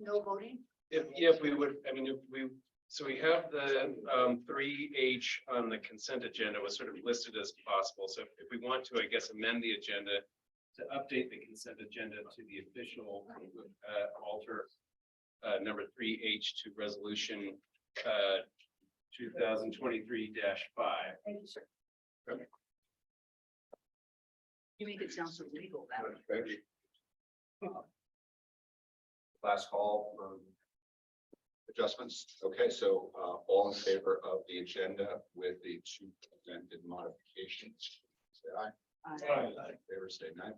No voting? If we would, I mean, if we, so we have the 3H on the consent agenda was sort of listed as possible. So if we want to, I guess, amend the agenda to update the consent agenda to the official alter number 3H to resolution 2023-5. Thank you, sir. Okay. You make it sound so legal that way. Thank you. Last call for adjustments. Okay, so all in favor of the agenda with the two presented modifications, say aye. Favor, say nay.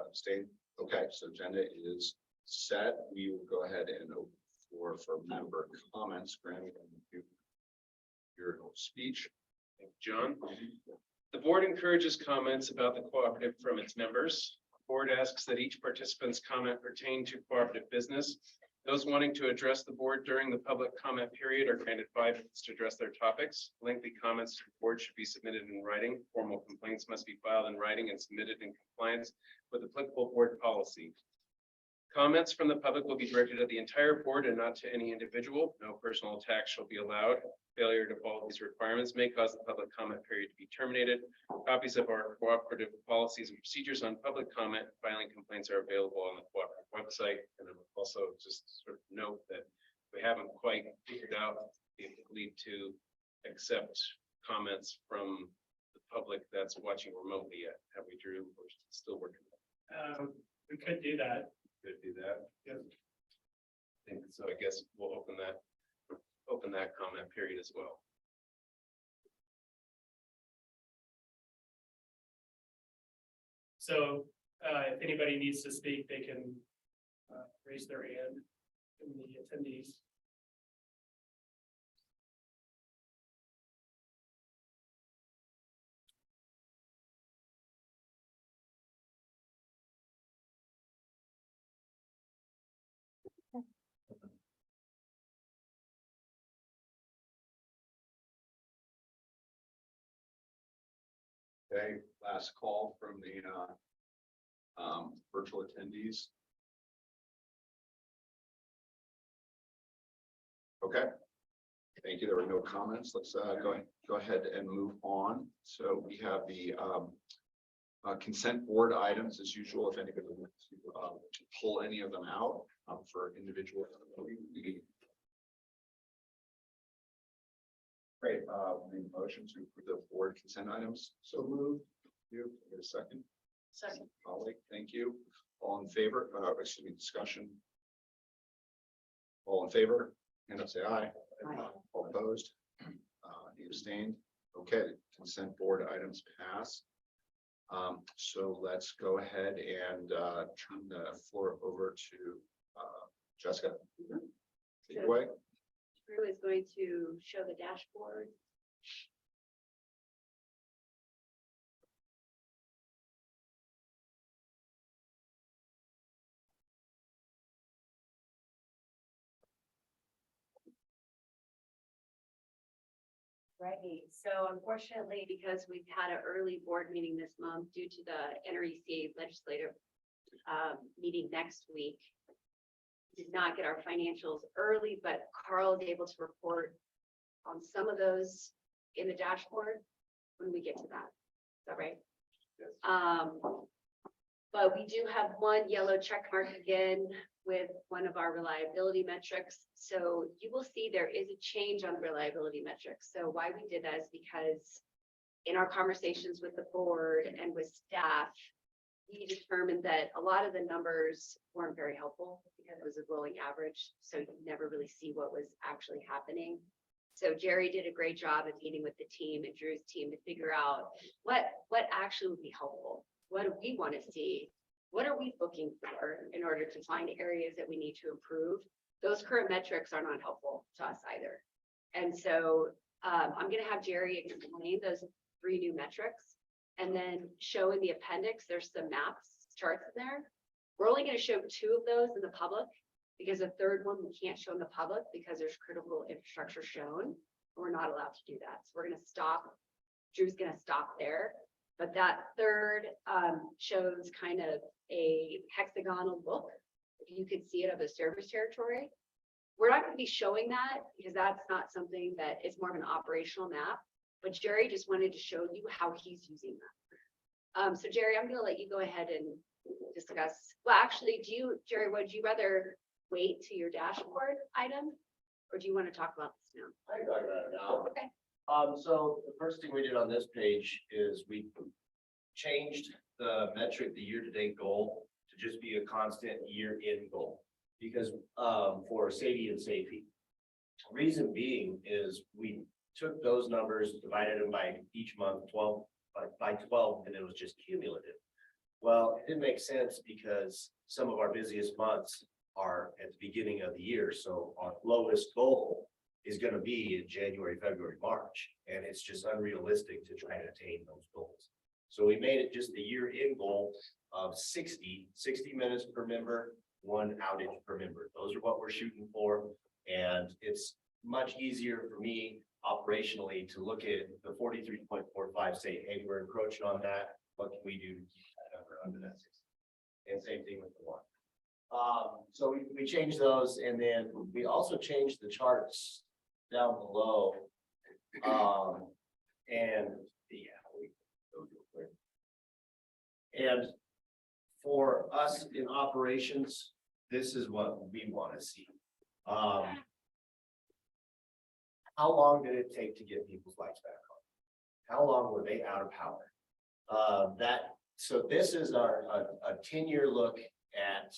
Abstain. Okay, so agenda is set. We will go ahead and open the floor for member comments. Graham, your speech. Thank you, John. The board encourages comments about the cooperative from its members. The board asks that each participant's comment pertain to cooperative business. Those wanting to address the board during the public comment period are granted 5 minutes to address their topics. Lengthy comments to the board should be submitted in writing. Formal complaints must be filed in writing and submitted in compliance with applicable board policy. Comments from the public will be directed at the entire board and not to any individual. No personal attacks shall be allowed. Failure to follow these requirements may cause the public comment period to be terminated. Copies of our cooperative policies and procedures on public comment and filing complaints are available on the cooperative website. And also just sort of note that we haven't quite figured out the ability to accept comments from the public that's watching remotely yet. Have we, Drew? We're still working. We could do that. Could do that. Yep. I think so. I guess we'll open that comment period as well. So if anybody needs to speak, they can raise their hand in the attendees. Okay, last call from the virtual attendees. Okay, thank you. There were no comments. Let's go ahead and move on. So we have the consent board items as usual. If anybody wants to pull any of them out for individual. Great. Any motion to approve the board consent items? So moved. You get a second? Second. Holly, thank you. All in favor? Excuse me, discussion. All in favor? Hand up, say aye. Aye. All opposed? Any abstained? Okay, consent board items pass. So let's go ahead and turn the floor over to Jessica. Take it away. Drew is going to show the dashboard. Right, so unfortunately, because we've had an early board meeting this month due to the NRECA legislative meeting next week, did not get our financials early, but Carl is able to report on some of those in the dashboard when we get to that. Is that right? Yes. But we do have one yellow check mark again with one of our reliability metrics. So you will see there is a change on the reliability metrics. So why we did that is because in our conversations with the board and with staff, we determined that a lot of the numbers weren't very helpful because it was a rolling average. So you never really see what was actually happening. So Jerry did a great job of meeting with the team and Drew's team to figure out what actually would be helpful. What do we want to see? What are we looking for in order to find areas that we need to improve? Those current metrics are not helpful to us either. And so I'm going to have Jerry explain those 3 new metrics and then show in the appendix, there's some maps, charts in there. We're only going to show 2 of those in the public because the 3rd one we can't show in the public because there's critical infrastructure shown. We're not allowed to do that. So we're going to stop. Drew's going to stop there. But that third shows kind of a hexagonal look. If you could see it of the service territory. We're not gonna be showing that because that's not something that is more of an operational map. But Jerry just wanted to show you how he's using that. So Jerry, I'm gonna let you go ahead and discuss. Well, actually, Jerry, would you rather wait to your dashboard item? Or do you want to talk about this now? I got it now. Okay. So the first thing we did on this page is we changed the metric, the year-to-date goal, to just be a constant year-in goal. Because, for safety and safety. Reason being is we took those numbers, divided them by each month, 12, by 12, and it was just cumulative. Well, it didn't make sense because some of our busiest months are at the beginning of the year, so our lowest goal is gonna be in January, February, March, and it's just unrealistic to try to attain those goals. So we made it just the year-in goal of 60 minutes per member, 1 outage per member. Those are what we're shooting for, and it's much easier for me operationally to look at the 43.45, say, hey, we're encroaching on that, what can we do to keep that number under that 60? And same thing with the 1. So we changed those, and then we also changed the charts down below. And yeah, those real quick. And for us in operations, this is what we want to see. How long did it take to get people's lights back on? How long were they out of power? So this is a 10-year look at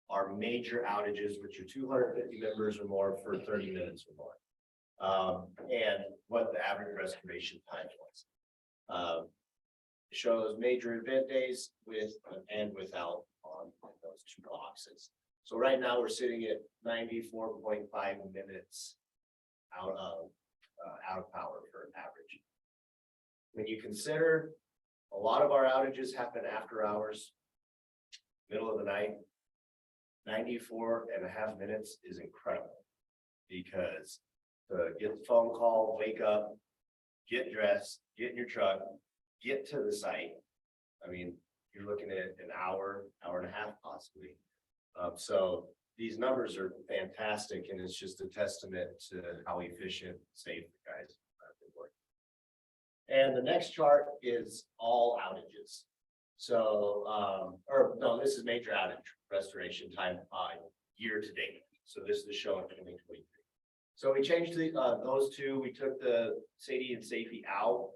our major outages, which are 250 members or more for 30 minutes or more. And what the average restoration time was. Shows major event days with and without on those 2 boxes. So right now we're sitting at 94.5 minutes out of power for an average. When you consider a lot of our outages happen after hours, middle of the night, 94.5 minutes is incredible. Because to get the phone call, wake up, get dressed, get in your truck, get to the site. I mean, you're looking at an hour, hour and a half possibly. So these numbers are fantastic, and it's just a testament to how efficient, safe the guys have been working. And the next chart is all outages. So, or no, this is major outage restoration time year to date. So this is showing 2023. So we changed those 2. We took the safety and safety out.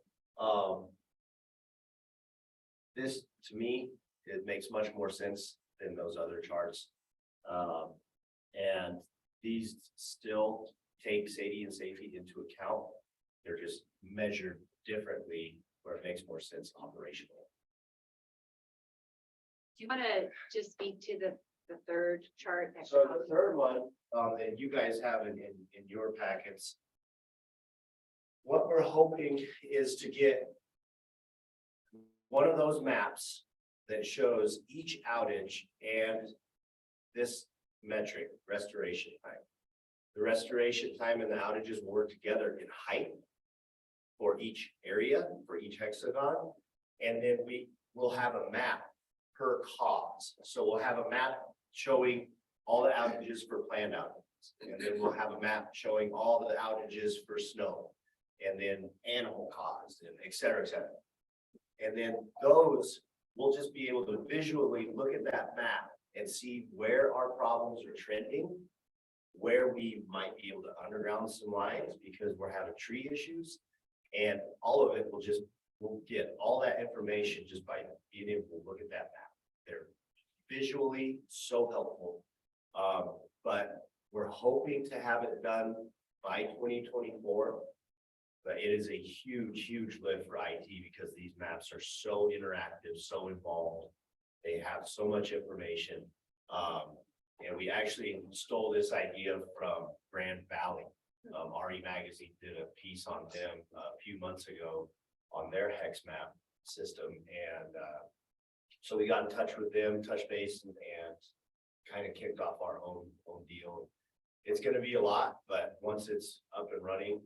This, to me, it makes much more sense than those other charts. And these still take safety and safety into account. They're just measured differently where it makes more sense operationally. Do you want to just speak to the third chart? So the third one, that you guys have in your packets. What we're hoping is to get one of those maps that shows each outage and this metric, restoration time. The restoration time and the outages will work together in height for each area, for each hexagon. And then we will have a map per cause. So we'll have a map showing all the outages for planned outages. And then we'll have a map showing all the outages for snow, and then animal caused, and et cetera, et cetera. And then those, we'll just be able to visually look at that map and see where our problems are trending, where we might be able to underground some lines because we're having tree issues. And all of it we'll get all that information just by being able to look at that map. They're visually so helpful. But we're hoping to have it done by 2024. But it is a huge, huge lift for IT because these maps are so interactive, so involved. They have so much information. And we actually stole this idea from Grand Valley. RE Magazine did a piece on them a few months ago on their hex map system. And so we got in touch with them, touch base, and kind of kicked off our own deal. It's going to be a lot, but once it's up and running,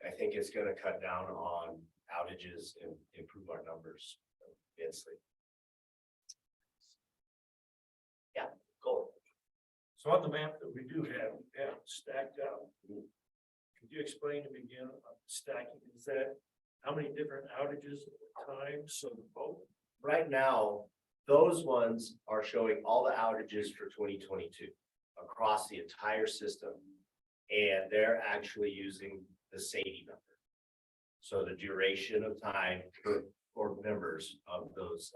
I think it's going to cut down on outages and improve our numbers immensely. Yeah, go. So on the map that we do have stacked out. Could you explain to me again, stacking, is that how many different outages at a time, so the boat? Right now, those ones are showing all the outages for 2022 across the entire system. And they're actually using the SAIDI number. So the duration of time for members of those,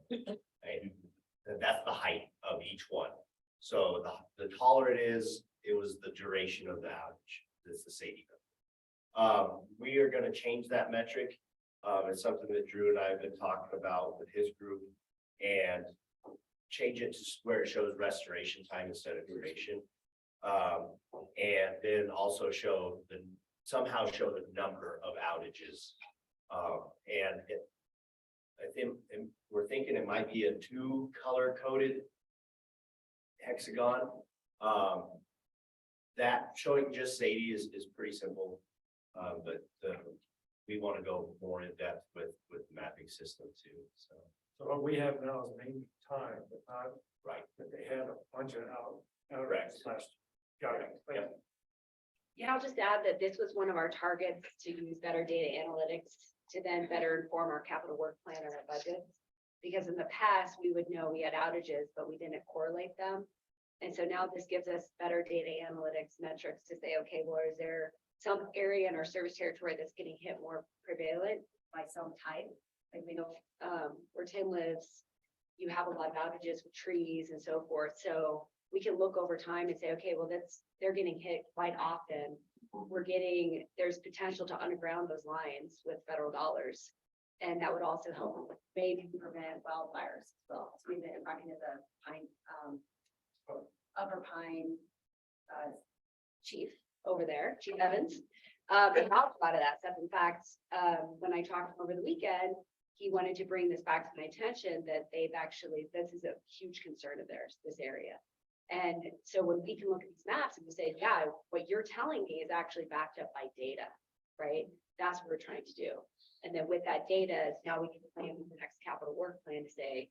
and that's the height of each one. So the taller it is, it was the duration of the outage. That's the SAIDI number. We are going to change that metric. It's something that Drew and I have been talking about with his group, and change it to where it shows restoration time instead of duration. And then also somehow show the number of outages. I think we're thinking it might be a 2 color coded hexagon. That showing just SAIDI is pretty simple. But we want to go more in depth with the mapping system too. So what we have now is main time, but not right. that they had a bunch of Correct. outages last. Got it. Yep. Yeah, I'll just add that this was one of our targets to use better data analytics to then better inform our capital work plan and our budgets. Because in the past, we would know we had outages, but we didn't correlate them. And so now this gives us better data analytics metrics to say, okay, well, is there some area in our service territory that's getting hit more prevalent by some type? Like we know where Tim lives, you have a lot of outages with trees and so forth. So we can look over time and say, okay, well, they're getting hit quite often. There's potential to underground those lines with federal dollars. And that would also help maybe prevent wildfires as well. So we've been talking to the Pine, Upper Pine chief over there, Chief Evans. About a lot of that stuff. In fact, when I talked to him over the weekend, he wanted to bring this back to my attention that this is a huge concern of theirs, this area. And so when we can look at these maps and we say, yeah, what you're telling me is actually backed up by data, right? That's what we're trying to do. And then with that data, now we can plan the next capital work plan to say,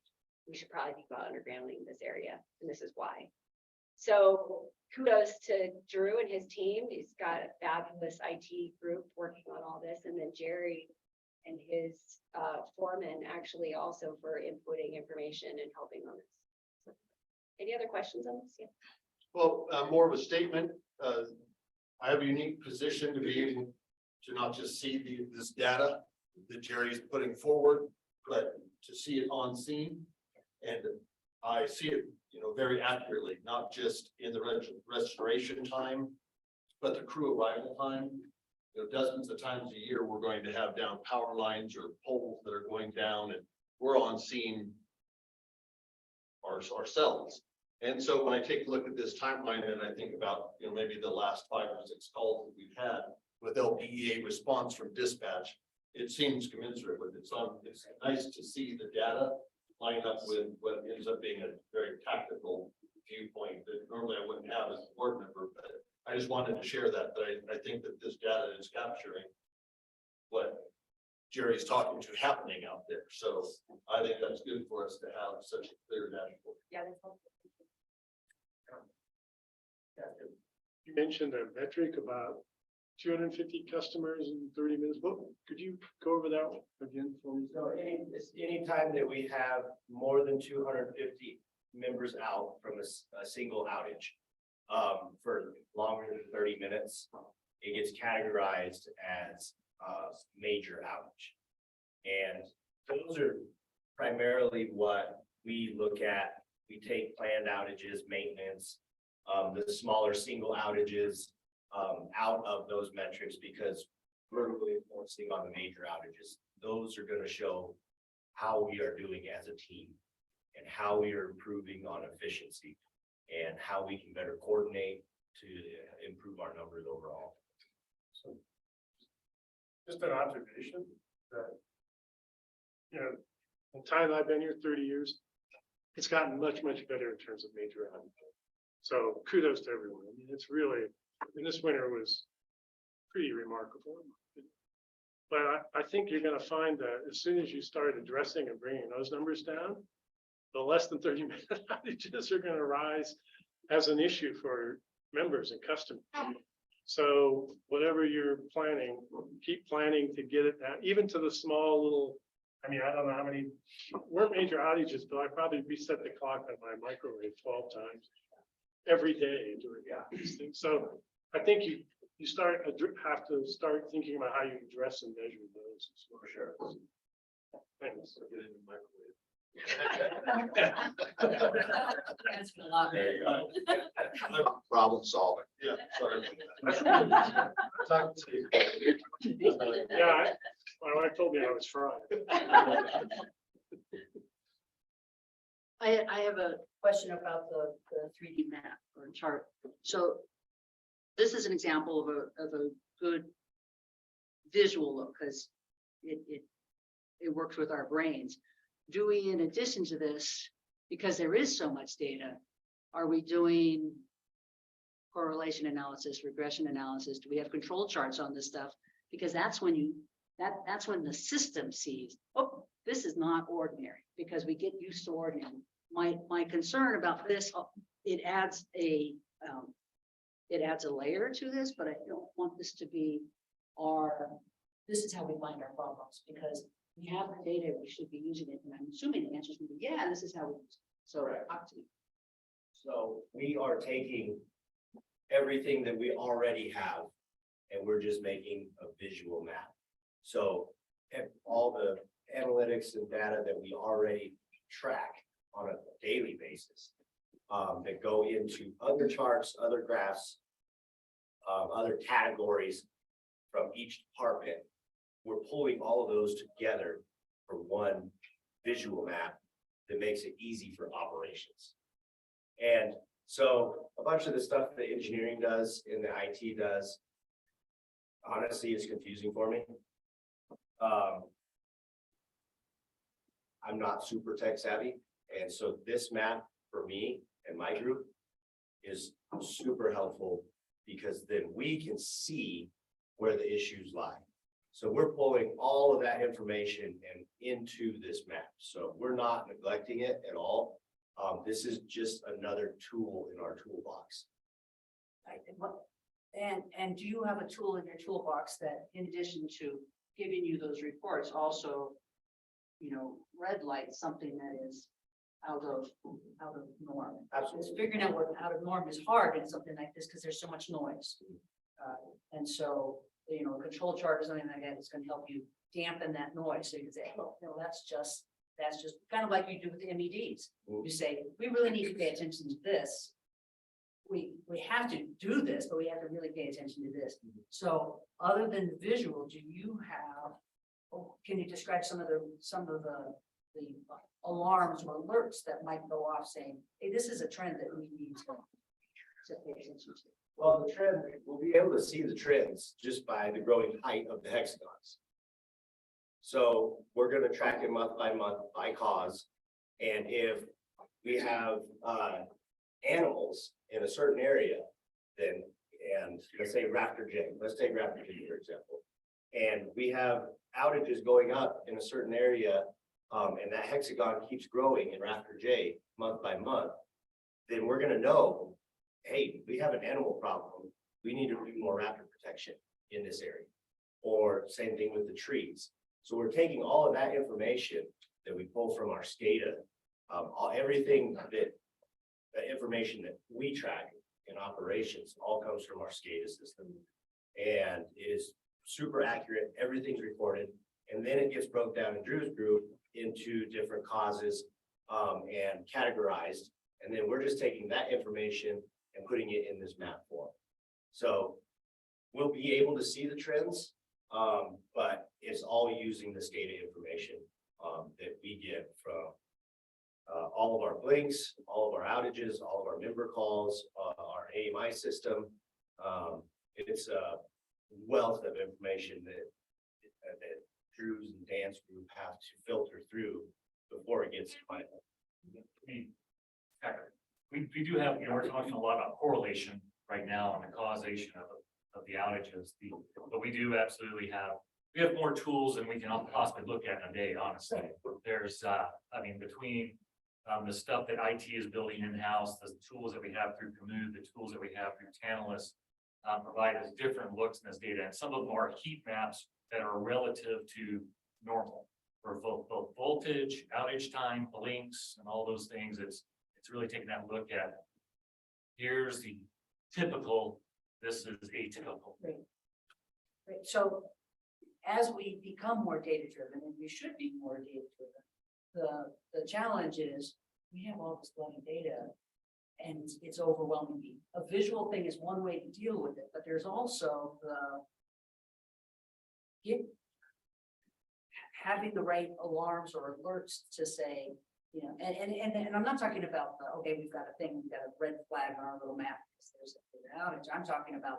we should probably think about undergrounding this area, and this is why. So kudos to Drew and his team. He's got a fabulous IT group working on all this. And then Jerry and his foreman actually also for inputting information and helping on this. So, any other questions on this? Yeah. Well, more of a statement. I have a unique position to be able to not just see this data that Jerry's putting forward, but to see it on scene. And I see it, very accurately, not just in the restoration time, but the crew arrival time. Dozens of times a year, we're going to have down power lines or poles that are going down, and we're on scene ourselves. And so when I take a look at this timeline and I think about, maybe the last 5 or 6 calls that we've had with LPEA response from dispatch, it seems commensurate with it. So it's nice to see the data line up with what ends up being a very tactical viewpoint that normally I wouldn't have as a board member, but I just wanted to share that I think that this data is capturing what Jerry's talking to happening out there. So I think that's good for us to have such a clear dashboard. Yeah, that's helpful. You mentioned a metric about 250 customers in 30 minutes. Could you go over that again for me? So anytime that we have more than 250 members out from a single outage for longer than 30 minutes, it gets categorized as a major outage. And those are primarily what we look at. We take planned outages, maintenance, the smaller single outages out of those metrics because we're really focusing on the major outages. Those are going to show how we are doing as a team and how we are improving on efficiency and how we can better coordinate to improve our numbers overall. So just an observation that, the time I've been here 30 years, it's gotten much, much better in terms of major outages. So kudos to everyone. I mean, it's really, this winter was pretty remarkable. But I think you're gonna find that as soon as you start addressing and bringing those numbers down, the less than 30-minute outages are gonna rise as an issue for members and customers. So whatever you're planning, keep planning to get it down, even to the small little, I mean, I don't know how many, weren't major outages, but I probably reset the clock on my microwave 12 times every day during these things. So I think you have to start thinking about how you address and measure those. For sure. Thanks. Get in the microwave. That's a lot. There you go. Problem solving. Yeah, sorry. Talk to you. Yeah, my wife told me I was fried. I have a question about the 3D map or chart. So this is an example of a good visual look, because it works with our brains. Do we, in addition to this, because there is so much data, are we doing correlation analysis, regression analysis? Do we have control charts on this stuff? Because that's when that's when the system sees, oh, this is not ordinary, because we get used to ordinary. My concern about this, it adds a layer to this, but I don't want this to be this is how we find our problems, because we have the data, we should be using it, and I'm assuming the answer is gonna be, yeah, this is how we use it. So talk to me. So we are taking everything that we already have and we're just making a visual map. So all the analytics and data that we already track on a daily basis that go into other charts, other graphs, other categories from each department, we're pulling all of those together for one visual map that makes it easy for operations. And so a bunch of the stuff that engineering does and the IT does, honestly, is confusing for me. I'm not super tech savvy. And so this map for me and my group is super helpful, because then we can see where the issues lie. So we're pulling all of that information and into this map. So we're not neglecting it at all. This is just another tool in our toolbox. And do you have a tool in your toolbox that, in addition to giving you those reports, also, red light something that is out of norm? Absolutely. Because figuring out what out of norm is hard in something like this, because there's so much noise. And so, a control chart or something like that is going to help you dampen that noise. So you can say, oh, no, that's just kind of like you do with the MEDs. You say, we really need to pay attention to this. We have to do this, but we have to really pay attention to this. So other than visual, do you have, can you describe some of the alarms or alerts that might go off saying, hey, this is a trend that we need to pay attention to? Well, the trend, we'll be able to see the trends just by the growing height of the hexagons. So we're going to track it month by month by cause. And if we have animals in a certain area, then, and let's say Raptor J, let's take Raptor J for example, and we have outages going up in a certain area, and that hexagon keeps growing in Raptor J month by month, then we're going to know, hey, we have an animal problem. We need to do more raptor protection in this area. Or same thing with the trees. So we're taking all of that information that we pull from our SCADA, everything that the information that we track in operations all comes from our SCADA system. And it is super accurate. Everything's recorded. And then it gets broke down in Drew's group into different causes and categorized. And then we're just taking that information and putting it in this map form. So we'll be able to see the trends, but it's all using the SCADA information that we get from all of our blinks, all of our outages, all of our member calls, our AMI system. It's a wealth of information that Drew's and Dan's group have to filter through before it gets final. We do have, we're talking a lot about correlation right now and the causation of the outages. But we do absolutely have we have more tools than we can possibly look at in a day, honestly. There's, I mean, between the stuff that IT is building in-house, the tools that we have through Commute, the tools that we have through Tantalus, provide us different looks in this data, and some of them are heat maps that are relative to normal for both voltage, outage time, blinks, and all those things. It's really taking that look at, here's the typical, this is atypical. Right. So as we become more data driven, and we should be more data driven, the challenge is we have all this bloody data and it's overwhelming me. A visual thing is one way to deal with it, but there's also having the right alarms or alerts to say, you know, and I'm not talking about okay, we've got a thing, we've got a red flag on our little map because there's an outage. I'm talking about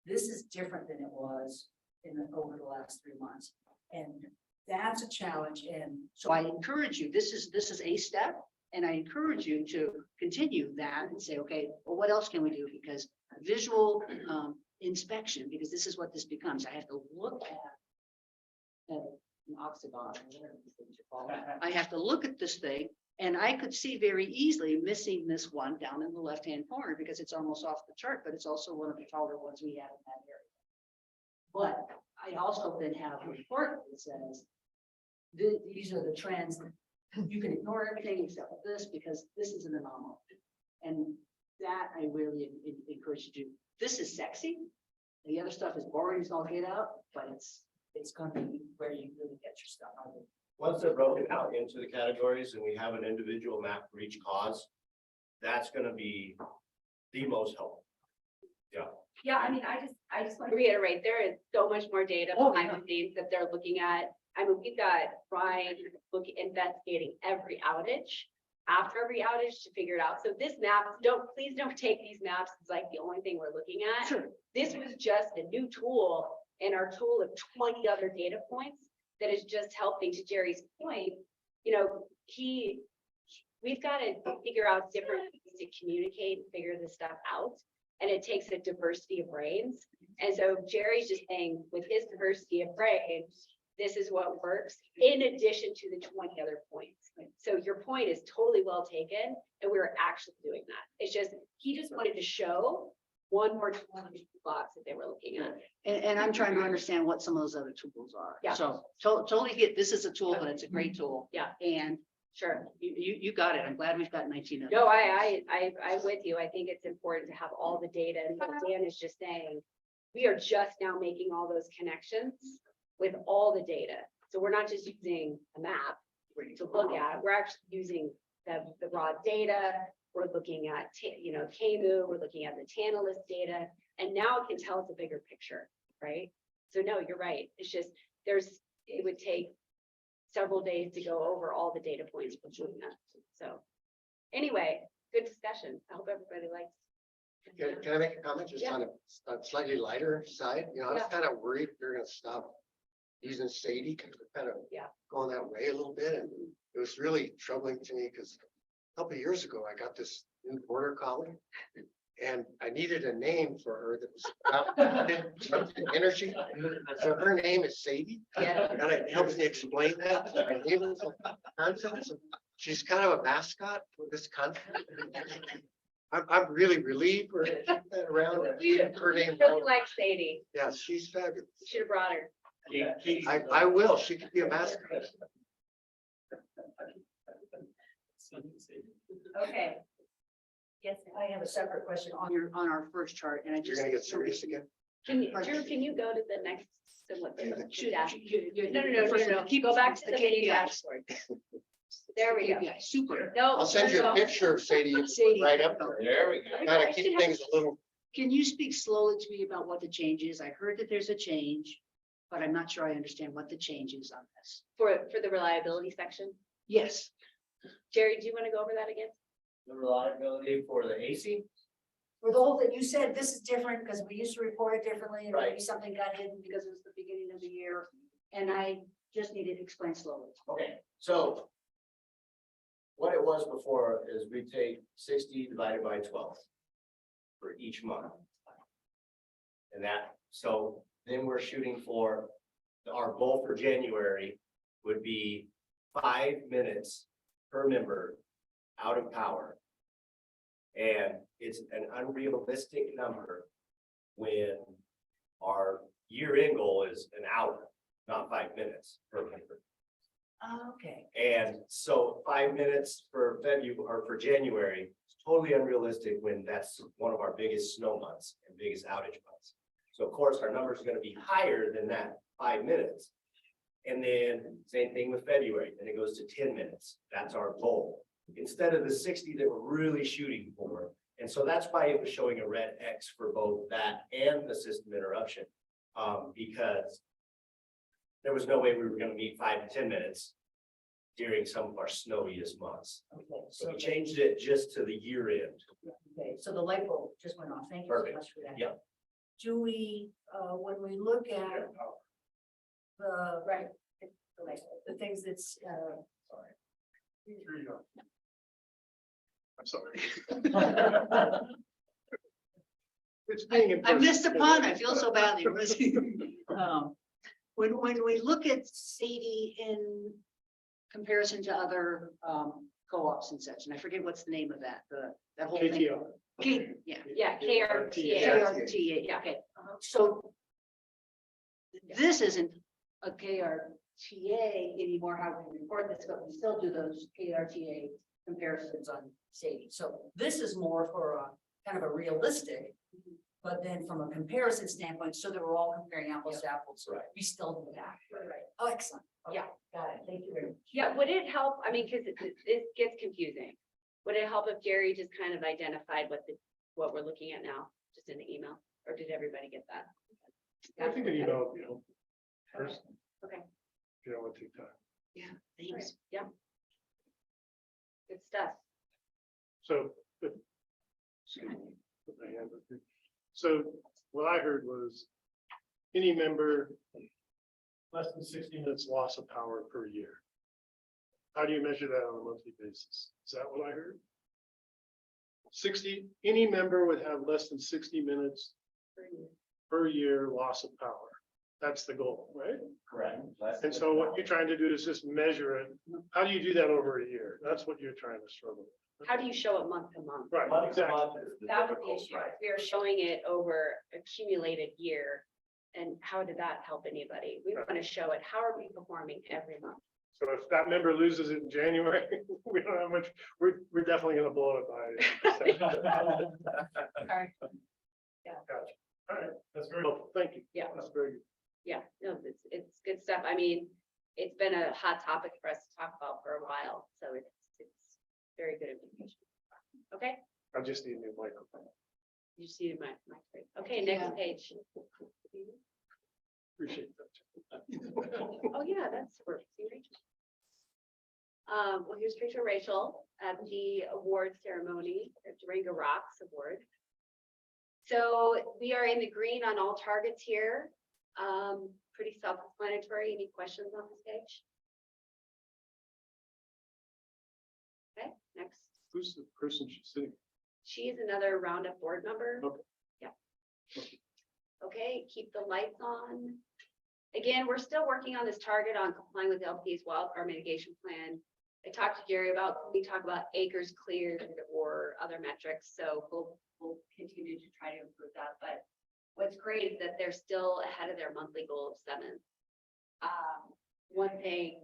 this is different than it was over the last 3 months. And that's a challenge. And So I encourage you, this is a step, and I encourage you to continue that and say, okay, well, what else can we do? Because visual inspection, because this is what this becomes. I have to look at an octagon, or whatever these things are called. I have to look at this thing, and I could see very easily missing this one down in the left-hand corner because it's almost off the chart, but it's also one of the taller ones we have in that area. But I also then have a report that says, these are the trends. You can ignore everything except for this because this is an anomaly. And that I really encourage you to do. This is sexy. The other stuff is boring as all get out, but it's going to be where you really get your stuff out of it. Once they're broken out into the categories and we have an individual map for each cause, that's gonna be the most helpful. Yeah. Yeah, I mean, I just want to reiterate, there is so much more data behind the scenes that they're looking at. I mean, we've got Brian investigating every outage, after every outage to figure it out. So this map, please don't take these maps as like the only thing we're looking at. Sure. This was just a new tool in our tool of 20 other data points that is just helping, to Jerry's point. You know, we've got to figure out different ways to communicate and figure this stuff out. And it takes a diversity of brains. And so Jerry's just saying, with his diversity of brains, this is what works in addition to the 20 other points. So your point is totally well taken, and we're actually doing that. It's just, he just wanted to show one more box that they were looking at. And I'm trying to understand what some of those other tools are. Yeah. So totally get, this is a tool, but it's a great tool. Yeah. And Sure. you got it. I'm glad we've got 19 of them. No, I'm with you. I think it's important to have all the data, and what Dan is just saying, we are just now making all those connections with all the data. So we're not just using a map to look at, we're actually using the raw data. We're looking at, KMU, we're looking at the Tantalus data, and now it can tell us a bigger picture, right? So no, you're right. It's just, it would take several days to go over all the data points for doing that. So anyway, good discussion. I hope everybody likes. Can I make a comment just Yeah. on a slightly lighter side? You know, I was Yeah. kind of worried they're gonna stop using Sadie because we're kind of Yeah. going that way a little bit. And it was really troubling to me because a couple of years ago, I got this new border collie and I needed a name for her that was about something energy. So her name is Sadie. Yeah. And it helps me explain that. And even some concepts. She's kind of a mascot for this country. I'm really relieved we're gonna keep that around. Her name. Really like Sadie. Yeah, she's fabulous. Should have brought her. I will. She could be a mascot. Okay. Yes, I have a separate question on On our first chart, and I You're just. gonna get serious again? Drew, can you go to the next? So what the dash- No, No. Go back to the mini dashboard. There we go. Yeah, super. No. I'll send you no. a picture of Sadie Sadie. right up there. There we go. Kind of keep things a little, Can you speak slowly to me about what the change is? I heard that there's a change, but I'm not sure I understand what the change is on this. For the reliability section. Yes. Jerry, do you want to go over that again? The reliability for the AC, for the whole thing, you said this is different because we used to report it differently and maybe Right. something got hidden because it was the beginning of the year. And I just needed to explain slowly. okay, so. What it was before is we take 60 divided by 12. For each month. And so then we're shooting for our goal for January would be 5 minutes per member out of power. And it's an unrealistic number when our year-end goal is an hour, not 5 minutes per member. Okay. And so 5 minutes for February or for January is totally unrealistic when that's one of our biggest snow months and biggest outage months. So of course, our numbers are gonna be higher than that 5 minutes. And then same thing with February, and it goes to 10 minutes. That's our goal. Instead of the 60 that we're really shooting for. And so that's why it was showing a red X for both that and the system interruption. Because there was no way we were gonna meet 5 to 10 minutes during some of our snowiest months. Okay, So so, we changed it just to the year end. okay, so the light bulb just went off. Thank you so Perfect. much for that. Yep. Do we, when we look at the, right, the things that's, Here you go. I'm sorry. It's being in I missed the person. pun. I feel so badly. When we look at Sadie in comparison to other co-ops and such, and I forget what's the name of that, that whole thing. KTO. Yeah. Yeah, KRTA. KRTA, yeah, okay. So this isn't a KRTA anymore, how we report this, but we still do those KRTA comparisons on Sadie. So this is more for a kind of a realistic, but then from a comparison standpoint, so that we're all comparing apples to apples. Right. We still do that. Right. Oh, excellent. Okay, Yeah. got it. Thank you very much. Yeah, would it help? I mean, because it gets confusing. Would it help if Jerry just kind of identified what we're looking at now, just in the email, or did everybody get that? I think an email, first. Okay. Would take time. Yeah, thanks. Yeah. Good stuff. So. Excuse me, put my hand up here. So what I heard was any member less than 60 minutes loss of power per year. How do you measure that on a monthly basis? Is that what I heard? 60, any member would have less than 60 minutes per year loss of power. That's the goal, right? Correct. And so what you're trying to do is just measure it. How do you do that over a year? That's what you're trying to struggle with. How do you show it month to month? Right, exactly. That was the issue. We are showing it over accumulated year. And how did that help anybody? We want to show it. How are we performing every month? So if that member loses it in January, we don't have much, we're definitely gonna blow it by. Sorry. Gotcha. All right, that's very helpful. Thank you. Yeah. That's very good. Yeah, no, it's good stuff. I mean, it's been a hot topic for us to talk about for a while, so it's very good information. Okay, I just need a new microphone. you see my, okay, next Yeah. page. Appreciate that. Oh, yeah, that's where, see Rachel. Well, here's picture Rachel at the award ceremony, at Durango Rocks Award. So we are in the green on all targets here. Pretty self-explanatory. Any questions on this page? Okay, next. Who's the person she's sitting? She is another Roundup board member. Okay. Yeah. Okay, keep the lights on. Again, we're still working on this target on complying with LPEA's wildfire mitigation plan. I talked to Jerry about, we talk about acres cleared or other metrics, so we'll continue to try to improve that, but what's great is that they're still ahead of their monthly goal of 7. One thing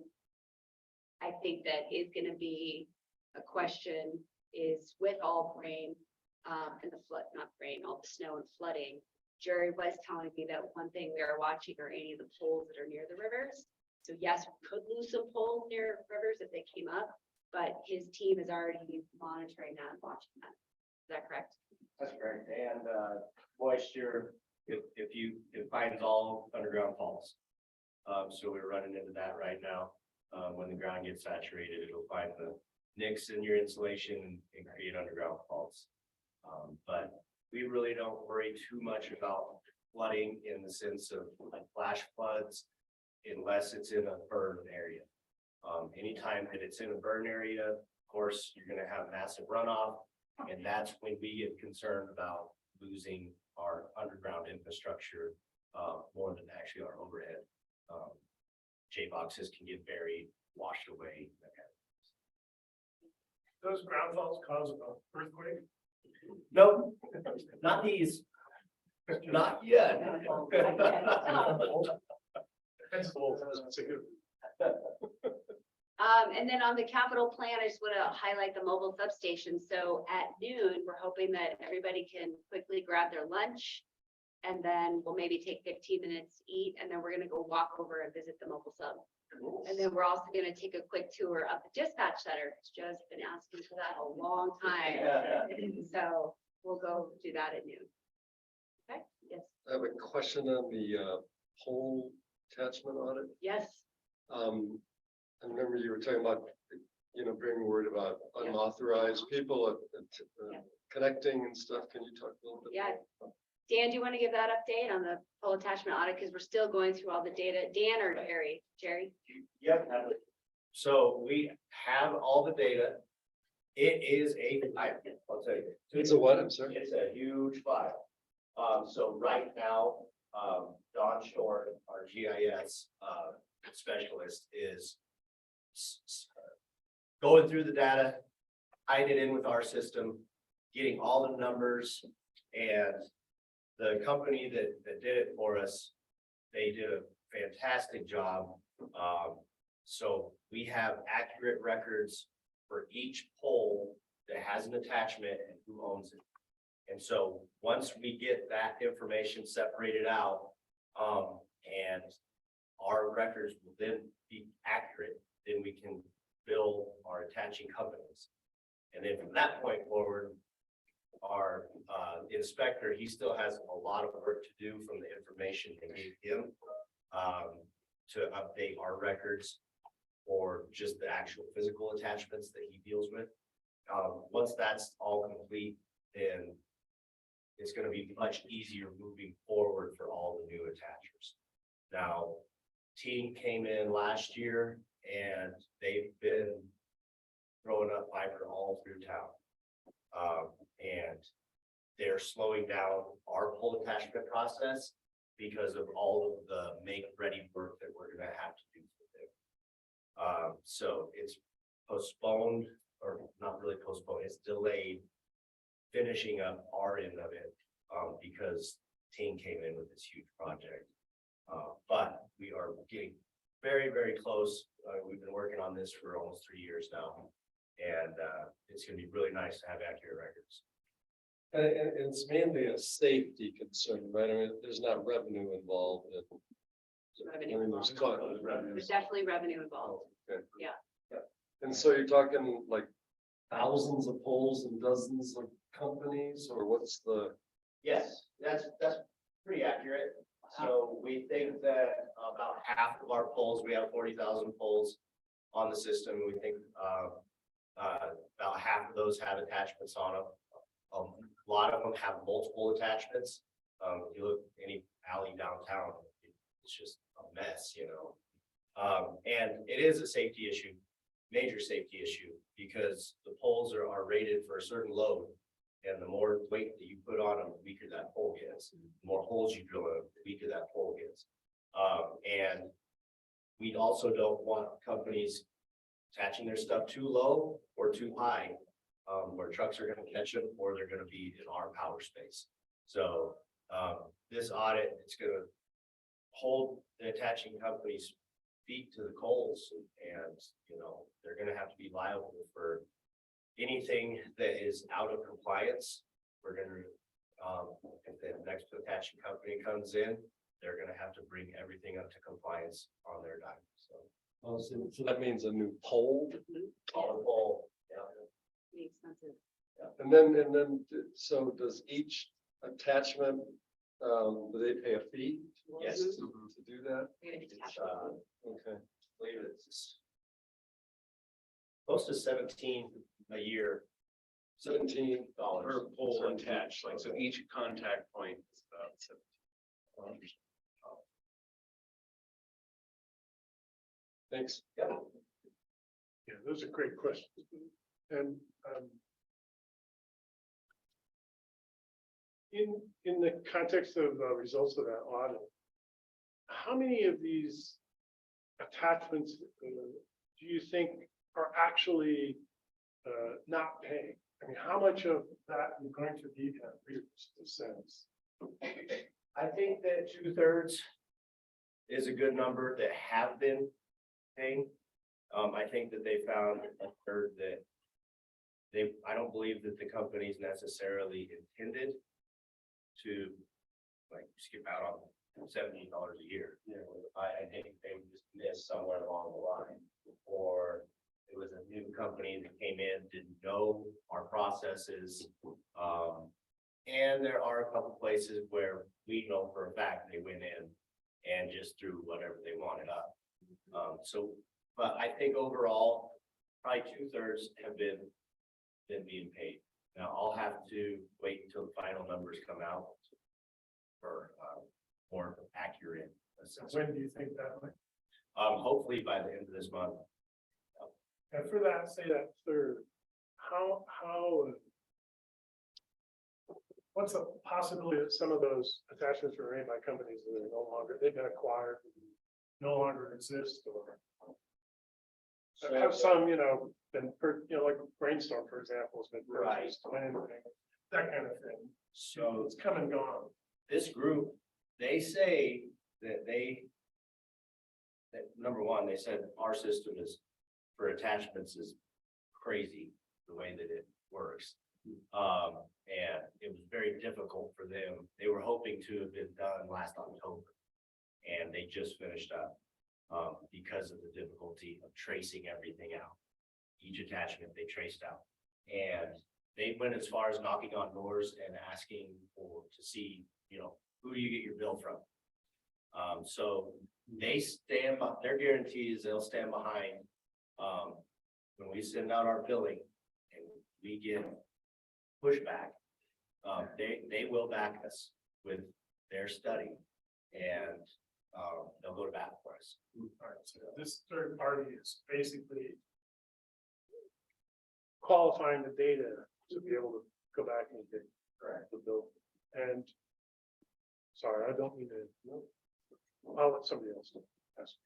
I think that is gonna be a question is with all the rain, and the flood, not rain, all the snow and flooding. Jerry was telling me that one thing we are watching are any of the poles that are near the rivers. So yes, we could lose some poles near rivers if they came up, but his team is already monitoring that and watching that. Is that correct? That's correct. And moisture, it finds all underground faults. So we're running into that right now. When the ground gets saturated, it'll find the nicks in your insulation and create underground faults. But we really don't worry too much about flooding in the sense of like flash floods unless it's in a burn area. Anytime that it's in a burn area, of course, you're gonna have massive runoff. And that's when we get concerned about losing our underground infrastructure more than actually our overhead. J boxes can get buried, washed away. that kind Those ground faults cause an earthquake? of- Nope, not these. Not yet. That's old, that's a good. And then on the capital plan, I just want to highlight the mobile substation. So at noon, we're hoping that everybody can quickly grab their lunch. And then we'll maybe take 15 minutes to eat, and then we're gonna go walk over and visit the mobile sub. And then we're also gonna take a quick tour of the dispatch center. Joe's been asking for that a long time. So we'll go do that at noon. Okay, yes, I have a question on the pole attachment audit. yes, I remember you were talking about, being worried about Yeah. unauthorized people Yeah. connecting and stuff. Can you talk a little bit? yeah. Dan, do you want to give that update on the pole attachment audit? Because we're still going through all the data. Dan or Jerry? Jerry? Yep. So we have all the data. It is I'll tell you. It's a what? I'm sorry. It's a huge file. So right now, Don Short, our GIS specialist, is going through the data, tying it in with our system, getting all the numbers, and the company that did it for us, they did a fantastic job. So we have accurate records for each pole that has an attachment and who owns it. And so once we get that information separated out, and our records will then be accurate, then we can bill our attaching companies. And then from that point forward, our inspector, he still has a lot of work to do from the information they gave him to update our records or just the actual physical attachments that he deals with. Once that's all complete, then it's going to be much easier moving forward for all the new attachers. Now, team came in last year and they've been throwing up fiber all through town. And they're slowing down our pole attachment process because of all of the make-ready work that we're gonna have to do for them. So it's postponed, or not really postponed, it's delayed finishing up our end of it, because team came in with this huge project. But we are getting very, very close. We've been working on this for almost 3 years now. And it's gonna be really nice to have accurate records. And it's mainly a safety concern, right? I mean, there's not revenue involved. Revenue There's involved. cost. There's definitely revenue involved. Okay. Yeah. And so you're talking like thousands of poles and dozens of companies, or what's the? Yes, that's pretty accurate. So we think that about half of our poles, we have 40,000 poles on the system. We think about half of those have attachments on them. A lot of them have multiple attachments. If you look any alley downtown, it's just a mess, and it is a safety issue, major safety issue, because the poles are rated for a certain load. And the more weight that you put on them, the weaker that pole gets. The more holes you drill, the weaker that pole gets. And we also don't want companies attaching their stuff too low or too high, where trucks are going to catch them or they're going to be in our power space. So this audit, it's going to hold the attaching companies' feet to the coals, and they're going to have to be liable for anything that is out of compliance. We're gonna, if the next attaching company comes in, they're gonna have to bring everything up to compliance on their dime, so. Oh, so that means a new pole? On the pole, yeah. Pretty expensive. And then, so does each attachment, do they pay a fee? to us Yes. To do that? We're gonna It's, attach I it. Okay. believe it's close to 17 a year. $17 Per pole attached, like, so each contact point is about $17. Thanks. Yeah, those are great questions. And in the context of results of that audit, how many of these attachments do you think are actually not paying? I mean, how much of that is going to be in a sense? I think that 2/3 is a good number that have been paying. I think that they found a third that I don't believe that the companies necessarily intended to like skip out on $70 a year. Yeah. I think they just missed somewhere along the line, or it was a new company that came in, didn't know our processes. And there are a couple places where we know for a fact they went in and just threw whatever they wanted up. But I think overall, probably 2/3 have been being paid. Now I'll have to wait until the final numbers come out for more accurate assessment. When do you think that might? Hopefully by the end of this month. And for that, say that third, how, what's the possibility that some of those attachments were made by companies that are no longer, they've been acquired, no longer exist, or have some, been, like Brainstorm, for example, has been purchased, that kind of thing. So It's come and gone. this group, they say that number one, they said our system is for attachments is crazy, the way that it works. And it was very difficult for them. They were hoping to have been done last October. And they just finished up, because of the difficulty of tracing everything out. Each attachment they traced out. And they went as far as knocking on doors and asking to see, who do you get your bill from? So they stand by, their guarantee is they'll stand behind, when we send out our billing and we get pushback, they will back us with their study and, they'll go to bat for us. All right, so this third party is basically qualifying the data to be able to go back and get the bill. And sorry, I don't mean to. I'll let somebody else ask.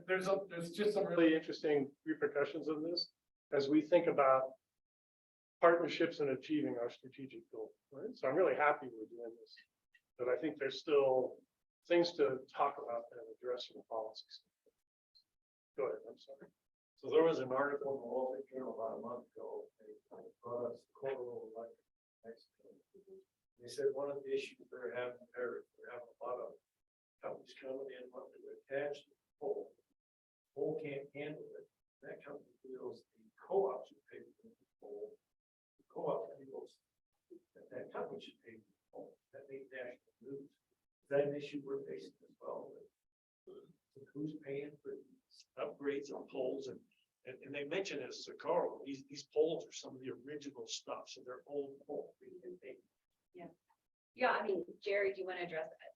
There's just some really interesting repercussions of this as we think about partnerships and achieving our strategic goal. Right, so I'm really happy we're doing this, but I think there's still things to talk about and address from policies. Go ahead, I'm sorry. So there was an article in the Wall Street Journal about a month ago. They brought us the coral like Mexico. They said one of the issues they're having there, they're having a lot of companies coming in wanting to attach the pole. Pole can't handle it. That company feels the co-op should pay for the pole. The co-op feels that company should pay for the pole. That made national news. Is that an issue we're facing as well? Who's paying for upgrades on poles and they mentioned as Carl, these poles are some of the original stuff, so they're old poles. Yeah, I mean, Jerry, do you want to address that?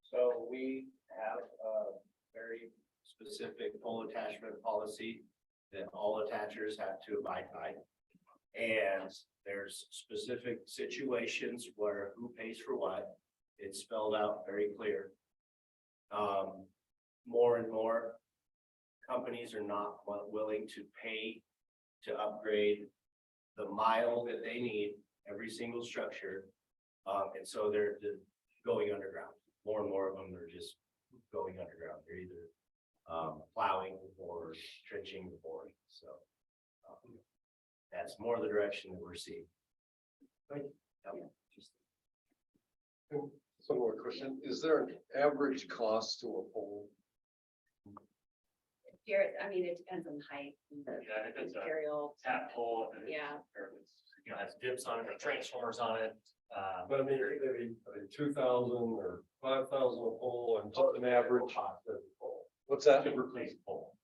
So we have a very specific pole attachment policy that all attachers have to abide by. And there's specific situations where who pays for what. It's spelled out very clear. More and more companies are not willing to pay to upgrade the mile that they need every single structure. And so they're going underground. More and more of them are just going underground. They're either plowing or trenching the boring. So that's more the direction that we're seeing. One more question. Is there an average cost to a pole? Jared, I mean, it depends on height and the Yeah, if it's a material. tap pole, and Yeah. or it's, has dips on it or transformers on it. But I mean, maybe 2,000 or 5,000 a pole and just an average. What's that? To replace pole.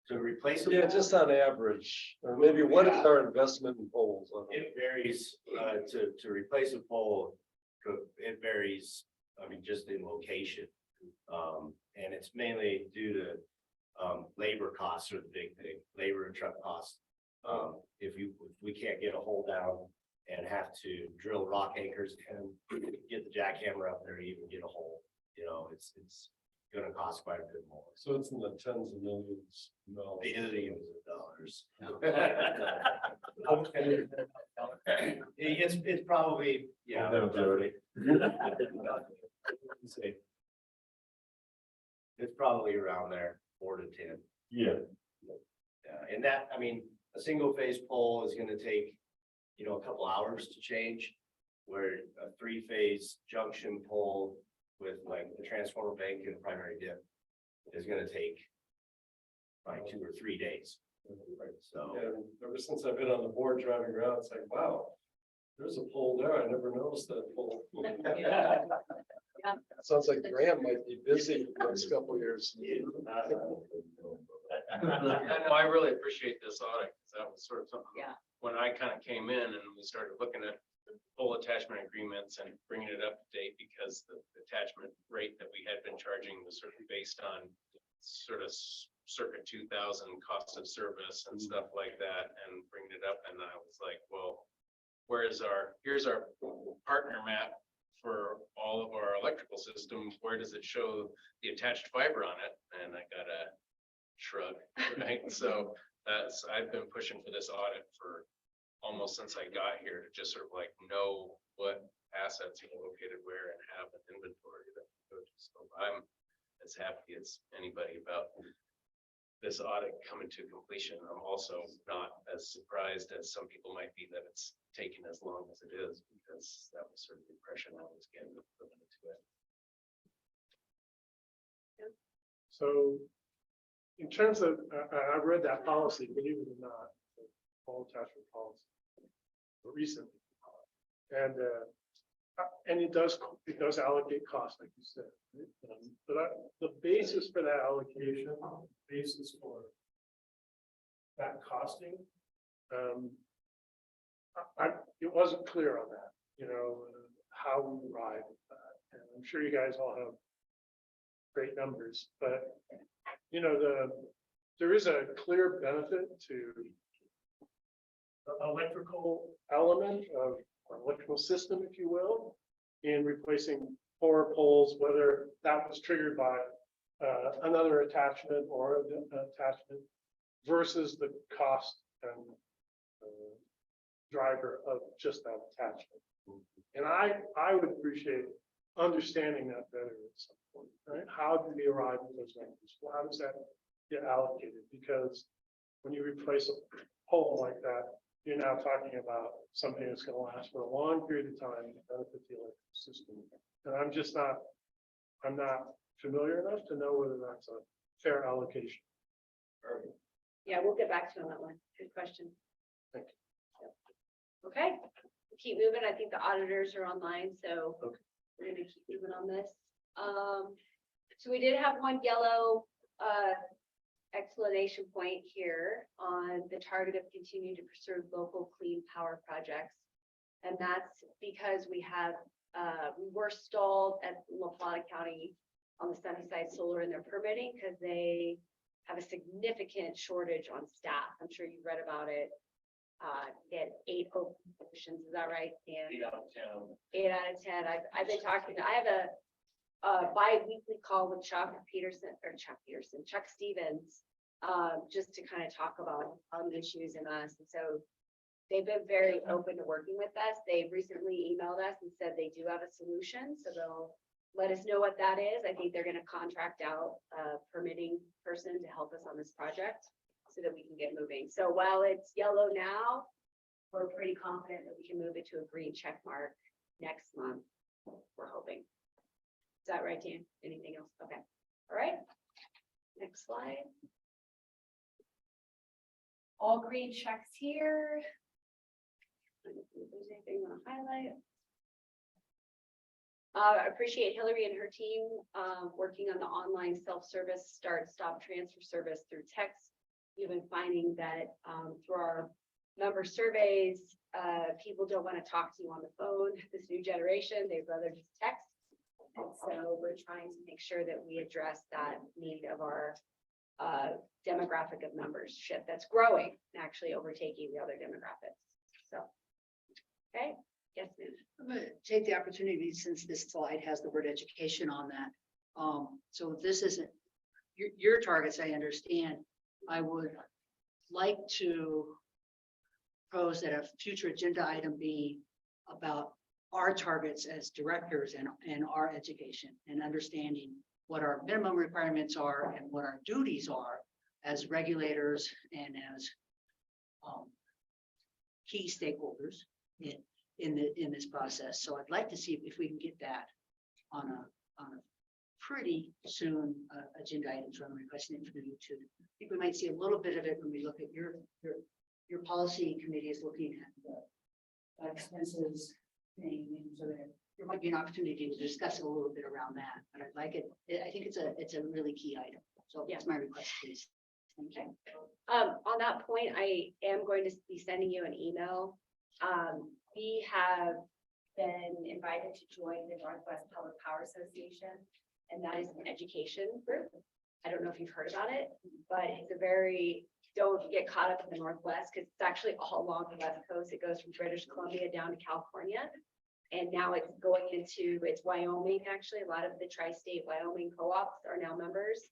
To replace a Yeah, pole, just on average, or maybe what is our investment in poles? it varies, to replace a pole, it varies, I mean, just in location. And it's mainly due to, labor costs are the big thing, labor and truck costs. If we can't get a hole down and have to drill rock anchors and get the jackhammer up there to even get a hole. you know, it's gonna cost quite a bit more. So it's in the tens of millions. Billions of dollars. It's probably, yeah. No, Jody. It's probably around there, 4 to 10. Yeah. Yeah, and that, I mean, a single phase pole is gonna take, you know, a couple hours to change. Where a 3-phase junction pole with like the transformer bank and primary dip is gonna take probably 2 or 3 days. So, And ever since I've been on the board driving around, it's like, wow, there's a pole there. I never noticed that pole. Sounds like Graham might be busy the next couple of years. I really appreciate this audit, because that was sort of something. Yeah. When I kind of came in and we started looking at the full attachment agreements and bringing it up to date, because the attachment rate that we had been charging was sort of based on sort of circa 2000 cost of service and stuff like that, and bringing it up, and I was like, well, here's our partner map for all of our electrical system. Where does it show the attached fiber on it? And I got a shrug, right? So I've been pushing for this audit for almost since I got here, to just sort of like know what assets are located where and have an inventory that we go to. So I'm as happy as anybody about this audit coming to completion. I'm also not as surprised as some people might be that it's taken as long as it is, because that was sort of the impression I was getting going into it. So in terms of, I've read that policy, believe it or not, the pole attachment policy recently. And it does allocate costs, like you said. Right? The basis for that allocation, basis for that costing, it wasn't clear on that, you know, how we arrived at that. And I'm sure you guys all have great numbers, but you know, there is a clear benefit to the electrical element of our electrical system, if you will, in replacing power poles, whether that was triggered by another attachment or an attachment versus the cost and driver of just that attachment. And I would appreciate understanding that better at some point, right? How do we arrive at those numbers? Well, how does that get allocated? Because when you replace a pole like that, you're now talking about something that's going to last for a long period of time to benefit the electric system. And I'm not familiar enough to know whether that's a fair allocation. Yeah, we'll get back to you on that one. Good question. Thank you. Okay, keep moving. I think the auditors are online, so Okay. we're gonna keep moving on this. So we did have one yellow explanation point here on the target of continue to pursue local clean power projects. And that's because we have, we were stalled at La Plata County on the Sunnyside Solar in their permitting because they have a significant shortage on staff. I'm sure you read about it. They had 8 open positions, is that right? And 8 out of 10. 8 out of 10. I've been talking, I have a bi-weekly call with Chuck Stevens, just to kind of talk about issues in us. And so they've been very open to working with us. They recently emailed us and said they do have a solution. So they'll let us know what that is. I think they're going to contract out a permitting person to help us on this project so that we can get moving. So while it's yellow now, we're pretty confident that we can move it to a green check mark next month. We're hoping. Is that right, Dan? Anything else? Okay. All right. Next slide. All green checks here. If there's anything you want to highlight. I appreciate Hillary and her team working on the online self-service start stop transfer service through text. You've been finding that through our member surveys, people don't want to talk to you on the phone. This new generation, they'd rather just text. And so we're trying to make sure that we address that need of our demographic of membership that's growing, actually overtaking the other demographics. So, okay, Yes, ma'am. I'm gonna take the opportunity, since this slide has the word education on that. So this isn't your targets, I understand. I would like to propose that a future agenda item be about our targets as directors and our education and understanding what our minimum requirements are and what our duties are as regulators and as key stakeholders in this process. So I'd like to see if we can get that on a pretty soon agenda item. So I'm requesting it from you too. I think we might see a little bit of it when we look at your policy committee is looking at the expenses thing, and so there might be an opportunity to discuss a little bit around that. But I'd like it. I think it's a really key item. So that's my request, please. Thank you. On that point, I am going to be sending you an email. We have been invited to join the Northwest Public Power Association, and that is an education group. I don't know if you've heard about it, but it's a very, don't get caught up in the Northwest because it's actually all along the West Coast. It goes from British Columbia down to California. And now it's going into, it's Wyoming, actually. A lot of the tri-state Wyoming co-ops are now members.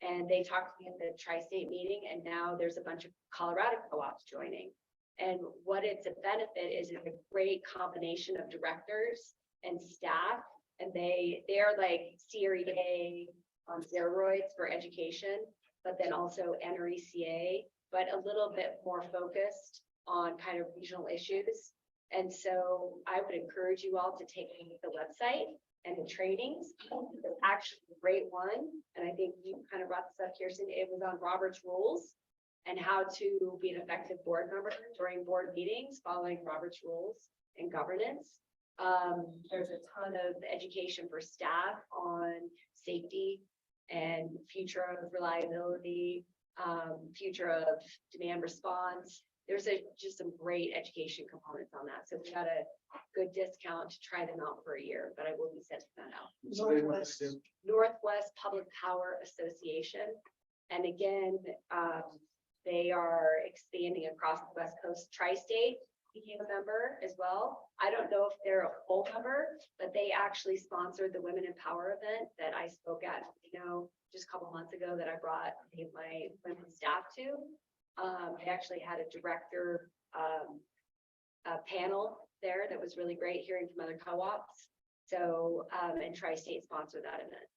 And they talked to me at the tri-state meeting, and now there's a bunch of Colorado co-ops joining. And what it's a benefit is it's a great combination of directors and staff. And they're like CREA on steroids for education, but then also NRECA, but a little bit more focused on kind of regional issues. And so I would encourage you all to take a look at the website and the trainings. It's actually a great one. And I think you kind of brought this up, Kirsten. It was on Robert's rules and how to be an effective board member during board meetings, following Robert's rules and governance. There's a ton of education for staff on safety and future of reliability, future of demand response. There's just some great education components on that. So we got a good discount to try them out for a year, but I will be sending that out. Northwest Public Power Association. And again, they are expanding across the West Coast. Tri-State became a member as well. I don't know if they're a full member, but they actually sponsored the Women in Power event that I spoke at, just a couple months ago that I brought my women staff to. I actually had a director panel there that was really great, hearing from other co-ops. So, and Tri-State sponsored that event.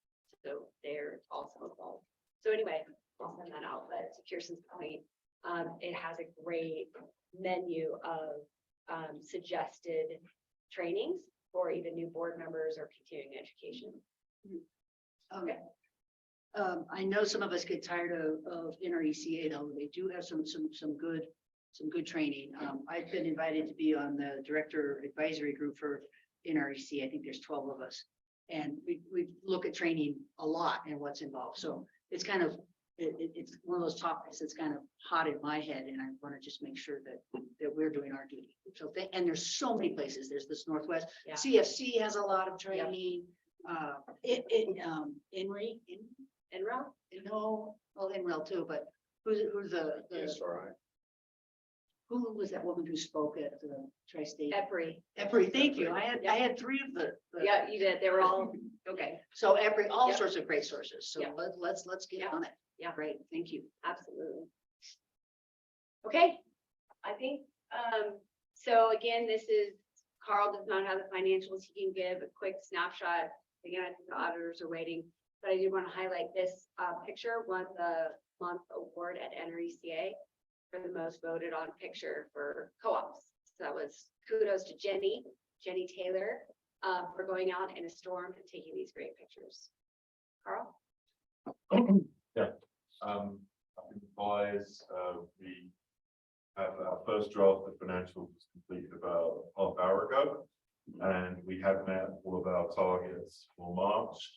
So they're also involved. So anyway, I'll send that out. But to Kirsten's point, it has a great menu of suggested trainings for even new board members or continuing education. Okay. I know some of us get tired of NRECA, though. They do have some good training. I've been invited to be on the director advisory group for NREC. I think there's 12 of us. And we look at training a lot and what's involved. So it's kind of, it's one of those topics that's kind of hot in my head. And I want to just make sure that we're doing our duty. So, and there's so many places. There's this Northwest. Yeah. CFC has a lot of training. NREL? No, well, NREL too, but who's the SRI. who was that woman who spoke at the tri-state? EPRI. Thank you. I had three of the. Yeah, you did. They were all okay. So all Yep. sorts of great sources. So Yep. let's get Yep. on it. Yeah. Great. Thank you. Absolutely. Okay, I think, so again, this is, Carl does not have the financials. He can give a quick snapshot. Again, I think the auditors are waiting, but I did want to highlight this picture won the month award at NRECA for the most voted on picture for co-ops. So that was kudos to Jenny Taylor for going out in a storm and taking these great pictures. Carl? I've been advised, we have our first draft of financials completed about half hour ago. And we have met all of our targets for March.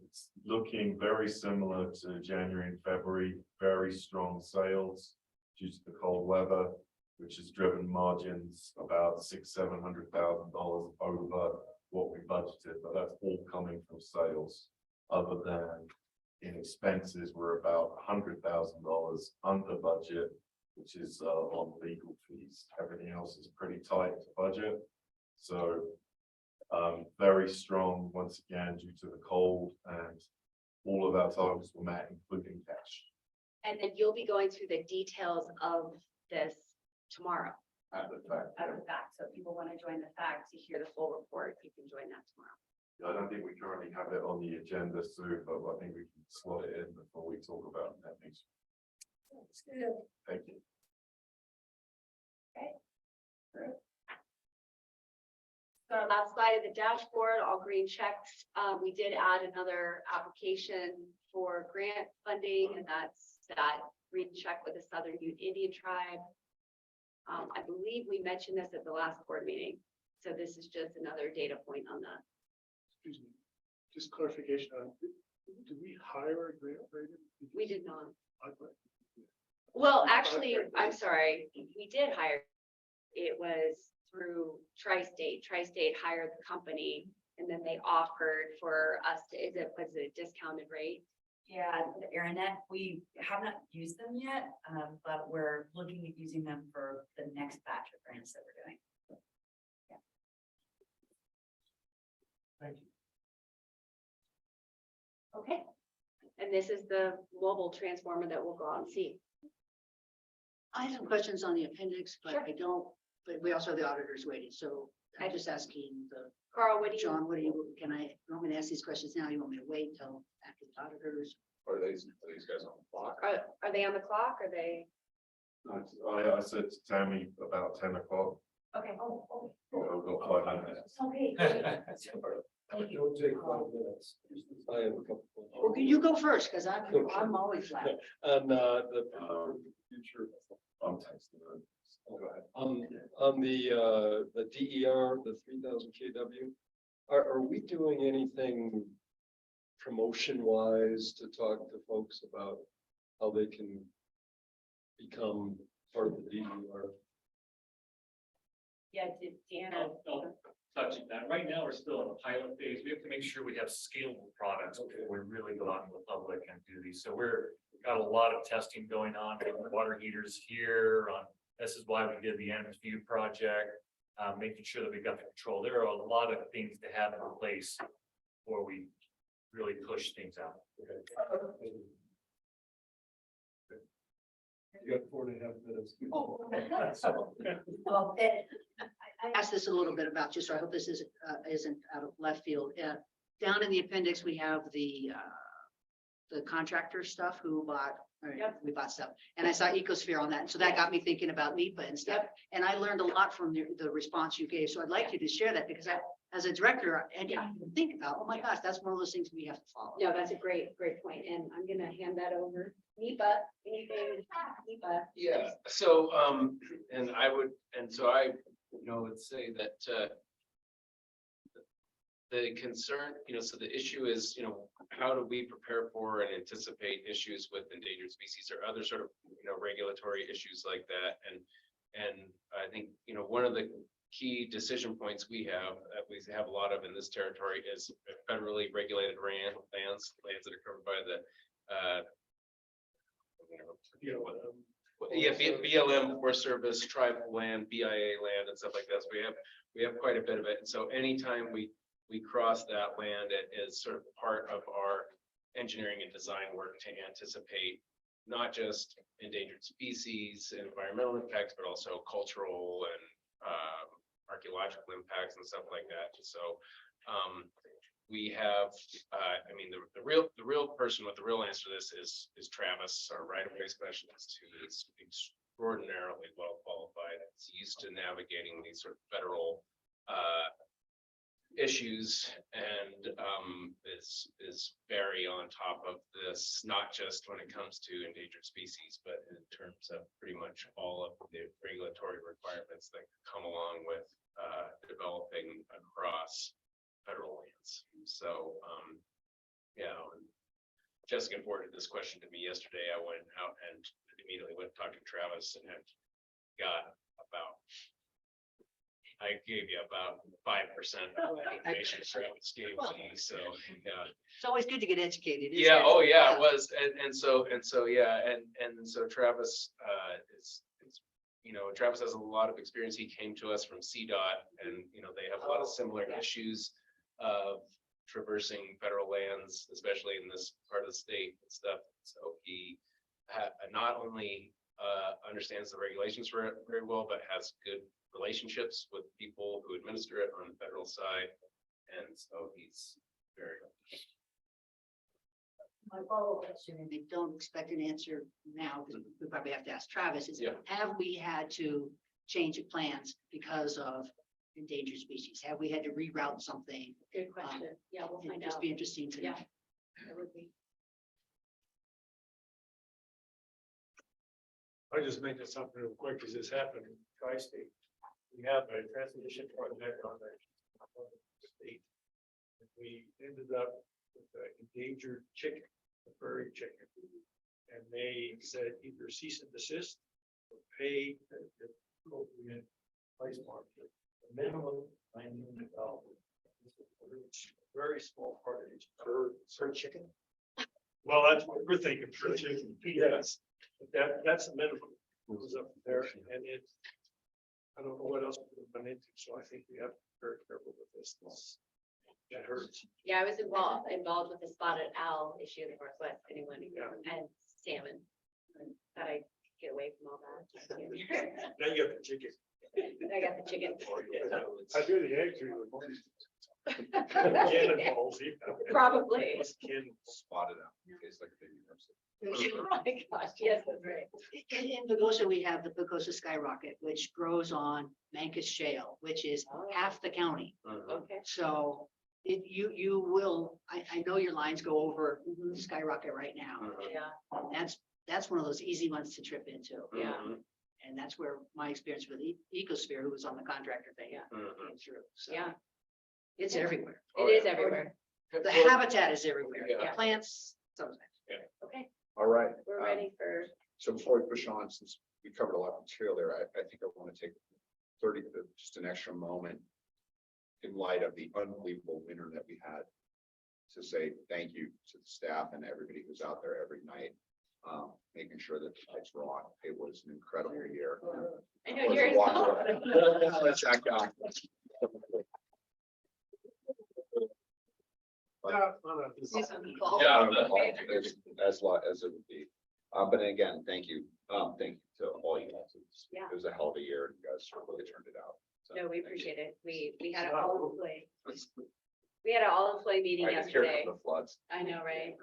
It's looking very similar to January and February, very strong sales due to the cold weather, which has driven margins about $600,000-700,000 over what we budgeted, but that's all coming from sales. Other than in expenses, we're about $100,000 under budget, which is on legal fees. Everything else is pretty tight to budget. So very strong once again due to the cold, and all of our targets were met, including cash. And then you'll be going through the details of this tomorrow. At the fact, Out of the fact, so if people want to join the fact to hear the full report, you can join that tomorrow. I don't think we currently have it on the agenda soon, but I think we can slot it in before we talk about that next. Thank you. So our last slide of the dashboard, all green checks. We did add another application for grant funding, and that's that green check with the Southern Ute Indian Tribe. I believe we mentioned this at the last board meeting, so this is just another data point on that. Excuse me, just clarification on, did we hire a grant writer? We did not. I thought- Well, actually, I'm sorry, we did hire. It was through Tri-State. Tri-State hired the company, and then they offered for us to, was it a discounted rate? Yeah, the Aranet, we have not used them yet, but we're looking at using them for the next batch of grants that we're doing. Thank you. Okay. And this is the mobile transformer that we'll go out and see. I have some questions on the appendix, but Sure. I don't, but we also have the auditors waiting, so I'm just asking the, Carl, what do you? John, what do you, can I, you want me to ask these questions now? You want me to wait until after the auditors? Are these guys on the block? Are they on the clock? Are they? I said to Tammy about 10 o'clock. Okay, We've got 5 minutes. okay. Don't take 5 minutes. I have a couple. Well, can you go first? Because I'm always last. And the future. I'm texting her. Go ahead. On the DER, the 3000 KW, are we doing anything promotion wise to talk to folks about how they can become part of the DER? Yeah, did Deanna? I'll touch on that. Right now, we're still in the pilot phase. We have to make sure we have scalable products before we really go out to the public and do these. So we've got a lot of testing going on, with water heaters here on, this is why we did the NSU project, making sure that we've got the control. There are a lot of things to have in place before we really push things out. You got 4.5 minutes. Well, I asked this a little bit about, just so I hope this isn't out of left field. Down in the appendix, we have the contractor stuff who bought, we bought stuff. And I saw Ecosphere on that. So that got me thinking about NEPA and stuff. And I learned a lot from the response you gave. So I'd like you to share that because as a director, I didn't even think about, oh my gosh, that's one of those things we have to follow. No, that's a great point. And I'm gonna hand that over. NEPA, anything, NEPA. Yeah, so, and I would would say that, the concern, so the issue is, how do we prepare for and anticipate issues with endangered species or other sort of, regulatory issues like that? And I think, one of the key decision points we have a lot of in this territory is federally regulated lands that are covered by the, BLM, Forest Service, tribal land, BIA land and stuff like that. So we have quite a bit of it. And so anytime we cross that land, it is sort of part of our engineering and design work to anticipate not just endangered species and environmental impacts, but also cultural and archaeological impacts and stuff like that. So we have, the real person with the real answer to this is Travis, our right-of-way specialist, who is extraordinarily well qualified. He's used to navigating these sort of federal issues and is very on top of this, not just when it comes to endangered species, but in terms of pretty much all of the regulatory requirements that come along with developing across federal lands. So Jessica forwarded this question to me yesterday. I went out and immediately went to talk to Travis and got I gave you about 5% of the information Travis gave me, so, yeah. It's always good to get educated. isn't Yeah, it? oh, yeah, it was, and so Travis, is Travis has a lot of experience. He came to us from CDOT and, they have a lot of similar issues of traversing federal lands, especially in this part of the state and stuff. So he not only understands the regulations very well, but has good relationships with people who administer it on the federal side. And so he's very My follow-up question, And I don't expect an answer now, because we probably have to ask Travis, is Yeah. have we had to change the plans because of endangered species? Have we had to reroute something? Good question. Yeah, we'll It'd find just out. be interesting to know. Yeah. That would be. I just mentioned something real quick, because this happened in Tri-State. We have a transition project on the state. We ended up with an endangered chicken, a prairie chicken. And they said either cease and desist or pay the appropriate price market. The minimum $900. Very small part of each per chicken. Well, that's what we're thinking, per chicken, yes. But that's the minimum. It was up there and it, I don't know what else we've been into, so I think we have to be very careful with this. That hurts. Yeah, I was involved with the spotted owl issue in the Northwest, anyone, Yeah. and salmon. Thought I'd get away from all that. Now you got the chicken. I got the chicken. I do the eggs. Cannonballs. Probably. Spotted out, in case like a baby comes in. Oh my gosh, yes, that's right. In Pagosa, we have the Pagosa skyrocket, which grows on Mancus Shale, which is half the county. Okay. So you will, I know your lines go over skyrocket right now. Yeah, That's one of those easy ones to trip into. yeah. And that's where my experience with Ecosphere, who was on the contractor thing, Yeah. came through. So Yeah, it's everywhere. it is everywhere. The habitat is everywhere. The Yeah. plants, sometimes. Okay, All right. we're ready for, So before we push on, since we covered a lot of material there, I think I want to take just an extra moment in light of the unbelievable winter that we had to say thank you to the staff and everybody who's out there every night, making sure that the lights were on. It was an incredible year. I know you're. Let's check out. Yeah. As it would be. But again, thank you. Thank you to all you guys. Yeah. It was a hell of a year and you guys really turned it out. So, No, we thank you. appreciate it. We had an all employee. We had an all employee meeting I just hear yesterday. from the floods. I know, right?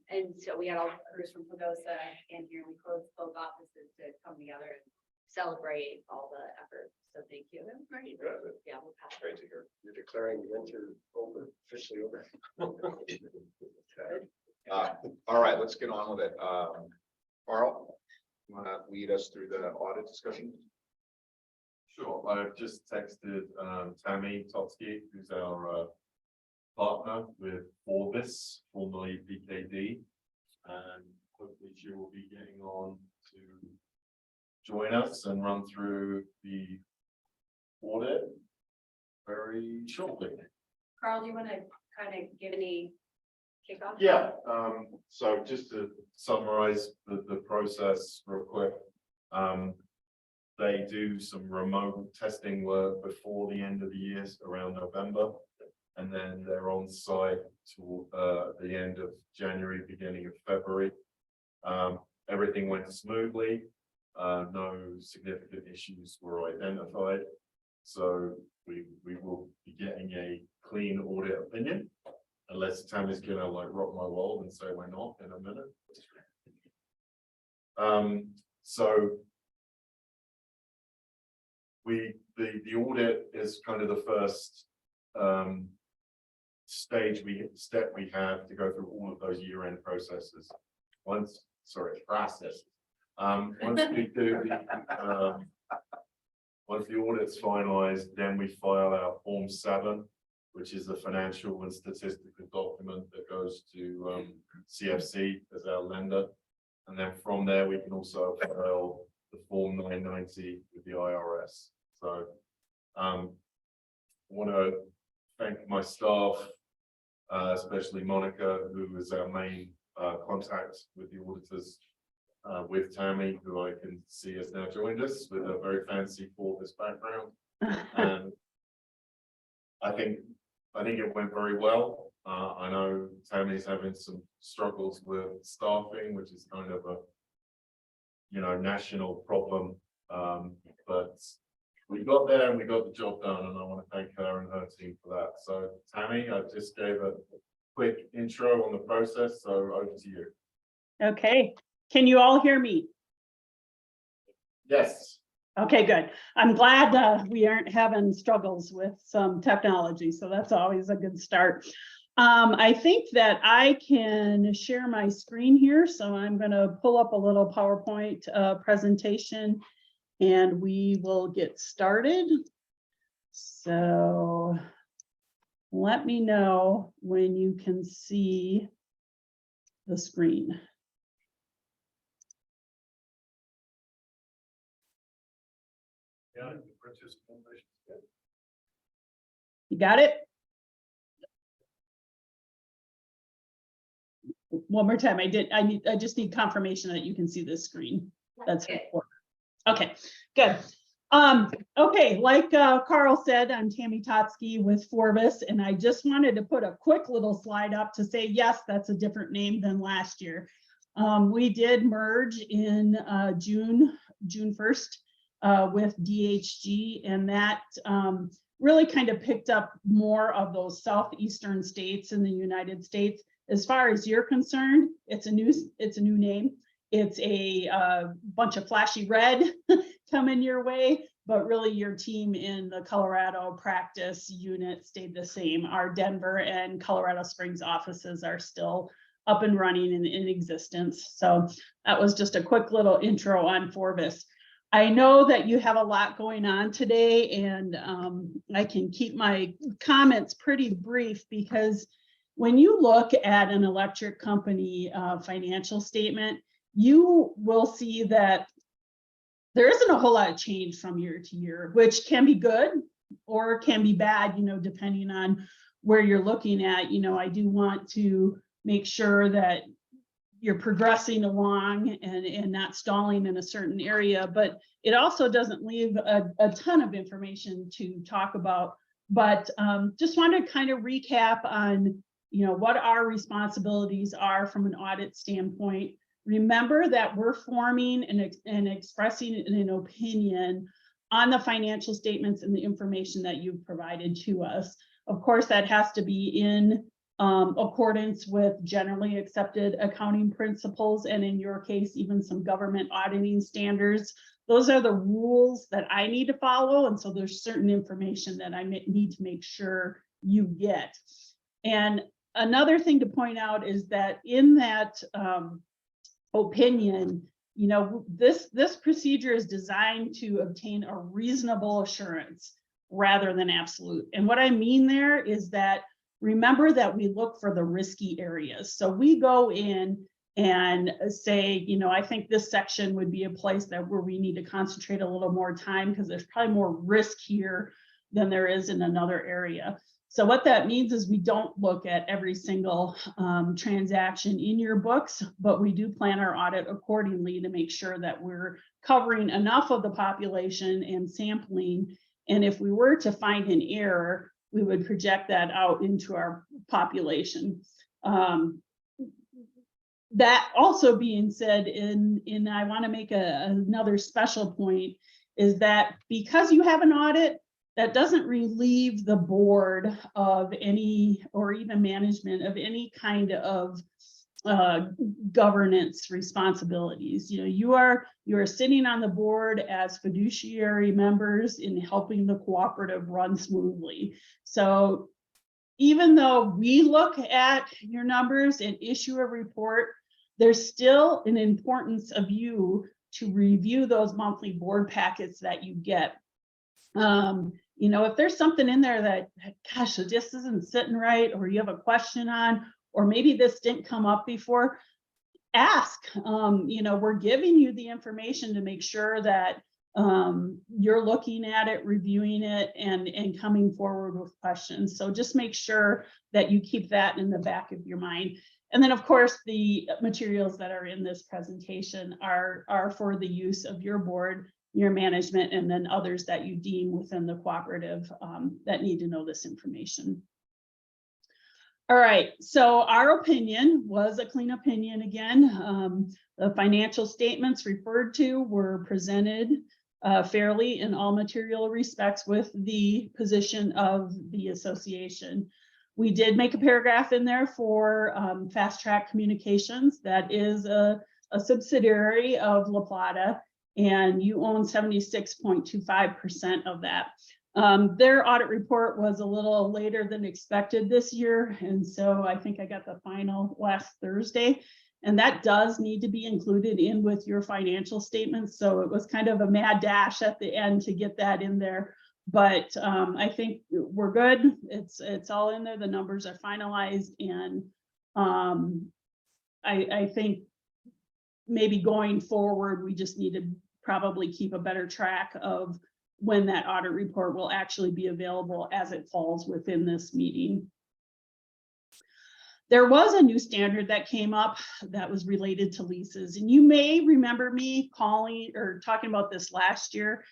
And so we had all the crews from Pagosa and here we closed both offices to come together and celebrate all the effort. So thank you. That was great. Yeah, we'll pass. Great to hear. You're declaring winter over, officially over. All right, let's get on with it. Carl, you want to lead us through the audit discussion? Sure, I've just texted Tammy Totsky, who's our partner with Orbis, formerly PKD. And hopefully she will be getting on to join us and run through the audit very shortly. Carl, do you want to kind of give any kickoff? Yeah, so just to summarize the process real quick. They do some remote testing work before the end of the year, around November. And then they're on site to the end of January, beginning of February. Everything went smoothly. No significant issues were identified. So we will be getting a clean audit opinion. Unless Tammy's gonna like rock my world and say we're not in a minute. So the audit is kind of the first step we have to go through all of those year-end processes. Once we do once the audit's finalized, then we file our Form 7, which is the financial and statistical document that goes to CFC as our lender. And then from there, we can also file the Form 990 with the IRS. So I want to thank my staff, especially Monica, who is our main contact with the auditors. with Tammy, who I can see has now joined us with a very fancy Fortis background. And I think it went very well. I know Tammy's having some struggles with staffing, which is kind of a, national problem. But we got there and we got the job done, and I want to thank her and her team for that. So Tammy, I just gave a quick intro on the process, so over to you. Okay, can you all hear me? Yes. Okay, good. I'm glad we aren't having struggles with some technology, so that's always a good start. I think that I can share my screen here, so I'm going to pull up a little PowerPoint presentation and we will get started. So let me know when you can see the screen. Yeah, the participant list is good. You got it? One more time. I just need confirmation that you can see this screen. That's good. important. Okay, good. Okay, like Carl said, I'm Tammy Totsky with Fortis, and I just wanted to put a quick little slide up to say, yes, that's a different name than last year. We did merge in June 1st with DHG, and that really kind of picked up more of those southeastern states in the United States. As far as you're concerned, it's a new name. It's a bunch of flashy red coming your way, but really your team in the Colorado practice unit stayed the same. Our Denver and Colorado Springs offices are still up and running and in existence. So that was just a quick little intro on Fortis. I know that you have a lot going on today, and I can keep my comments pretty brief because when you look at an electric company financial statement, you will see that there isn't a whole lot of change from year to year, which can be good or can be bad, depending on where you're looking at. I do want to make sure that you're progressing along and not stalling in a certain area, but it also doesn't leave a ton of information to talk about. But just want to kind of recap on, what our responsibilities are from an audit standpoint. Remember that we're forming and expressing an opinion on the financial statements and the information that you've provided to us. Of course, that has to be in accordance with generally accepted accounting principles, and in your case, even some government auditing standards. Those are the rules that I need to follow, and so there's certain information that I need to make sure you get. And another thing to point out is that in that opinion, this procedure is designed to obtain a reasonable assurance rather than absolute. And what I mean there is that remember that we look for the risky areas. So we go in and say, I think this section would be a place where we need to concentrate a little more time because there's probably more risk here than there is in another area. So what that means is we don't look at every single transaction in your books, but we do plan our audit accordingly to make sure that we're covering enough of the population and sampling. And if we were to find an error, we would project that out into our population. That also being said, and I want to make another special point, is that because you have an audit, that doesn't relieve the board of any, or even management of any kind of governance responsibilities. You are sitting on the board as fiduciary members in helping the cooperative run smoothly. So even though we look at your numbers and issue a report, there's still an importance of you to review those monthly board packets that you get. If there's something in there that, gosh, it just isn't sitting right, or you have a question on, or maybe this didn't come up before, ask. We're giving you the information to make sure that you're looking at it, reviewing it, and coming forward with questions. So just make sure that you keep that in the back of your mind. And then, of course, the materials that are in this presentation are for the use of your board, your management, and then others that you deem within the cooperative that need to know this information. All right, so our opinion was a clean opinion again. The financial statements referred to were presented fairly in all material respects with the position of the association. We did make a paragraph in there for Fast Track Communications. That is a subsidiary of La Plata, and you own 76.25% of that. Their audit report was a little later than expected this year, and so I think I got the final last Thursday, and that does need to be included in with your financial statements. So it was kind of a mad dash at the end to get that in there. But I think we're good. It's all in there. The numbers are finalized, and I think maybe going forward, we just need to probably keep a better track of when that audit report will actually be available as it falls within this meeting. There was a new standard that came up that was related to leases, and you may remember me calling or talking about this last year.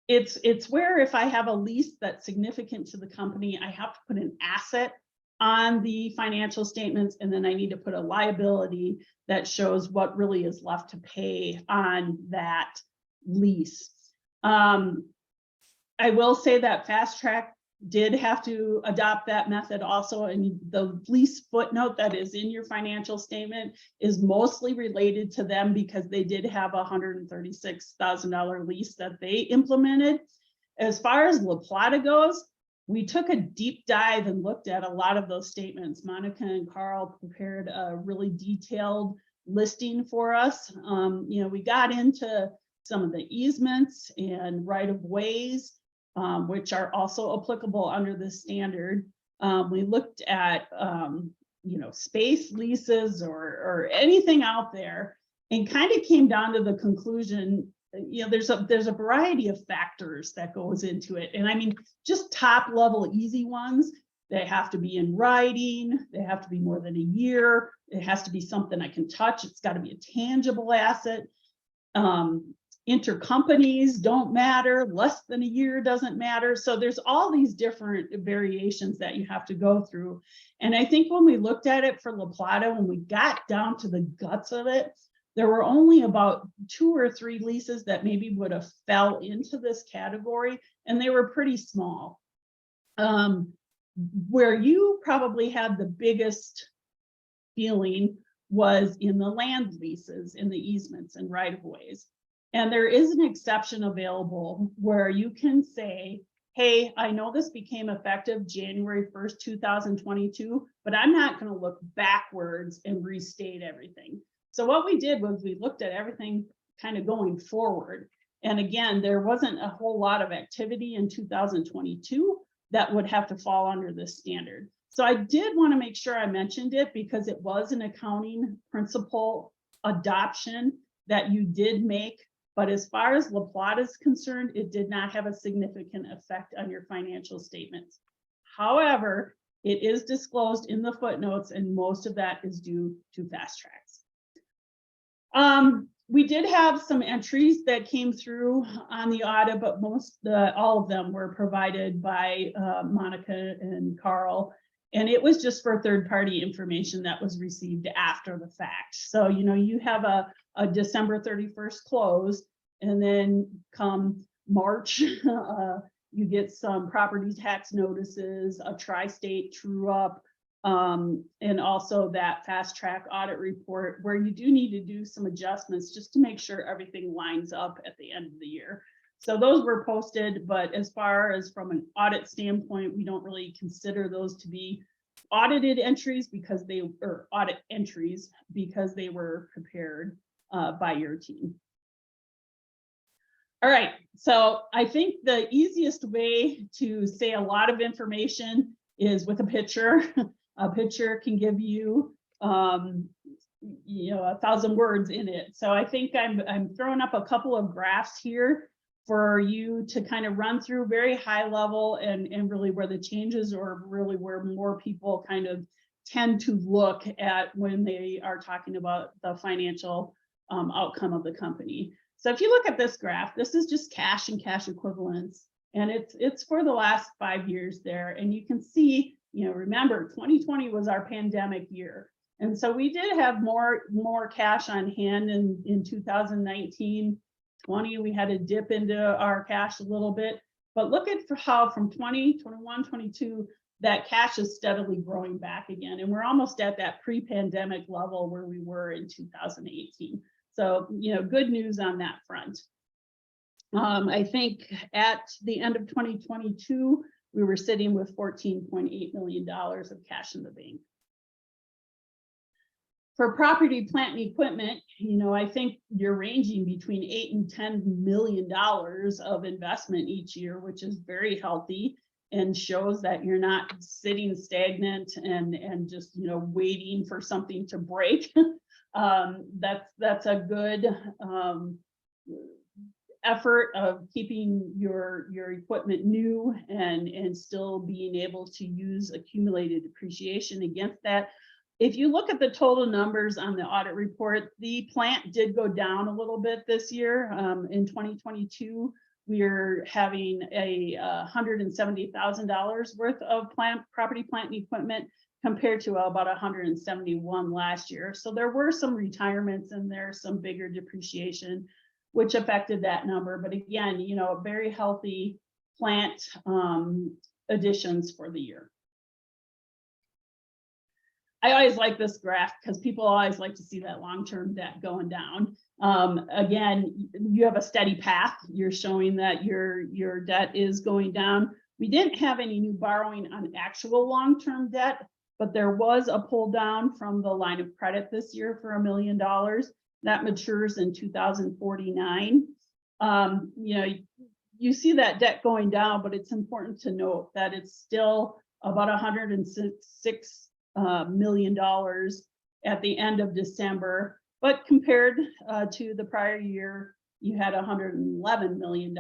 It's where if I have a lease that's significant to the company, I have to put an asset on the financial statements, and then I need to put a liability that shows what really is left to pay on that lease. I will say that Fast Track did have to adopt that method also, and the lease footnote that is in your financial statement is mostly related to them because they did have a $136,000 lease that they implemented. As far as La Plata goes, we took a deep dive and looked at a lot of those statements. Monica and Carl prepared a really detailed listing for us. We got into some of the easements and right-of-ways, which are also applicable under this standard. We looked at, space leases or anything out there, and kind of came down to the conclusion, there's a variety of factors that goes into it. And I mean, just top level easy ones, they have to be in writing, they have to be more than a year, it has to be something I can touch, it's got to be a tangible asset. Intercompanies don't matter, less than a year doesn't matter. So there's all these different variations that you have to go through. And I think when we looked at it for La Plata, when we got down to the guts of it, there were only about 2 or 3 leases that maybe would have fell into this category, and they were pretty small. Where you probably had the biggest feeling was in the land leases, in the easements and right-of-ways. And there is an exception available where you can say, hey, I know this became effective January 1st, 2022, but I'm not going to look backwards and restate everything. So what we did was we looked at everything kind of going forward. And again, there wasn't a whole lot of activity in 2022 that would have to fall under this standard. So I did want to make sure I mentioned it because it was an accounting principle adoption that you did make. But as far as La Plata is concerned, it did not have a significant effect on your financial statements. However, it is disclosed in the footnotes, and most of that is due to Fast Tracks. We did have some entries that came through on the audit, but all of them were provided by Monica and Carl. And it was just for third-party information that was received after the fact. So, you have a December 31st close, and then come March, you get some property tax notices, a tri-state true-up, and also that Fast Track audit report where you do need to do some adjustments just to make sure everything lines up at the end of the year. So those were posted, but as far as from an audit standpoint, we don't really consider those to be audited entries because they were audit entries because they were prepared by your team. All right, so I think the easiest way to say a lot of information is with a picture. A picture can give you, 1,000 words in it. So I think I'm throwing up a couple of graphs here for you to kind of run through very high level and really where the changes or really where more people kind of tend to look at when they are talking about the financial outcome of the company. So if you look at this graph, this is just cash and cash equivalents, and it's for the last 5 years there. And you can see, remember 2020 was our pandemic year. And so we did have more cash on hand in 2019, 20, we had to dip into our cash a little bit, but look at how from 20, 21, 22, that cash is steadily growing back again. And we're almost at that pre-pandemic level where we were in 2018. So, good news on that front. I think at the end of 2022, we were sitting with $14.8 million of cash in the bank. For property, plant, and equipment, I think you're ranging between $8 and $10 million of investment each year, which is very healthy and shows that you're not sitting stagnant and just, waiting for something to break. That's a good effort of keeping your equipment new and still being able to use accumulated depreciation against that. If you look at the total numbers on the audit report, the plant did go down a little bit this year. In 2022, we're having a $170,000 worth of property, plant, and equipment compared to about 171 last year. So there were some retirements in there, some bigger depreciation, which affected that number. But again, very healthy plant additions for the year. I always like this graph because people always like to see that long-term debt going down. Again, you have a steady path. You're showing that your debt is going down. We didn't have any new borrowing on actual long-term debt, but there was a pull down from the line of credit this year for $1 million. That matures in 2049. You see that debt going down, but it's important to note that it's still about $106 million at the end of December, but compared to the prior year, you had $111 million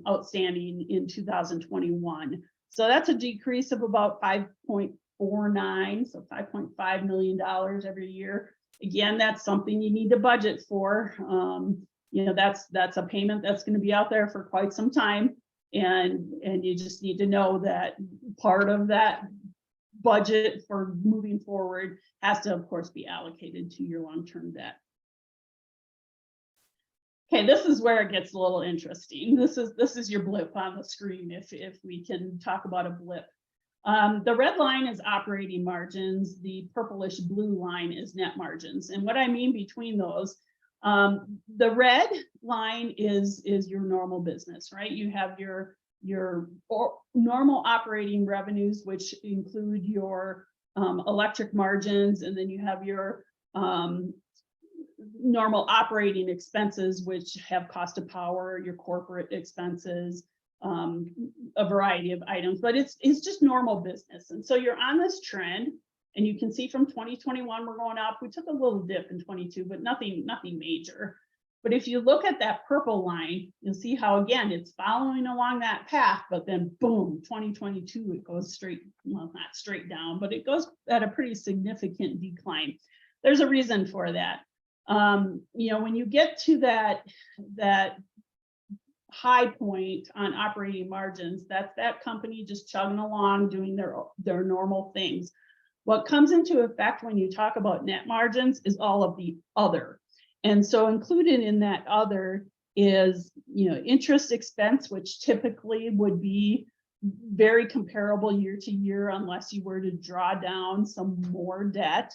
outstanding in 2021. So that's a decrease of about 5.49, so $5.5 million every year. Again, that's something you need to budget for. That's a payment that's going to be out there for quite some time, and you just need to know that part of that budget for moving forward has to, of course, be allocated to your long-term debt. Okay, this is where it gets a little interesting. This is your blip on the screen, if we can talk about a blip. The red line is operating margins. The purplish blue line is net margins. And what I mean between those, the red line is your normal business, right? You have your normal operating revenues, which include your electric margins, and then you have your normal operating expenses, which have cost of power, your corporate expenses, a variety of items, but it's just normal business. And so you're on this trend, and you can see from 2021 we're going up. We took a little dip in 22, but nothing major. But if you look at that purple line, you'll see how, again, it's following along that path, but then boom, 2022, it goes straight, well, not straight down, but it goes at a pretty significant decline. There's a reason for that. When you get to that high point on operating margins, that's that company just chugging along, doing their normal things. What comes into effect when you talk about net margins is all of the other. And so included in that other is, interest expense, which typically would be very comparable year to year unless you were to draw down some more debt.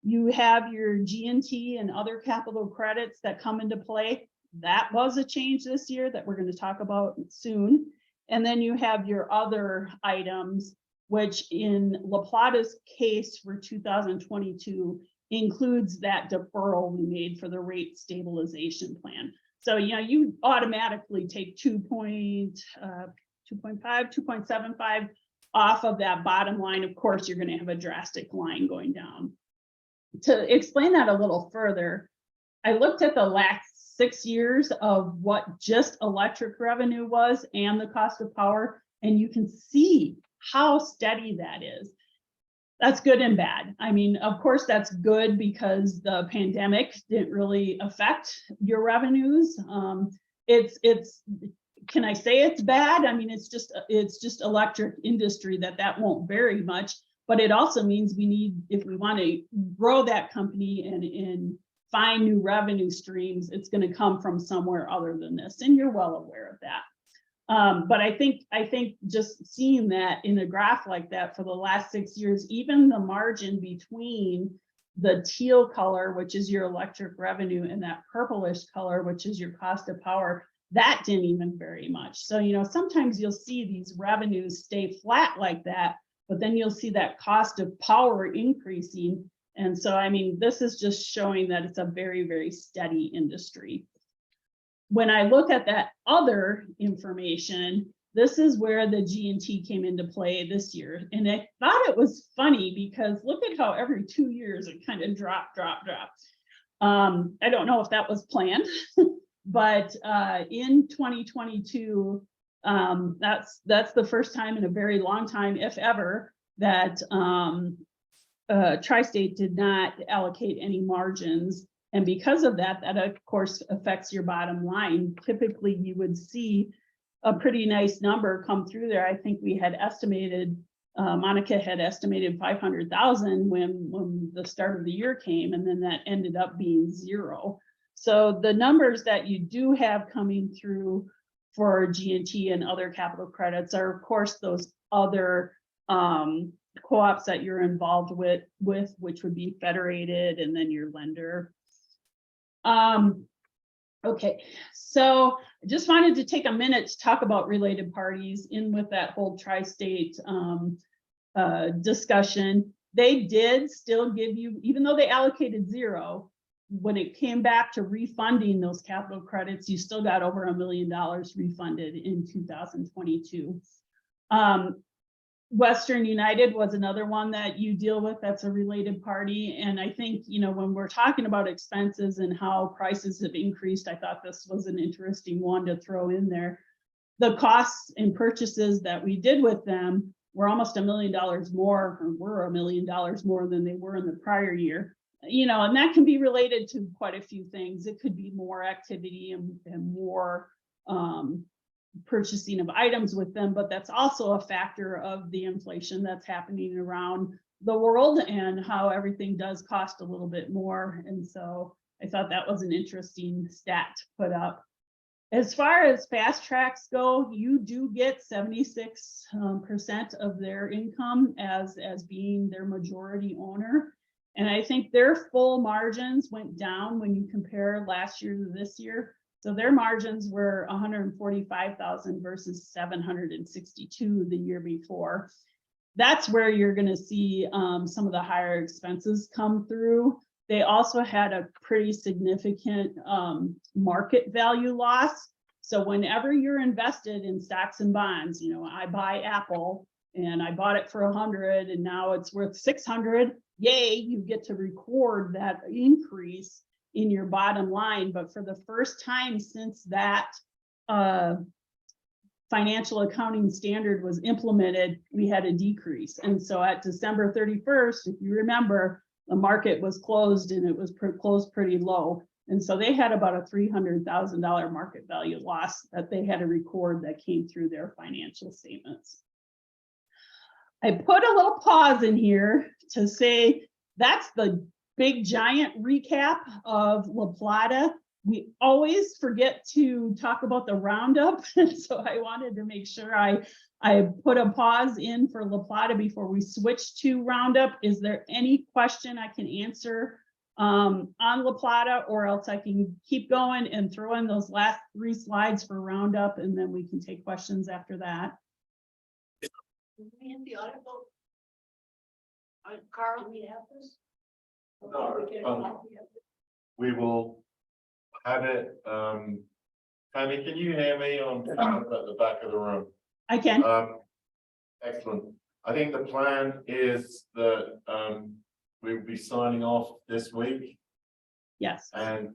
You have your G&T and other capital credits that come into play. That was a change this year that we're going to talk about soon. And then you have your other items, which in La Plata's case for 2022 includes that deferral we made for the rate stabilization plan. So, you automatically take 2.75 off of that bottom line. Of course, you're going to have a drastic line going down. To explain that a little further, I looked at the last 6 years of what just electric revenue was and the cost of power, and you can see how steady that is. That's good and bad. I mean, of course, that's good because the pandemic didn't really affect your revenues. Can I say it's bad? I mean, it's just electric industry that won't vary much, but it also means we need, if we want to grow that company and find new revenue streams, it's going to come from somewhere other than this, and you're well aware of that. But I think just seeing that in a graph like that for the last 6 years, even the margin between the teal color, which is your electric revenue, and that purplish color, which is your cost of power, that didn't even vary much. So, you know, sometimes you'll see these revenues stay flat like that, but then you'll see that cost of power increasing. And so, I mean, this is just showing that it's a very, very steady industry. When I look at that other information, this is where the G&T came into play this year. And I thought it was funny because look at how every 2 years it kind of dropped. I don't know if that was planned, but in 2022, that's the first time in a very long time, if ever, that Tri-State did not allocate any margins. And because of that, that of course affects your bottom line. Typically, you would see a pretty nice number come through there. I think we had estimated, Monica had estimated 500,000 when the start of the year came, and then that ended up being 0. So the numbers that you do have coming through for G&T and other capital credits are, of course, those other co-ops that you're involved with, which would be Federated and then your lender. Okay, so I just wanted to take a minute to talk about related parties in with that whole tri-state discussion. They did still give you, even though they allocated 0, when it came back to refunding those capital credits, you still got over $1 million refunded in 2022. Western United was another one that you deal with that's a related party. And I think, you know, when we're talking about expenses and how prices have increased, I thought this was an interesting one to throw in there. The costs and purchases that we did with them were almost $1 million more, or were $1 million more than they were in the prior year. You know, and that can be related to quite a few things. It could be more activity and more purchasing of items with them, but that's also a factor of the inflation that's happening around the world and how everything does cost a little bit more. And so I thought that was an interesting stat to put up. As far as fast tracks go, you do get 76% of their income as being their majority owner. And I think their full margins went down when you compare last year to this year. So their margins were 145,000 versus 762 the year before. That's where you're going to see some of the higher expenses come through. They also had a pretty significant market value loss. So whenever you're invested in stocks and bonds, you know, I buy Apple and I bought it for 100 and now it's worth 600. Yay, you get to record that increase in your bottom line. But for the first time since that financial accounting standard was implemented, we had a decrease. And so at December 31st, if you remember, the market was closed and it was closed pretty low. And so they had about a $300,000 market value loss that they had to record that came through their financial statements. I put a little pause in here to say that's the big giant recap of La Plata. We always forget to talk about the roundup. And so I wanted to make sure I put a pause in for La Plata before we switch to roundup. Is there any question I can answer on La Plata, or else I can keep going and throw in those last 3 slides for roundup, and then we can take questions after that. We have the article. Carl, we have this? No, we will have it. Tammy, can you hear me at the back of the room? I can. Excellent. I think the plan is that we'll be signing off this week Yes. and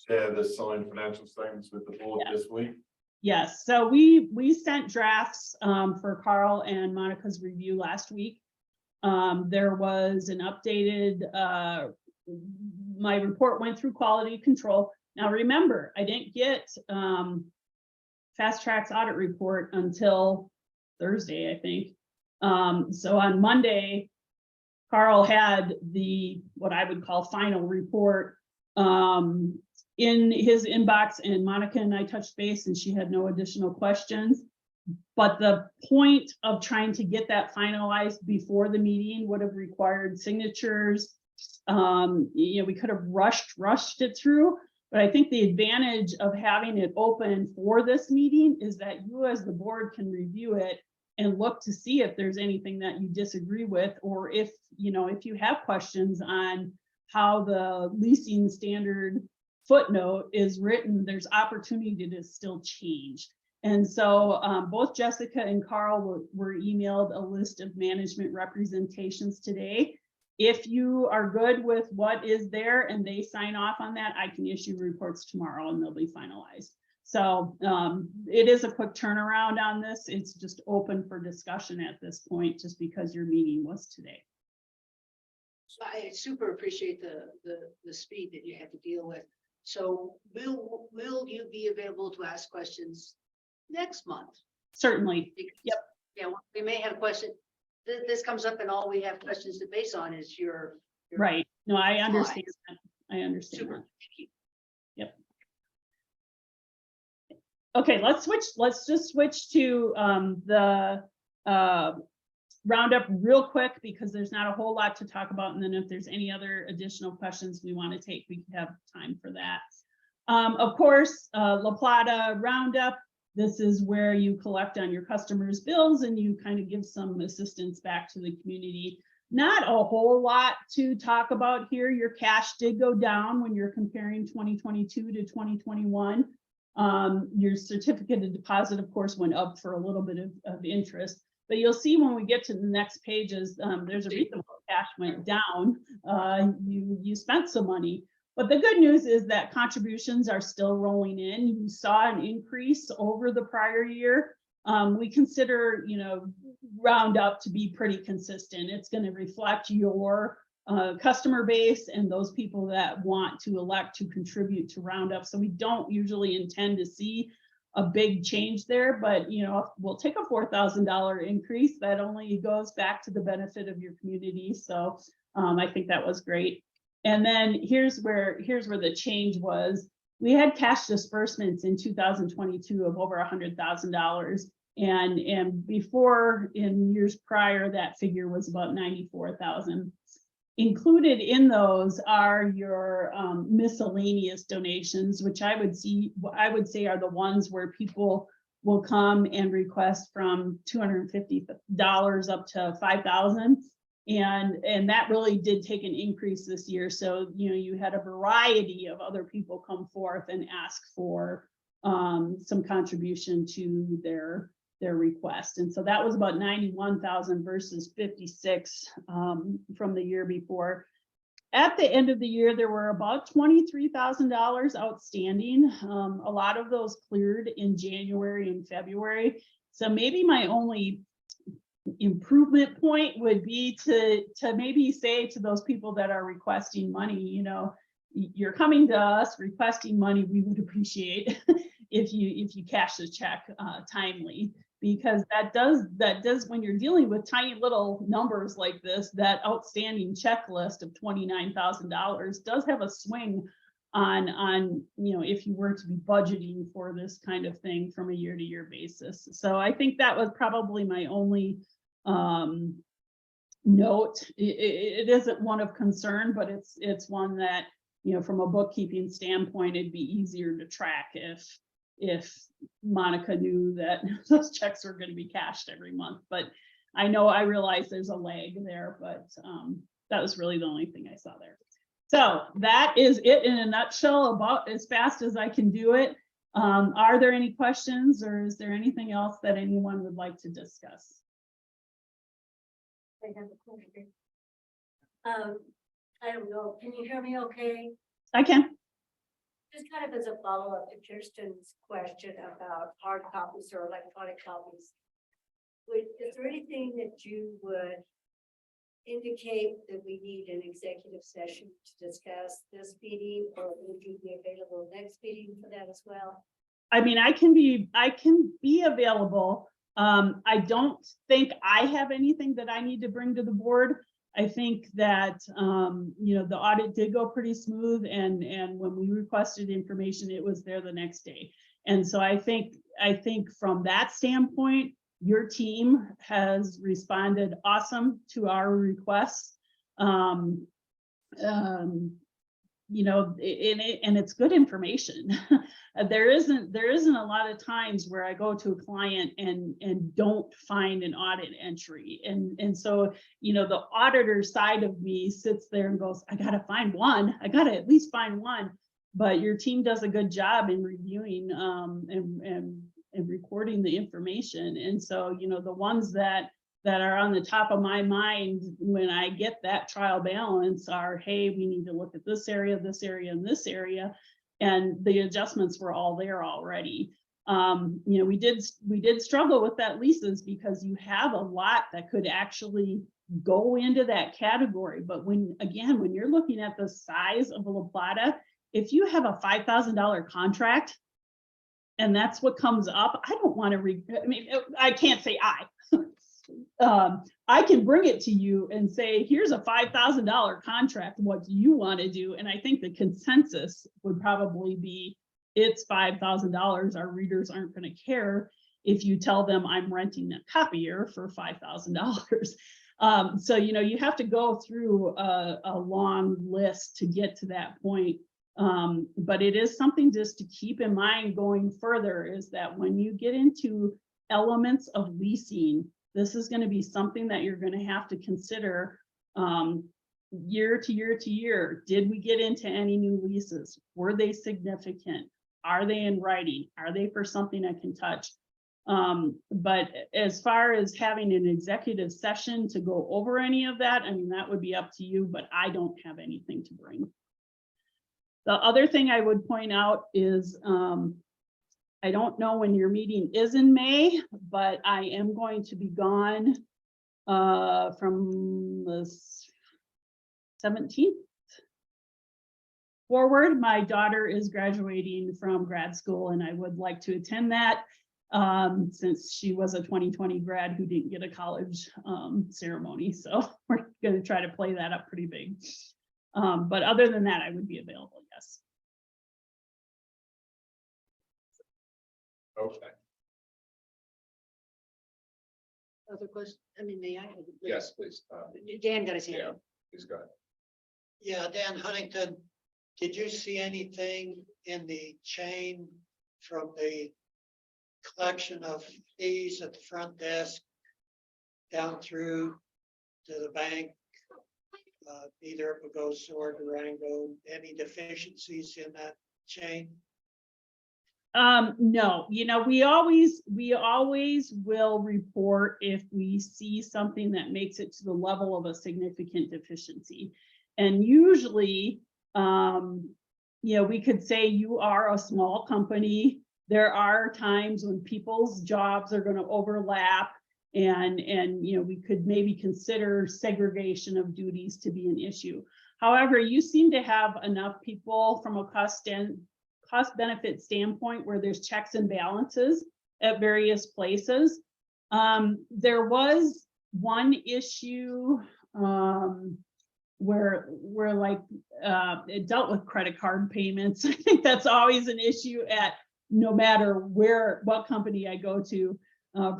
share the signed financial statements with the board this week. Yes, so we sent drafts for Carl and Monica's review last week. There was an updated, my report went through quality control. Now, remember, I didn't get Fast Track's audit report until Thursday, I think. So on Monday, Carl had what I would call final report in his inbox, and Monica and I touched base and she had no additional questions. But the point of trying to get that finalized before the meeting would have required signatures. We could have rushed it through, but I think the advantage of having it open for this meeting is that you as the board can review it and look to see if there's anything that you disagree with, or if you have questions on how the leasing standard footnote is written, there's opportunity to still change. And so both Jessica and Carl were emailed a list of management representations today. If you are good with what is there and they sign off on that, I can issue reports tomorrow and they'll be finalized. So it is a quick turnaround on this. It's just open for discussion at this point, just because your meeting was today. So I super appreciate the speed that you had to deal with. So will you be available to ask questions next month? Certainly. Yep. Yeah, we may have a question. This comes up and all we have questions to base on is your Right. No, I understand that. I understand super. that. Yep. Okay, let's just switch to the roundup real quick, because there's not a whole lot to talk about. And then if there's any other additional questions we want to take, we have time for that. Of course, La Plata roundup. This is where you collect on your customers' bills and you kind of give some assistance back to the community. Not a whole lot to talk about here. Your cash did go down when you're comparing 2022 to 2021. Your certificate of deposit, of course, went up for a little bit of interest. But you'll see when we get to the next pages, there's a reason why cash went down. You spent some money. But the good news is that contributions are still rolling in. You saw an increase over the prior year. We consider, roundup to be pretty consistent. It's going to reflect your customer base and those people that want to elect to contribute to roundup. So we don't usually intend to see a big change there, but we'll take a $4,000 increase. That only goes back to the benefit of your community. So I think that was great. And then here's where the change was. We had cash disbursements in 2022 of over $100,000. And before, in years prior, that figure was about 94,000. Included in those are your miscellaneous donations, which I would say are the ones where people will come and request from $250 up to $5,000. And that really did take an increase this year. So, you had a variety of other people come forth and ask for some contribution to their request. And so that was about 91,000 versus 56 from the year before. At the end of the year, there were about $23,000 outstanding. A lot of those cleared in January and February. So maybe my only improvement point would be to maybe say to those people that are requesting money, you're coming to us requesting money, we would appreciate if you cash the check timely, because that does when you're dealing with tiny little numbers like this, that outstanding checklist of $29,000 does have a swing on if you were to be budgeting for this kind of thing from a year-to-year basis. So I think that was probably my only note. It isn't one of concern, but it's one that, from a bookkeeping standpoint, it'd be easier to track if Monica knew that those checks were going to be cashed every month. But I realize there's a lag there, but that was really the only thing I saw there. So that is it in a nutshell, about as fast as I can do it. Are there any questions, or is there anything else that anyone would like to discuss? I have a question. I don't know, can you hear me okay? I can. Just kind of as a follow-up to Kirsten's question about hard copies or electronic copies. Is there anything that you would indicate that we need an executive session to discuss this meeting, or would you be available next meeting for that as well? I mean, I can be available. I don't think I have anything that I need to bring to the board. I think that, the audit did go pretty smooth, and when we requested information, it was there the next day. And so I think from that standpoint, your team has responded awesome to our requests. And it's good information. There isn't a lot of times where I go to a client and don't find an audit entry. And so, the auditor side of me sits there and goes, I gotta find one. I gotta at least find one. But your team does a good job in reviewing and recording the information. And so, the ones that are on the top of my mind when I get that trial balance are, hey, we need to look at this area, and this area. And the adjustments were all there already. We did struggle with that leases, because you have a lot that could actually go into that category. But when you're looking at the size of a La Plata, if you have a $5,000 contract and that's what comes up, I don't want to I can't say I can bring it to you and say, here's a $5,000 contract. What do you want to do? And I think the consensus would probably be, it's $5,000. Our readers aren't going to care if you tell them I'm renting a copier for $5,000. So, you have to go through a long list to get to that point. But it is something just to keep in mind going further, is that when you get into elements of leasing, this is going to be something that you're going to have to consider year to year to year. Did we get into any new leases? Were they significant? Are they in writing? Are they for something I can touch? But as far as having an executive session to go over any of that, that would be up to you, but I don't have anything to bring. The other thing I would point out is, I don't know when your meeting is in May, but I am going to be gone from the 17th forward. My daughter is graduating from grad school, and I would like to attend that, since she was a 2020 grad who didn't get a college ceremony. So we're going to try to play that up pretty big. But other than that, I would be available, yes. Okay, Other question? May I? yes, please. Dan got his hand Yeah, up. please go ahead. Yeah, Dan Huntington, did you see anything in the chain from the collection of fees at the front desk down through to the bank, either Pagosa or Durango, any deficiencies in that chain? No, we always will report if we see something that makes it to the level of a significant deficiency. And usually, we could say you are a small company. There are times when people's jobs are going to overlap, and we could maybe consider segregation of duties to be an issue. However, you seem to have enough people from a cost benefit standpoint where there's checks and balances at various places. There was one issue where it dealt with credit card payments. I think that's always an issue at no matter what company I go to.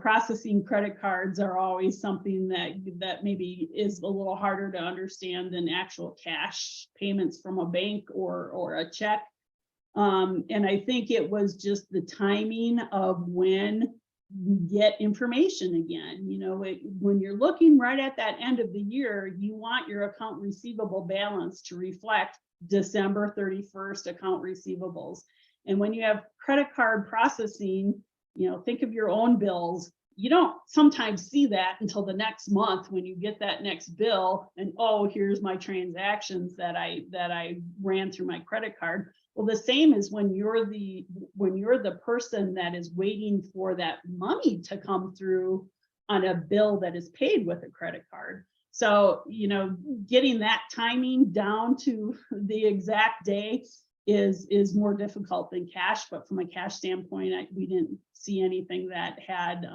Processing credit cards are always something that maybe is a little harder to understand than actual cash payments from a bank or a check. And I think it was just the timing of when we get information again. When you're looking right at that end of the year, you want your account receivable balance to reflect December 31st account receivables. And when you have credit card processing, think of your own bills. You don't sometimes see that until the next month when you get that next bill and, oh, here's my transactions that I ran through my credit card. Well, the same is when you're the person that is waiting for that money to come through on a bill that is paid with a credit card. So, getting that timing down to the exact day is more difficult than cash, but from a cash standpoint, we didn't see anything that had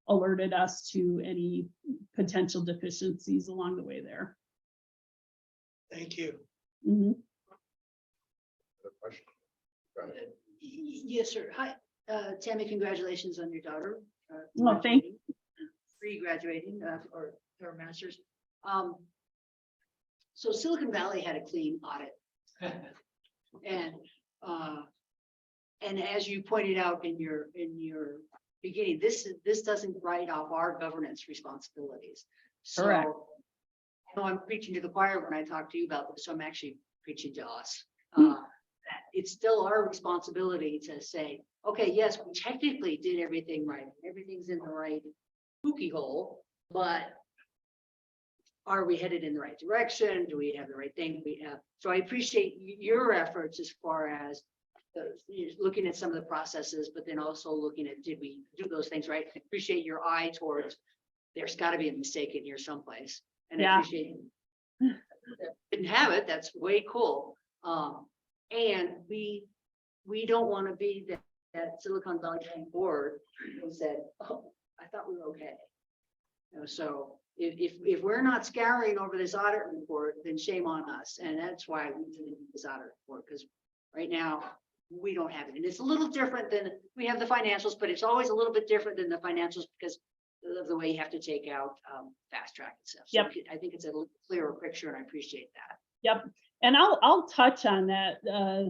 alerted us to any potential deficiencies along the way there. Thank you. Mhm. Other question? Go ahead. Yes, sir. Hi, Tammy, congratulations on your daughter. Well, thank graduating, Pre-graduating, or her master's. So Silicon Valley had a clean audit. And as you pointed out in your beginning, this doesn't write off our governance responsibilities. Correct. So I know I'm preaching to the choir when I talk to you about this, so I'm actually preaching to us. That it's still our responsibility to say, okay, yes, we technically did everything right. Everything's in the right cookie hole, but are we headed in the right direction? Do we have the right thing? So I appreciate your efforts as far as looking at some of the processes, but then also looking at, did we do those things right? I appreciate your eye towards, there's got to be a mistake in here someplace. And I Yeah. appreciate didn't have it. That's way cool. And we don't want to be that Silicon Valley Bank board who said, oh, I thought we were okay. So if we're not scouring over this audit report, then shame on us. And that's why we did this audit report, because right now we don't have it. And it's a little different than, we have the financials, but it's always a little bit different than the financials because of the way you have to take out fast track and stuff. So Yep. I think it's a clearer picture and I appreciate that. Yep. And I'll touch on that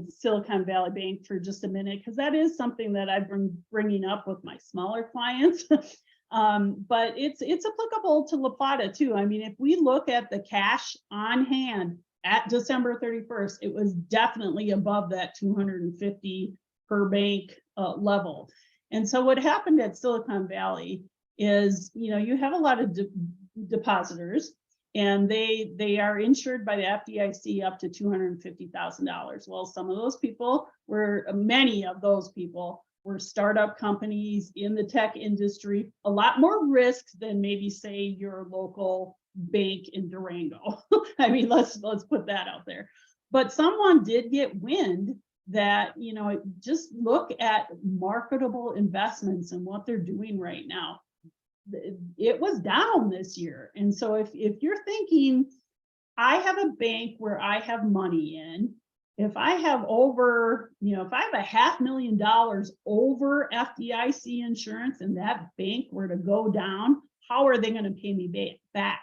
Silicon Valley Bank for just a minute, because that is something that I've been bringing up with my smaller clients. But it's applicable to La Plata too. I mean, if we look at the cash on hand at December 31st, it was definitely above that 250 per bank level. And so what happened at Silicon Valley is, you have a lot of depositors, and they are insured by the FDIC up to $250,000. Well, many of those people were startup companies in the tech industry, a lot more risk than maybe say your local bank in Durango. I mean, let's put that out there. But someone did get wind that, just look at marketable investments and what they're doing right now. It was down this year. And so if you're thinking, I have a bank where I have money in, if I have over, if I have $500,000 over FDIC insurance and that bank were to go down, how are they going to pay me back?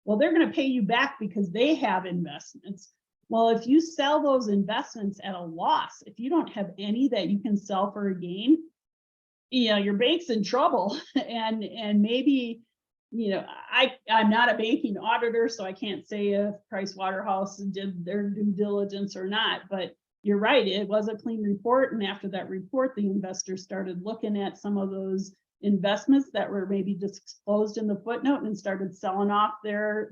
Well, they're going to pay you back because they have investments. Well, if you sell those investments at a loss, if you don't have any that you can sell for a gain, your bank's in trouble. And maybe, I'm not a banking auditor, so I can't say if Price Waterhouse did their due diligence or not, but you're right, it was a clean report. And after that report, the investors started looking at some of those investments that were maybe disclosed in the footnote and started selling off their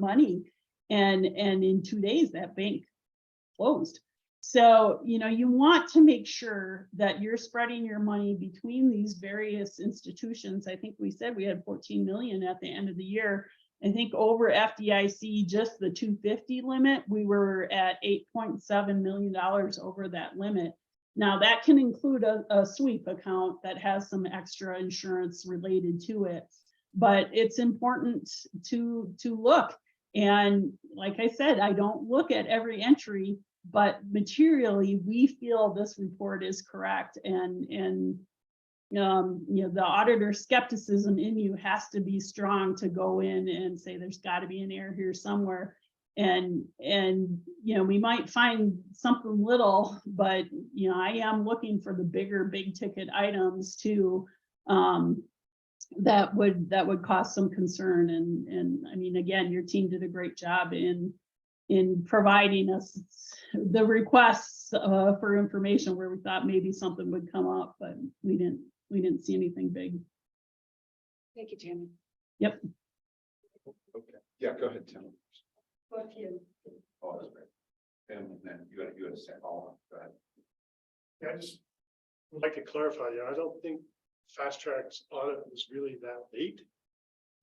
money. And in 2 days, that bank closed. So, you want to make sure that you're spreading your money between these various institutions. I think we said we had 14 million at the end of the year. I think over FDIC, just the 250 limit, we were at $8.7 million over that limit. Now that can include a sweep account that has some extra insurance related to it, but it's important to look. And like I said, I don't look at every entry, but materially, we feel this report is correct. And the auditor skepticism in you has to be strong to go in and say, there's got to be an error here somewhere. And we might find something little, but, I am looking for the big ticket items too, that would cause some concern. And I mean, again, your team did a great job in providing us the requests for information where we thought maybe something would come up, but we didn't see anything big. Thank you, Tammy. Yep. Okay, yeah, go ahead, Tim. Thank you. Oh, that's great. And then you had to say, go ahead. Yeah, I just would like to clarify, I don't think Fast Track's audit was really that late.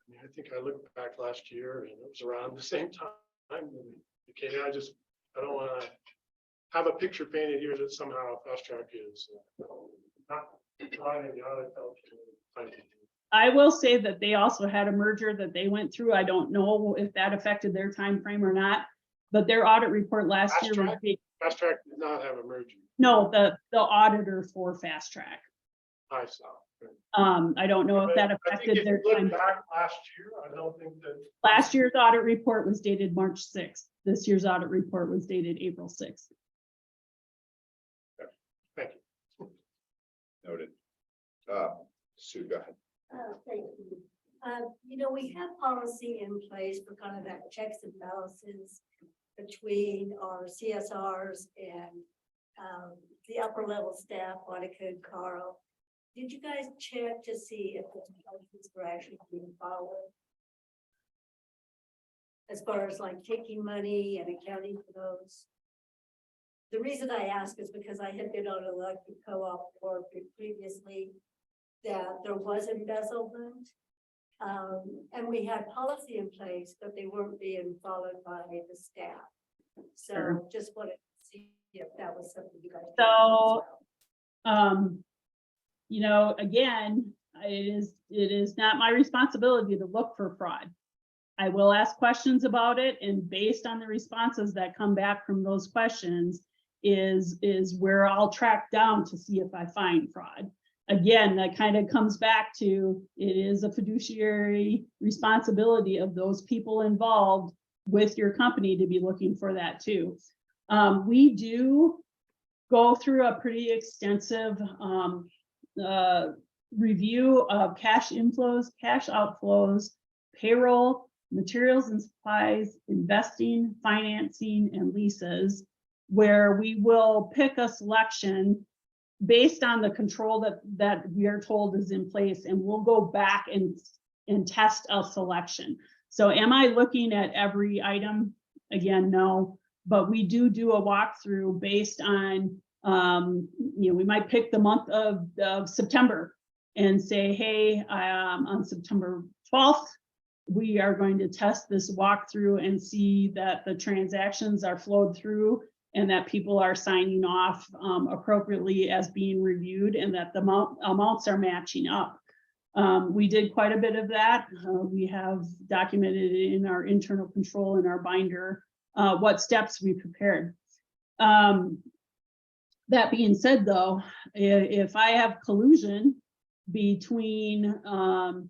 I mean, I think I looked back last year and it was around the same time. Okay, I don't wanna have a picture painted here that somehow Fast Track is not providing the audit. I will say that they also had a merger that they went through. I don't know if that affected their time frame or not. But their audit report last Fast year was, Track? Fast Track did not have a merger. no, the auditor for Fast Track. I saw. I don't know if that I think affected if their you look time. back last year, I don't think that. Last year's audit report was dated March 6th. This year's audit report was dated April 6th. Thank you. Noted. Sue, go ahead. Thank you. You know, we have policy in place for kind of that checks and balances between our CSRs and the upper level staff, Monica and Carl. Did you guys check to see if the policies were actually being followed? As far as like taking money and accounting for those? The reason I ask is because I had been on an electric co-op board previously that there was embezzlement. And we had policy in place, but they weren't being followed by the staff. So Sure. just wanted to see if that was something you guys. So, you know, again, it is not my responsibility to look for fraud. I will ask questions about it, and based on the responses that come back from those questions is where I'll track down to see if I find fraud. Again, that kind of comes back to, it is a fiduciary responsibility of those people involved with your company to be looking for that too. We do go through a pretty extensive review of cash inflows, cash outflows, payroll, materials and supplies, investing, financing, and leases, where we will pick a selection based on the control that we are told is in place, and we'll go back and test a selection. So am I looking at every item? Again, no, but we do a walkthrough based on, you know, we might pick the month of September and say, hey, on September 12th, we are going to test this walkthrough and see that the transactions are flowed through and that people are signing off appropriately as being reviewed, and that the amounts are matching up. We did quite a bit of that. We have documented in our internal control in our binder what steps we prepared. That being said, though, if I have collusion between a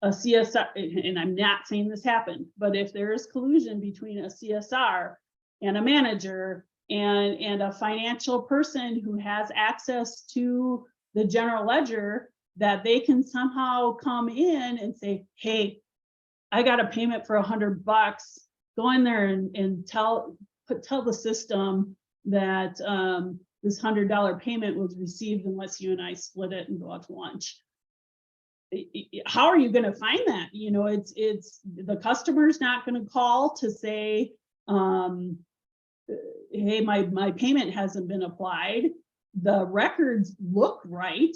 CSR, and I'm not saying this happened, but if there is collusion between a CSR and a manager and a financial person who has access to the general ledger, that they can somehow come in and say, hey, I got a payment for $100. Go in there and tell the system that this $100 payment was received unless you and I split it and go out to lunch. How are you going to find that? You know, it's the customer's not going to call to say, hey, my payment hasn't been applied. The records look right.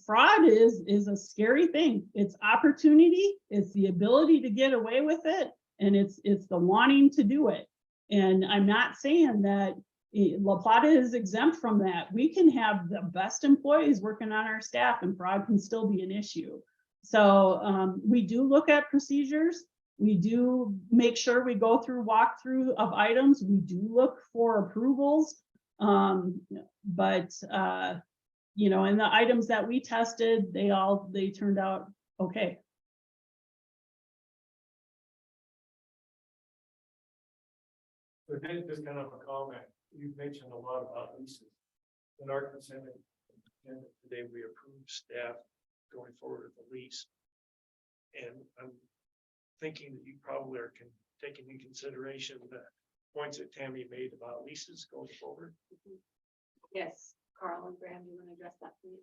Fraud is a scary thing. It's opportunity. It's the ability to get away with it. And it's the wanting to do it. And I'm not saying that La Plata is exempt from that. We can have the best employees working on our staff and fraud can still be an issue. So we do look at procedures. We do make sure we go through walkthrough of items. We do look for approvals. But you know, and the items that we tested, they turned out okay. So then just kind of a comment, you've mentioned a lot about leases. In our consent, and today we approve staff going forward with the lease. And I'm thinking that you probably are taking in consideration the points that Tammy made about leases going forward. Yes, Carl and Graham, you want to address that, please?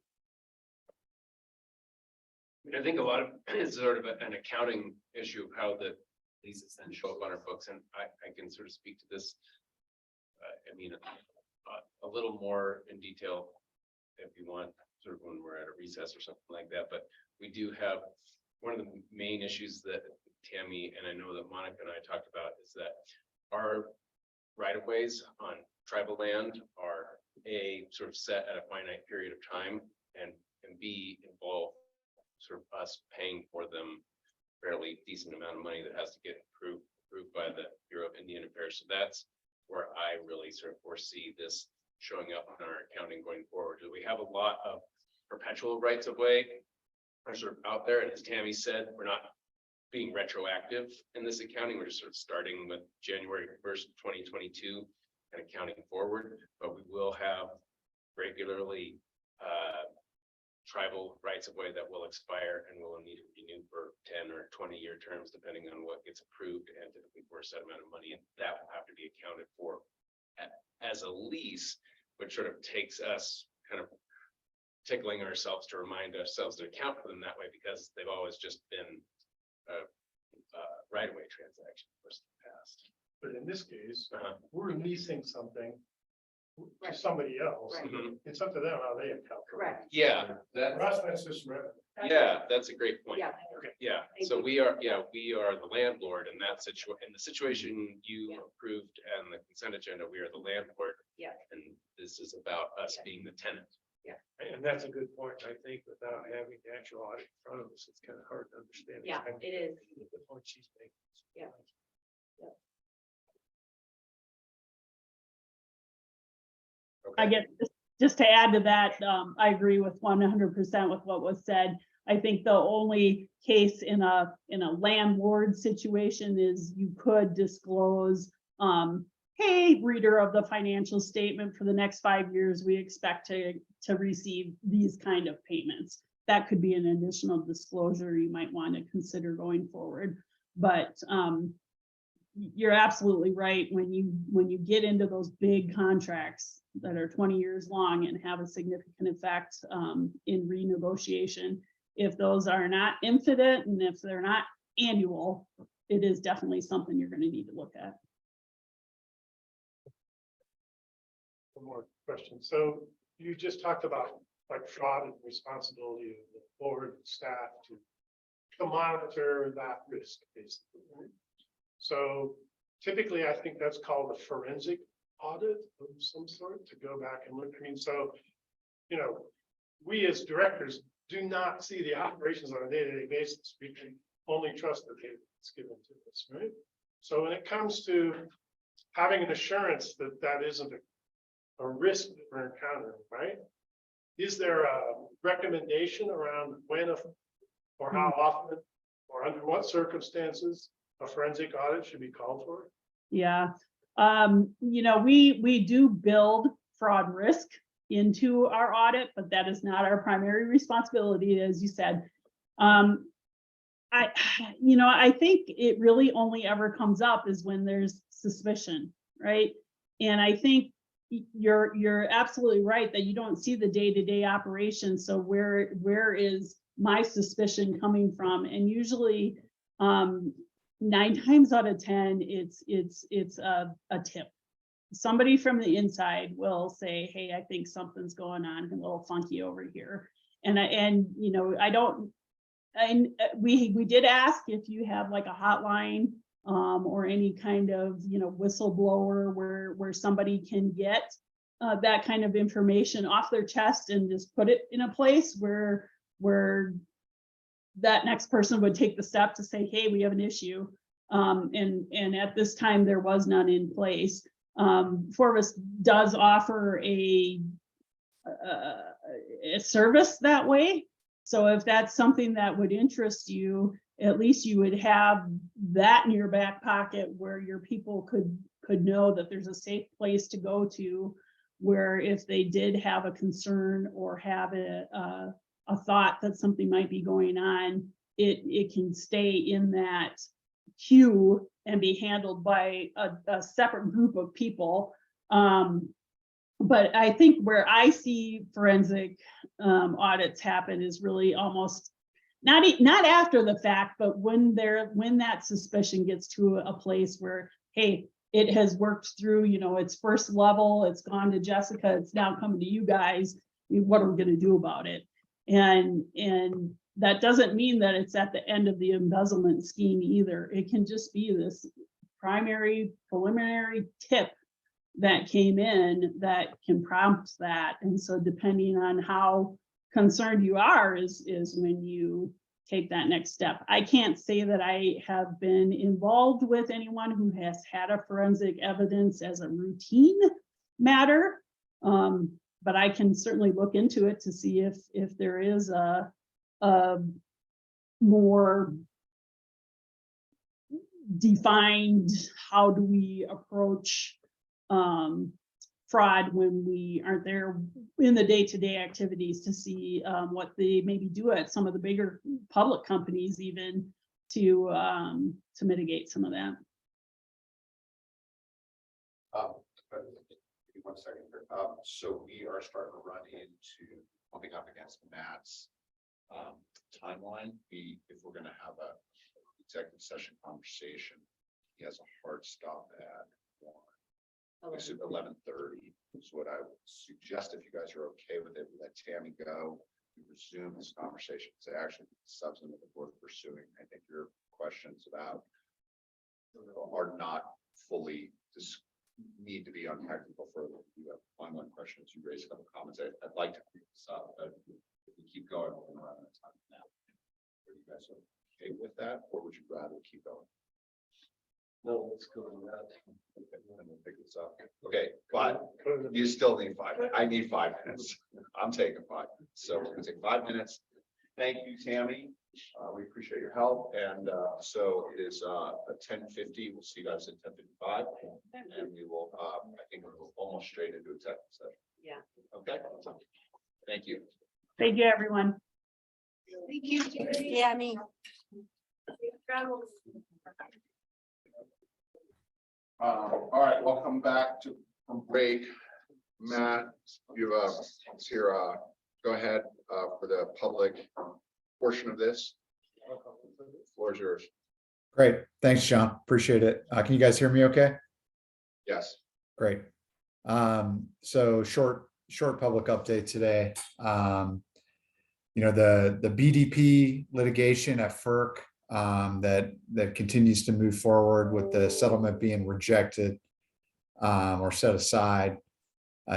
I think a lot of it's sort of an accounting issue of how the leases then show up on our books, and I can sort of speak to this. I mean, a little more in detail if you want. sort of when we're at a recess or something like that, but we do have, one of the main issues that Tammy and I know that Monica and I talked about is that our right of ways on tribal land are A, sort of set at a finite period of time, and B, involve sort of us paying for them fairly decent amount of money that has to get approved by the Bureau of Indian Affairs. So that's where I really sort of foresee this showing up in our accounting going forward. We have a lot of perpetual rights of way are sort of out there, and as Tammy said, we're not being retroactive in this accounting. We're just sort of starting with January 1st, 2022 and accounting forward, but we will have regularly tribal rights of way that will expire and will need to renew for 10 or 20-year terms, depending on what gets approved, and typically for a set amount of money, and that will have to be accounted for as a lease, which sort of takes us kind of tickling ourselves to remind ourselves to account for them that way, because they've always just been a right-of-way transaction for the past. But in this case, Uh-huh. we're leasing something to somebody else. Right. Mhm. It's up to them how they account. for it. Correct. Yeah, For us, that's just revenue. yeah, that's a great point. Yeah. Yeah, Thank so you. we are the landlord in that in the situation you Yeah. approved and the consent agenda, we are the landlord. Yeah. And this is about us Yeah. being the tenant. And that's a good point. I think without having the actual audit in front of us, it's kind of hard to understand. Yeah, it is. The point she's making. Yeah. I guess just to add to that, I agree with 100% with what was said. I think the only case in a landlord situation is you could disclose, hey, reader of the financial statement, for the next 5 years, we expect to receive these kind of payments. That could be an additional disclosure you might want to consider going forward. But you're absolutely right. When you get into those big contracts that are 20 years long and have a significant effect in renegotiation, if those are not infinite and if they're not annual, it is definitely something you're going to need to look at. One more question. So you just talked about like fraud and responsibility of the board and staff to monitor that risk, basically. Right? So typically, I think that's called a forensic audit of some sort, to go back and look. I mean, so, you know, we as directors do not see the operations on a day-to-day basis. We can only trust the data that's given to us, right? So when it comes to having an assurance that that isn't a risk that we're encountering, right? Is there a recommendation around when or how often or under what circumstances a forensic audit should be called for? Yeah, you know, we do build fraud risk into our audit, but that is not our primary responsibility, as you said. I think it really only ever comes up is when there's suspicion, right? And I think you're absolutely right that you don't see the day-to-day operation. So where is my suspicion coming from? And usually 9 times out of 10, it's a tip. Somebody from the inside will say, hey, I think something's going on a little funky over here. And you know, we did ask if you have like a hotline or any kind of, you know, whistleblower where somebody can get that kind of information off their chest and just put it in a place where that next person would take the step to say, hey, we have an issue. And at this time, there was none in place. Forvis does offer a service that way. So if that's something that would interest you, at least you would have that in your back pocket where your people could know that there's a safe place to go to, where if they did have a concern or have a thought that something might be going on, it can stay in that queue and be handled by a separate group of people. But I think where I see forensic audits happen is really almost not after the fact, but when that suspicion gets to a place where, hey, it has worked through, you know, its first level, it's gone to Jessica, it's now coming to you guys. what are we gonna do about it? And that doesn't mean that it's at the end of the embezzlement scheme either. It can just be this primary preliminary tip that came in that can prompt that. And so depending on how concerned you are is when you take that next step. I can't say that I have been involved with anyone who has had a forensic evidence as a routine matter. But I can certainly look into it to see if there is a more defined, how do we approach fraud when we aren't there in the day-to-day activities to see what they maybe do at some of the bigger public companies even to mitigate some of that. Give me 1 second here. So we are starting to run into bumping up against Matt's timeline. If we're gonna have a executive session conversation, he has a hard stop at 11:30 is what I would suggest. If you guys are okay with it, we let Tammy go. We resume this conversation. It's actually substantive worth pursuing. I think your questions about are not fully need to be unpacked further. You have one questions. You raised a couple comments. I'd like to pick this up, but if we keep going, we're gonna run out of time now. Are you guys okay with that, or would you rather keep going? No, let's go with that. Okay, then we'll pick this up. Okay, but you still need 5 minutes. I need 5 minutes. I'm taking 5 minutes. So we're gonna take 5 minutes. Thank you, Tammy. We appreciate your help. And so it is 10:50. We'll see you guys at 10:55. And we will, I think we'll go almost straight into executive session. Yeah. Okay. Thank you. Thank you, everyone. Thank you, Tammy. All right, welcome back from break. Matt, you here, go ahead for the public portion of this. Floor is yours. Great. Thanks, John. Appreciate it. Can you guys hear me okay? Yes. Great. So short public update today. The BDP litigation at FERC that continues to move forward with the settlement being rejected or set aside.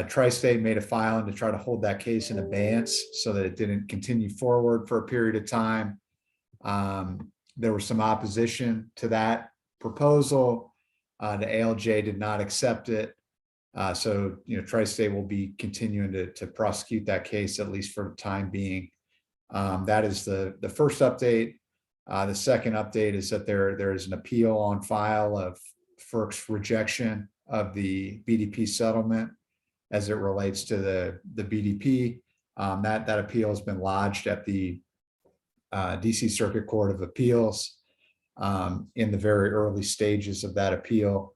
Tri-State made a filing to try to hold that case in abeyance so that it didn't continue forward for a period of time. There was some opposition to that proposal. The ALJ did not accept it. So Tri-State will be continuing to prosecute that case, at least for the time being. That is the first update. The second update is that there is an appeal on file of FERC's rejection of the BDP settlement as it relates to the BDP. That appeal has been lodged at the DC Circuit Court of Appeals. In the very early stages of that appeal,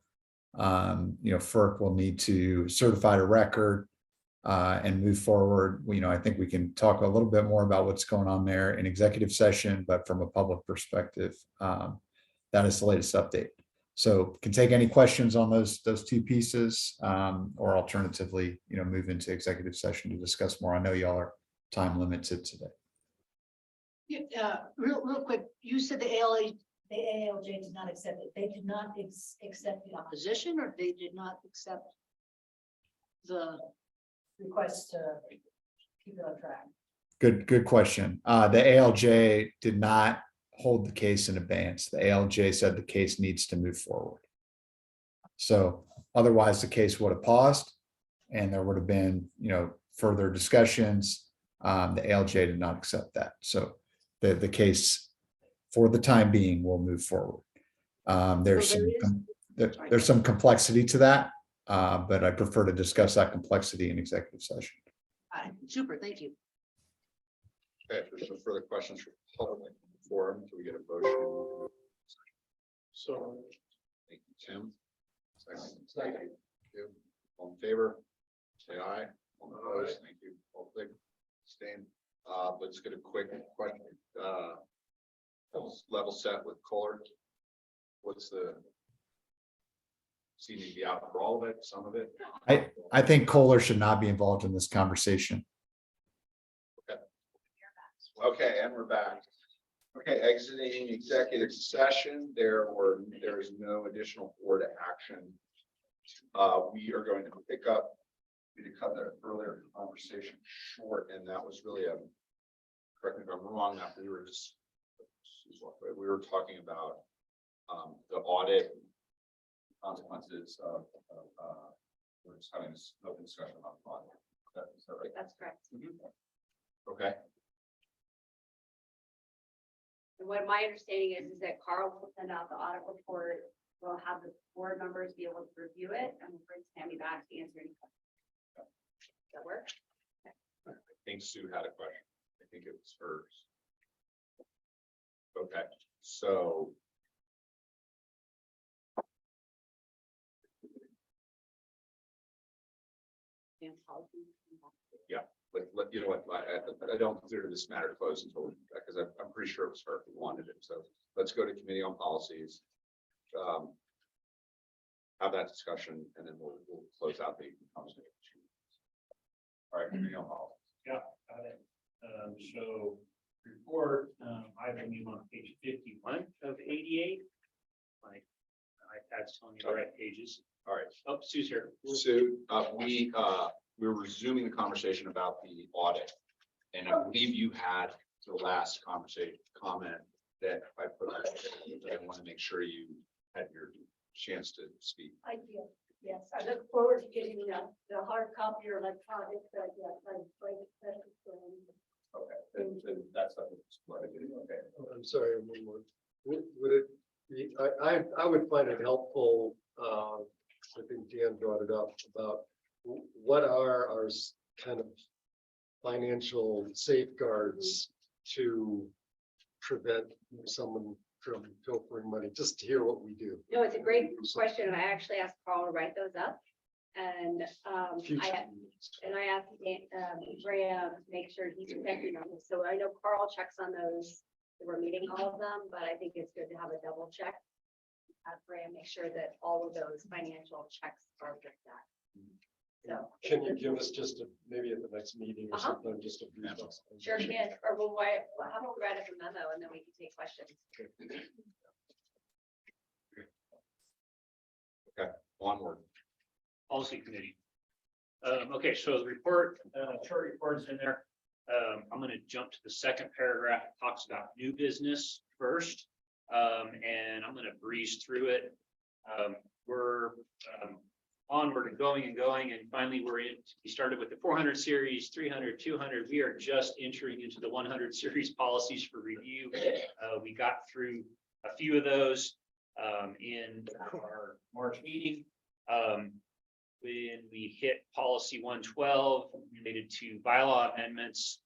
FERC will need to certify a record and move forward. I think we can talk a little bit more about what's going on there in executive session, but from a public perspective, that is the latest update. So can take any questions on those two pieces, or alternatively, move into executive session to discuss more. I know y'all are time limited today. Yeah, real quick, you said the ALJ did not accept it. They did not accept the opposition, or they did not accept the request to keep it on track. Good question. The ALJ did not hold the case in abeyance. The ALJ said the case needs to move forward. So otherwise the case would have paused and there would have been, further discussions. The ALJ did not accept that. So the case for the time being will move forward. There's some complexity to that, but I prefer to discuss that complexity in executive session. Super, thank you. Okay, if there's no further questions from public forum, can we get a motion? So Thank you, Tim. Second. All in favor? Say aye. All opposed? Thank you. All click. Staying. Let's get a quick question. Level set with Kohler. What's the? Does he need to be out for all of it, some of it? I think Kohler should not be involved in this conversation. Okay, and we're back. Okay, exiting executive session, there is no additional board action. We are going to pick up, we cut the earlier conversation short, and that was really correct me if I'm wrong, that we were talking about the audit consequences of we're just having this open discussion about the audit. Is that right? That's correct. Okay. And what my understanding is that Carl will send out the audit report. We'll have the board members be able to review it and we'll bring Tammy back to answer any questions. Does that work? I think Sue had a question. I think it was hers. Okay, so. Yeah, but you know what, I don't consider this matter closed until, because I'm pretty sure it was her who wanted it, so let's go to committee on policies. Have that discussion and then we'll close out the conversation. All right, committee on policies. Yeah, got it. So report, I believe on page 51 of 88. My iPad's telling me the right pages. All right, Oh, Sue's here. Sue, we're resuming the conversation about the audit. And I believe you had the last conversation comment that I put on. I want to make sure you had your chance to speak. I do, yes. I look forward to getting the hard copy or electronic, yes, I'm quite excited for them. Okay, and that's what I did. Okay. I'm sorry, one more. Would it be, I would find it helpful, I think Dan brought it up about what are our kind of financial safeguards to prevent someone from pilfering money, just to hear what we do. No, it's a great question. And I actually asked Carl to write those up. And Future I asked Graham to make sure he's checking on this. So I know Carl checks on those. We're meeting all of them, but I think it's good to have a double check. Have Graham make sure that all of those financial checks are with that. So. Can you give us just maybe at the next meeting or something, just a brief? Sure can, or we'll write, how about we write up a memo and then we can take questions. Okay, onward. Policy committee. Okay, so the report, short report's in there. I'm going to jump to the second paragraph. It talks about new business first. And I'm going to breeze through it. We're onward and going, and finally we started with the 400 series, 300, 200. We are just entering into the 100 series policies for review. We got through a few of those in our March meeting. When we hit policy 112 related to bylaw amendments,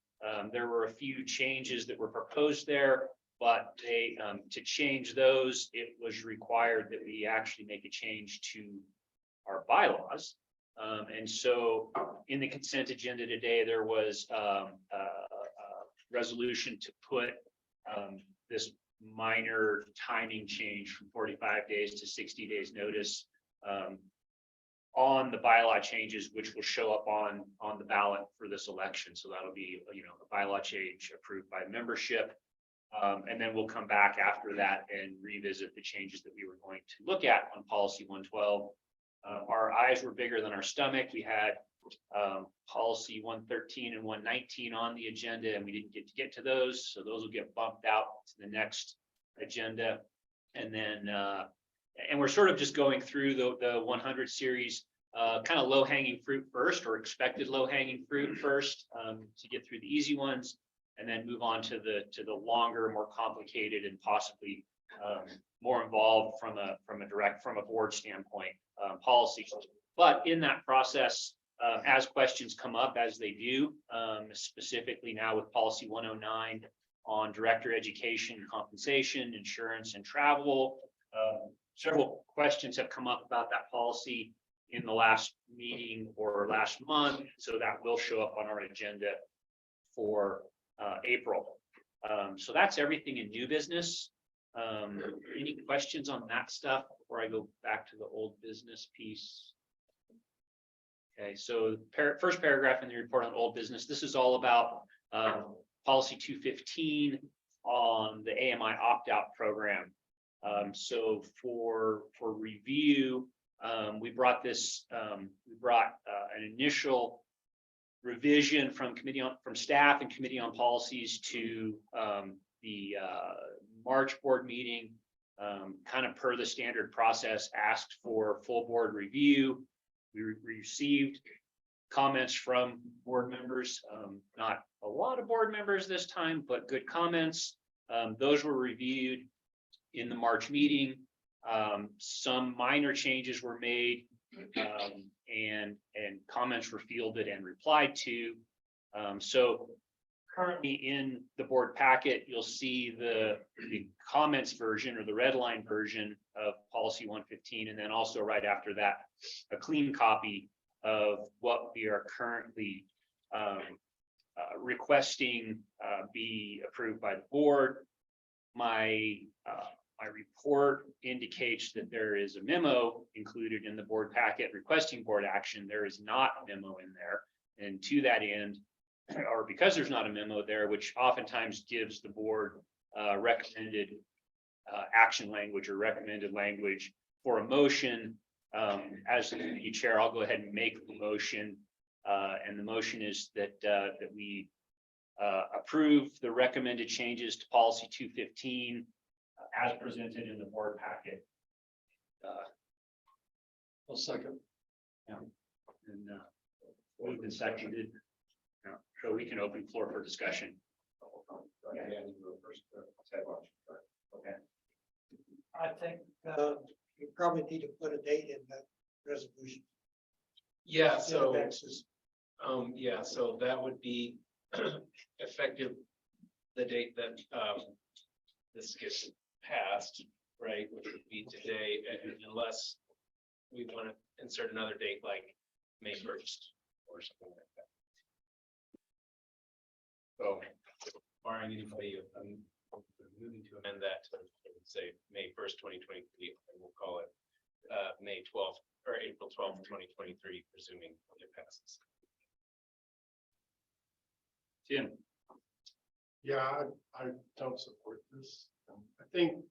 there were a few changes that were proposed there, but they to change those, it was required that we actually make a change to our bylaws. And so in the consent agenda today, there was a resolution to put this minor timing change from 45 days to 60 days notice on the bylaw changes, which will show up on the ballot for this election. So that'll be, a bylaw change approved by membership. And then we'll come back after that and revisit the changes that we were going to look at on policy 112. Our eyes were bigger than our stomach. We had policy 113 and 119 on the agenda, and we didn't get to those. So those will get bumped out to the next agenda. And then, and we're sort of just going through the 100 series, kind of low hanging fruit first, or expected low hanging fruit first, to get through the easy ones, and then move on to the longer, more complicated, and possibly more involved from a board standpoint policies. But in that process, as questions come up, as they do, specifically now with policy 109 on director education, compensation, insurance, and travel, several questions have come up about that policy in the last meeting or last month, so that will show up on our agenda for April. So that's everything in new business. Any questions on that stuff before I go back to the old business piece? Okay, so first paragraph in the report on old business. This is all about policy 215 on the AMI opt-out program. So for review, we brought an initial revision from staff and committee on policies to the March board meeting, kind of per the standard process, asked for full board review. We received comments from board members, not a lot of board members this time, but good comments. Those were reviewed in the March meeting. Some minor changes were made, and comments were fielded and replied to. So currently in the board packet, you'll see the comments version or the red line version of policy 115, and then also right after that, a clean copy of what we are currently requesting be approved by the board. My report indicates that there is a memo included in the board packet requesting board action. There is not a memo in there. And to that end, or because there's not a memo there, which oftentimes gives the board recommended action language or recommended language for a motion, as the committee chair, I'll go ahead and make the motion. And the motion is that we approve the recommended changes to policy 215 as presented in the board packet. I'll second. And moved and seconded. So we can open floor for discussion. Okay. I think you probably need to put a date in that resolution. Yeah, so, so that would be effective the date that this gets passed, right, which would be today, unless we want to insert another date like May 1st or something like that. So, barring anybody, I'm moving to amend that to say May 1st, 2023, and we'll call it May 12th or April 12th, 2023, presuming it passes. Tim. Yeah, I don't support this. I think,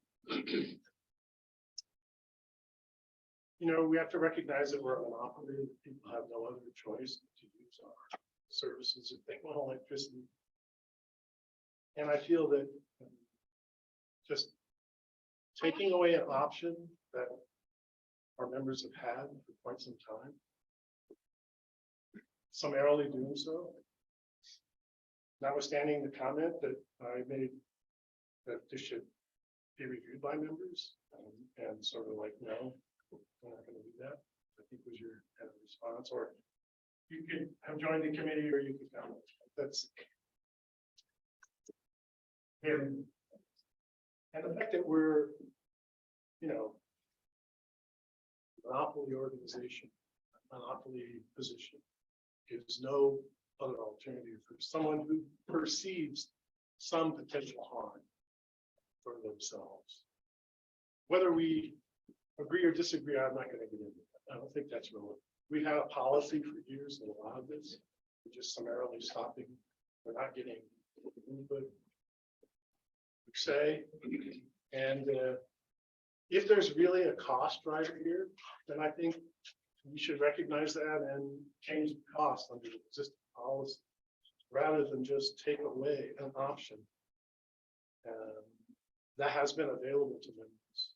we have to recognize that we're a monopoly. People have no other choice to use our services if they want electricity. And I feel that just taking away an option that our members have had for quite some time, summarily doing so, notwithstanding the comment that I made that this should be reviewed by members, and sort of like, no, we're not going to do that, I think was your kind of response, or you could have joined the committee or you could comment. That's and the fact that we're, monopoly organization, monopoly position gives no other alternative for someone who perceives some potential harm for themselves. Whether we agree or disagree, I'm not going to get into that. I don't think that's relevant. We've had a policy for years that allowed this. We're just summarily stopping. We're not getting input per se. And if there's really a cost driver here, then I think we should recognize that and change the cost under the existing policy, rather than just take away an option that has been available to members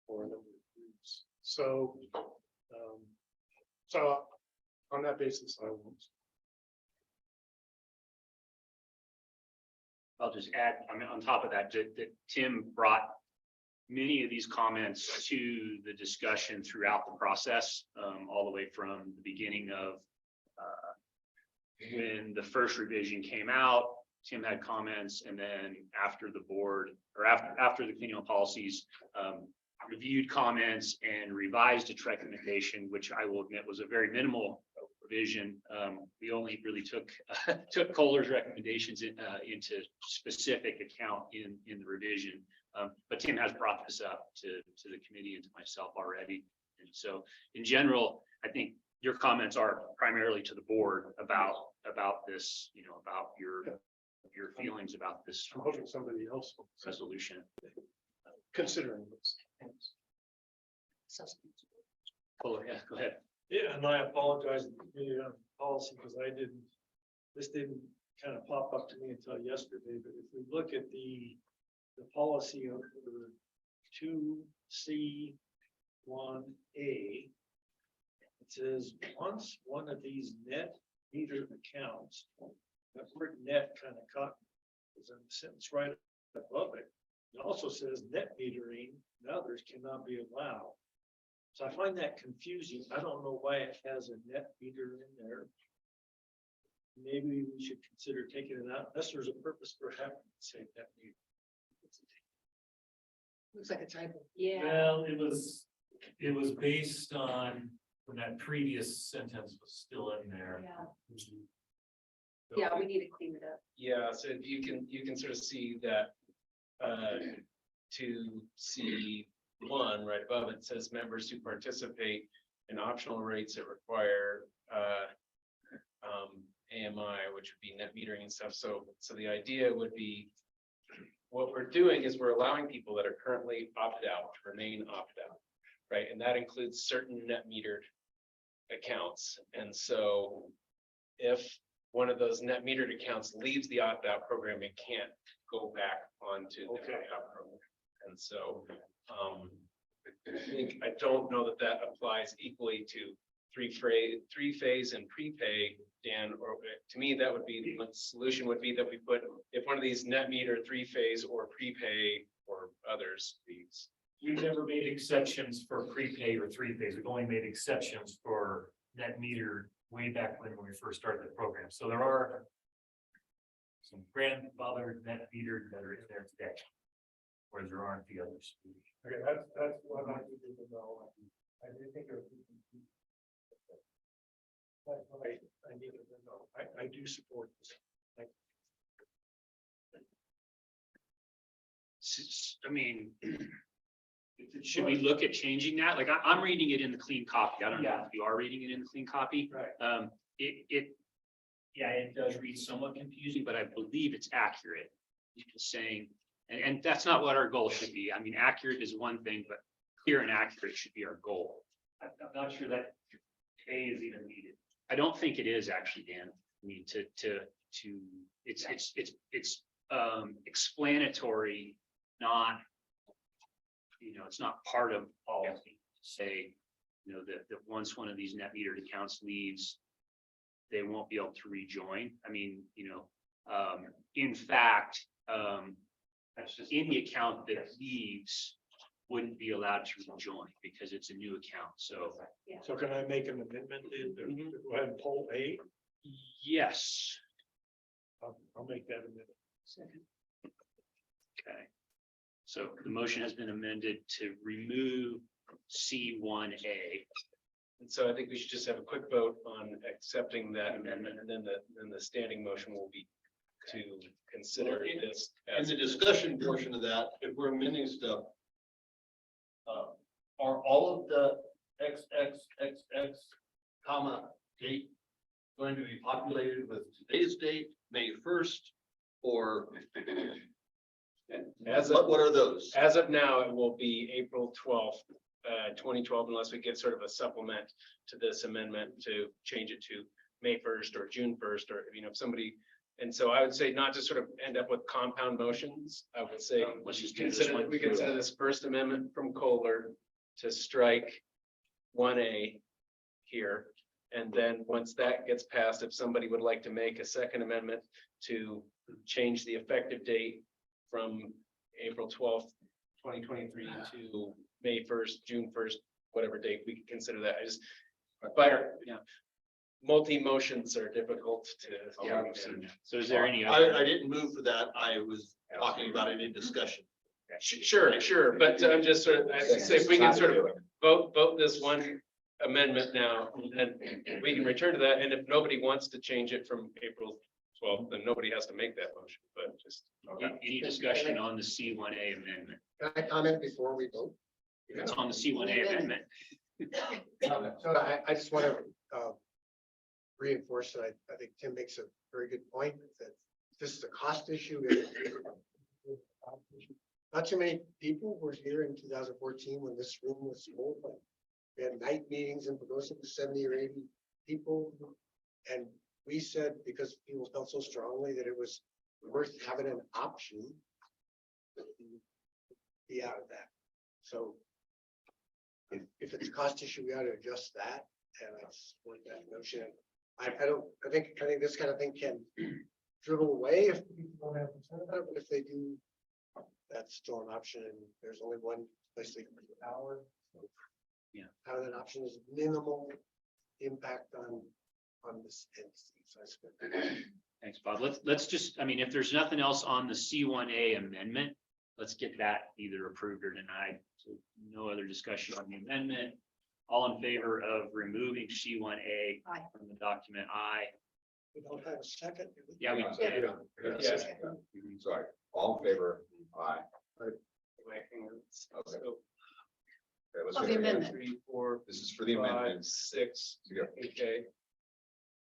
for a number of years. So, on that basis, I won't. I'll just add, on top of that, that Tim brought many of these comments to the discussion throughout the process, all the way from the beginning of when the first revision came out. Tim had comments, and then after the board, or after the committee on policies reviewed comments and revised its recommendation, which I will admit was a very minimal revision. We only really took Kohler's recommendations into specific account in the revision. But Tim has brought this up to the committee and to myself already. And so in general, I think your comments are primarily to the board about this, about your your feelings about this I'm hoping somebody else will resolution. considering this. Oh, yeah, go ahead. Yeah, and I apologize to the committee on policy because this didn't kind of pop up to me until yesterday, but if we look at the policy of the 2C1A, it says, once one of these net meter accounts, that word net kind of caught, is in the sentence right above it. It also says net metering and others cannot be allowed. So I find that confusing. I don't know why it has a net meter in there. Maybe we should consider taking it out, unless there's a purpose for having it say net meter. Looks like a typo. Yeah, Well, it was based on when that previous sentence was still in there. yeah, we need to clean it up. Yeah, so you can sort of see that, to see one right above it says members who participate in optional rates that require, AMI, which would be net metering and stuff. So the idea would be, what we're doing is we're allowing people that are currently opted out to remain opted out, right? And that includes certain net metered accounts. And so if one of those net metered accounts leaves the opt-out program, it can't go back onto the opt-out program. And so, I don't know that applies equally to three-phase and prepay, Dan, or to me, that would be, the solution would be that we put, if one of these net meter three-phase or prepay or others, these. We've never made exceptions for prepaid or three-phase. We've only made exceptions for net meter way back when we first started the program. So there are some grandfathered net meters that are in there today, whereas there aren't the others. Okay, that's what I needed to know. I didn't think it was. That's what I needed to know. I do support this. I mean, should we look at changing that? Like, I'm reading it in the clean copy. I don't know if you are reading it in the clean copy. Right. Yeah, it does read somewhat confusing, but I believe it's accurate. It's saying, and that's not what our goal should be. I mean, accurate is one thing, but clear and accurate should be our goal. I'm not sure that A is even needed. I don't think it is actually, Dan. I mean, it's explanatory, not, it's not part of policy to say, that once one of these net metered accounts leaves, they won't be able to rejoin. I mean, in fact, That's just any account that leaves wouldn't be allowed to rejoin because it's a new account. So So can I make an amendment to go ahead and poll A? yes. I'll make that amendment. Second. Okay. So the motion has been amended to remove C1A. And so I think we should just have a quick vote on accepting that amendment, and then the standing motion will be to consider this In as the discussion portion of that, if we're amending stuff, are all of the XXXX comma date going to be populated with today's date, May 1st, or what are those? As of now, it will be April 12th, 2012, unless we get sort of a supplement to this amendment to change it to May 1st or June 1st, or, if somebody, and so I would say not to sort of end up with compound motions. I would say, Let's just do this one. we consider this first amendment from Kohler to strike 1A here. And then once that gets passed, if somebody would like to make a second amendment to change the effective date from April 12th, 2023 to May 1st, June 1st, whatever date, we can consider that. Multi motions are difficult to. So is there any other? I didn't move for that. I was talking about it in discussion. Sure, but I'm just sort of, I say if we can sort of vote this one amendment now, and we can return to that, and if nobody wants to change it from April 12th, then nobody has to make that motion, but just. Any discussion on the C1A amendment? Can I comment before we vote? It's on the C1A amendment. So I just want to reinforce that I think Tim makes a very good point that this is a cost issue. Not too many people were here in 2014 when this room was full. But we had night meetings in Pagosa with 70 or 80 people. And we said, because people felt so strongly that it was worth having an option to be out of that. So if it's a cost issue, we ought to adjust that. And I support that notion. I think this kind of thing can dribble away if people don't have concern about it, but if they do, that's still an option, and there's only one place they can put the power. So Yeah. having an option is minimal impact on this entity. So I support. Thanks, Bob. Let's just, I mean, if there's nothing else on the C1A amendment, let's get that either approved or denied. So no other discussion on the amendment. All in favor of removing C1A Aye. from the document, aye. We don't have a second. do we? Yeah, we Yeah. did. Yes. Sorry, all in favor? Aye. My fingers. Okay. So, Okay, let's Of go the again. amendment. 3, 4, This is for the 5, amendment. 6. Yeah. Okay.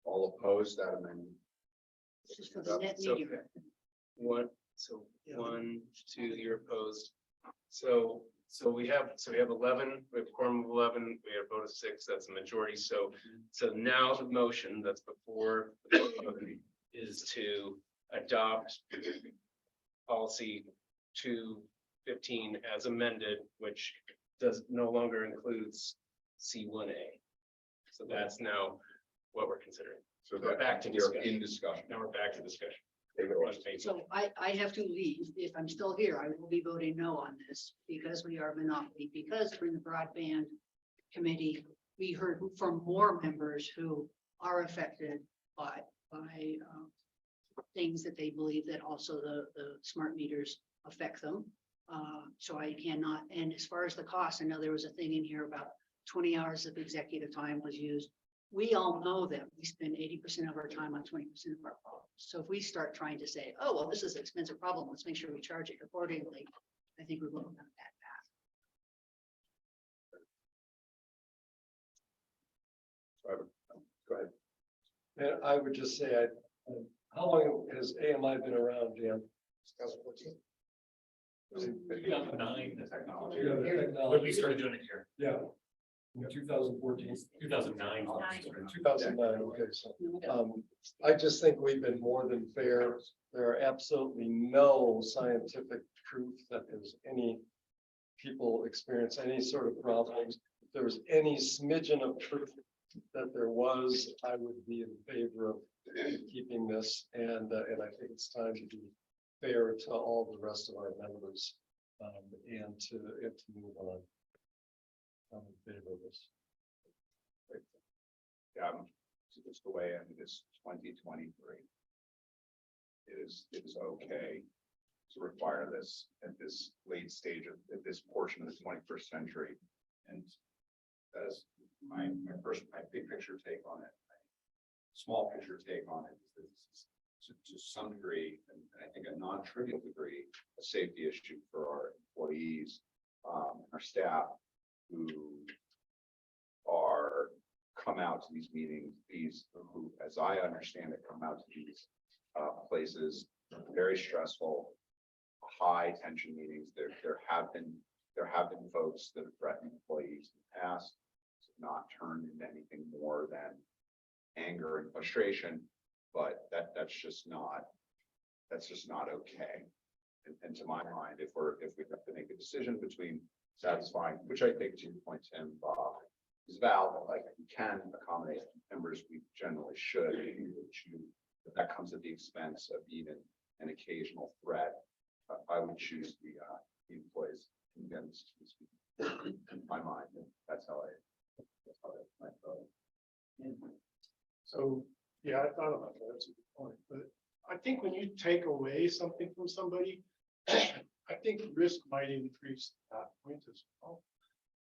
All opposed that amendment? This is for the net So- meter. One, so Yeah. 1, 2, you're opposed. So we have 11, we have a quorum of 11, we have a vote of 6, that's a majority. So now the motion that's before the vote is to adopt policy 215 as amended, which no longer includes C1A. So that's now what we're considering. So We're back to you're discussion. in discussion. Now we're back to discussion. Take it away. So I have to leave. If I'm still here, I will be voting no on this because we are monopoly, because during the broadband committee, we heard from more members who are affected by things that they believe that also the smart meters affect them. So I cannot, and as far as the cost, I know there was a thing in here about 20 hours of executive time was used. We all know that we spend 80% of our time on 20% of our problems. So if we start trying to say, oh, well, this is an expensive problem, let's make sure we charge it accordingly, I think we're going down that path. Go ahead. And I would just say, how long has AMI been around, Jan? 2014. 2009, The technology. when we started doing it here, Yeah. In 2014. 2009. 2009, okay, so, I just think we've been more than fair. There are absolutely no scientific proof that there's any people experience any sort of problems. If there was any smidgen of truth that there was, I would be in favor of keeping this, and I think it's time to be fair to all the rest of our members, and to move on. I'm in favor of this. So just the way in this 2023. It is okay to require this at this late stage of at this portion of the 21st century. And as my big picture take on it, my small picture take on it is that this is to some degree, and I think a non-trivial degree, a safety issue for our employees, our staff who come out to these meetings, who, as I understand it, come out to these places, very stressful, high tension meetings. There have been folks that have threatened employees in the past, not turned into anything more than anger and frustration, but that's just not okay. And to my mind, if we have to make a decision between satisfying, which I think to your point, Tim, Bob, is valid, like we can accommodate members, we generally should. If that comes at the expense of even an occasional threat, I would choose the employees. Against in my mind, that's how I vote. So, yeah, I thought about that. That's a good point. But I think when you take away something from somebody, I think risk might increase at that point as well.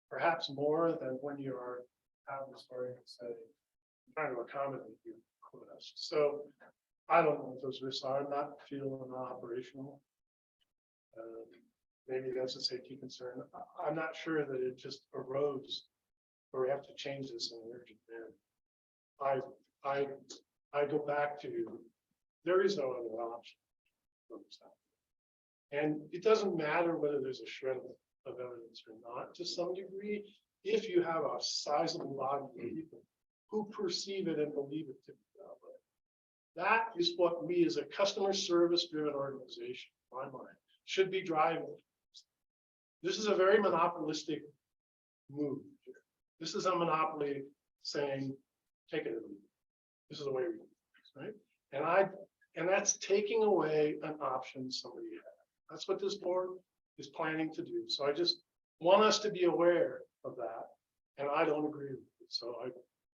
Perhaps more than when you are out of the story and say, I'm trying to accommodate you. So I don't know what those risks are. I'm not feeling operational. Maybe that's a safety concern. I'm not sure that it just erodes or we have to change this in an urgent manner. I go back to there is no other option. And it doesn't matter whether there's a shred of evidence or not, to some degree, if you have a sizable body of people who perceive it and believe it to be that way. That is what we as a customer service driven organization, in my mind, should be driving. This is a very monopolistic move here. This is a monopoly saying, take it or leave it. This is the way we do it, right? And that's taking away an option somebody had. That's what this board is planning to do. So I just want us to be aware of that. And I don't agree with it, so I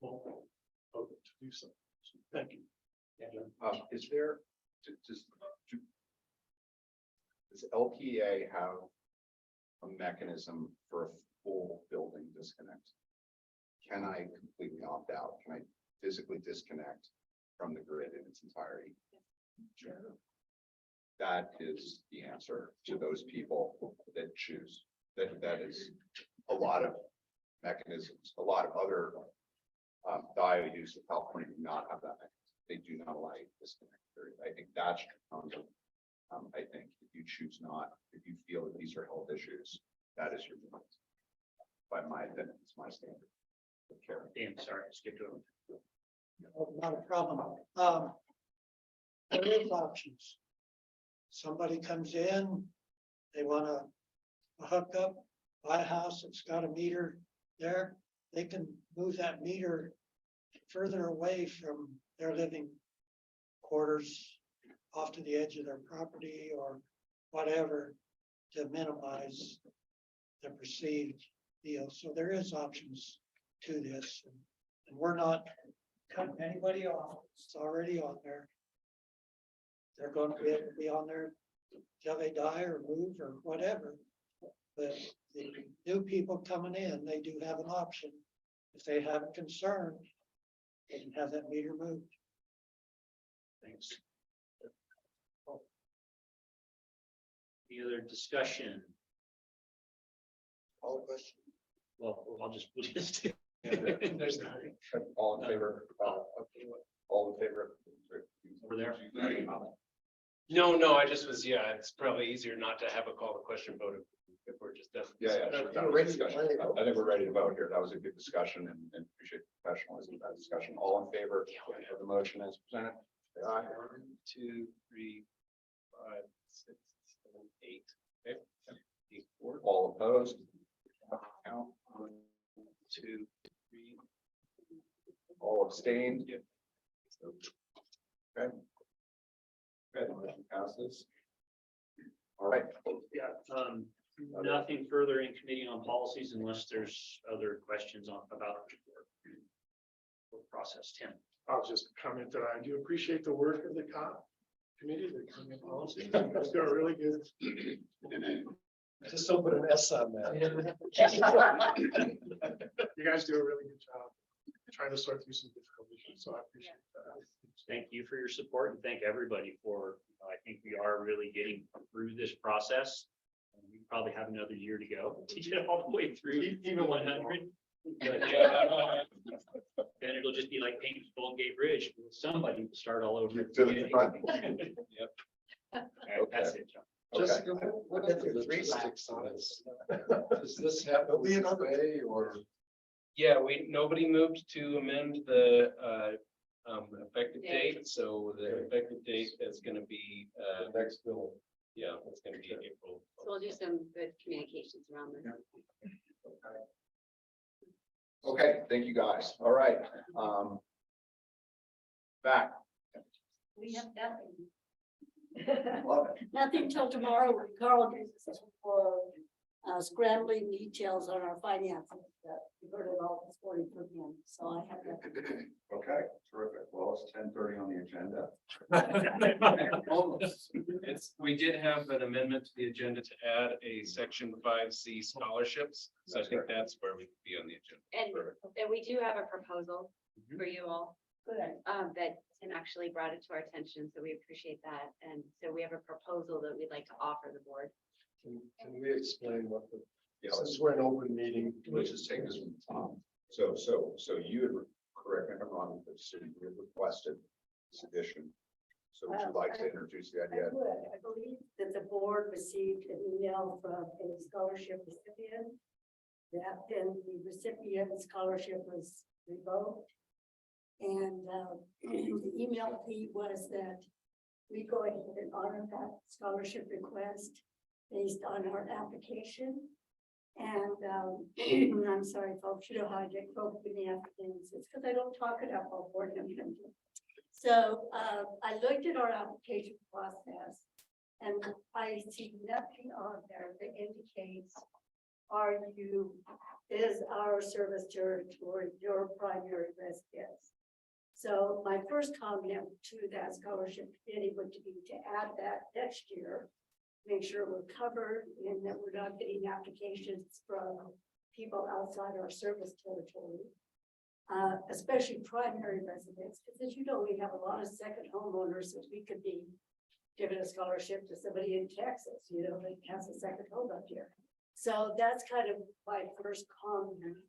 won't vote to do so. So, thank you. Is there, does LPEA have a mechanism for a full building disconnect? Can I completely opt out? Can I physically disconnect from the grid in its entirety? Sure. That is the answer to those people that choose. That is a lot of mechanisms. A lot of other IOUs of California do not have that mechanism. They do not allow you to disconnect. I think that's I think if you choose not, if you feel that these are health issues, that is your choice. By my opinion, it's my standard. Damn, sorry, I skipped over. Not a problem. There is options. Somebody comes in, they want to hook up, buy a house that's got a meter there, they can move that meter further away from their living quarters, off to the edge of their property or whatever, to minimize the perceived deal. So there is options to this, and we're not cutting anybody off. It's already on there. They're going to be able to be on there till they die or move or whatever. But the new people coming in, they do have an option. If they have a concern, they can have that meter moved. Thanks. Any other discussion? All the questions. Well, we'll just. There's all in favor. All in favor. Over there. No, I just was, yeah, it's probably easier not to have a call to question vote if we're just done. Yeah, sure. That was a discussion. I think we're ready to vote here. That was a good discussion and appreciate the professionalism of that discussion. All in favor of the motion as presented? Say aye. 1, 2, 3, 5, 6, 7, 8. Okay. 8, 4. All opposed? Count. 1, 2, 3. All abstained? Yep. Okay. Okay, the motion passes. All right. Yeah, nothing further in committee on policies unless there's other questions about the process. Tim. I'll just comment that I do appreciate the work of the committee, the committee policy. They're really good. Just don't put an S on that. You guys do a really good job trying to sort through some difficult issues, so I appreciate that. Thank you for your support and thank everybody for, I think we are really getting through this process. We probably have another year to go to get all the way through even 100. Then it'll just be like painting Golden Gate Bridge. Somebody will start all over. To the front. Yep. All right, that's it, John. Jessica, what if there's 3 sticks on this? Does this have to be another way or? Yeah, nobody moved to amend the effective date, so the effective date is gonna be Next bill. yeah, it's gonna be April. So we'll do some good communications around this. Okay, thank you guys. All right. Back. We have nothing till tomorrow when Carl gives us for scrambling details on our finances. We heard it all this morning from him, so I have that. Okay, terrific. Well, it's 10:30 on the agenda. We did have an amendment to the agenda to add a section 5C scholarships, so I think that's where we could be on the agenda. And we do have a proposal for you all. Good. That Tim actually brought it to our attention, so we appreciate that. And so we have a proposal that we'd like to offer the board. Can we explain what the, Yeah, since we're an open meeting, let's just take this from the top. So you had, correct me if I'm wrong, but so you had requested this addition So would you like to introduce the I idea? would. I believe that the board received an email from a scholarship recipient. That then the recipient scholarship was revoked. And the email feed was that we go ahead and honor that scholarship request based on our application. And I'm sorry, folks, you know how I get croaked in the afternoons. It's because I don't talk enough about board members. So I looked at our application process and I see nothing on there that indicates is our service territory your primary residence? So my first comment to that scholarship committee would be to add that next year, make sure we're covered and that we're not getting applications from people outside our service territory. Especially primary residents, because as you know, we have a lot of second homeowners that we could be giving a scholarship to somebody in Texas, you know, that has a second home up here. So that's kind of my first comment.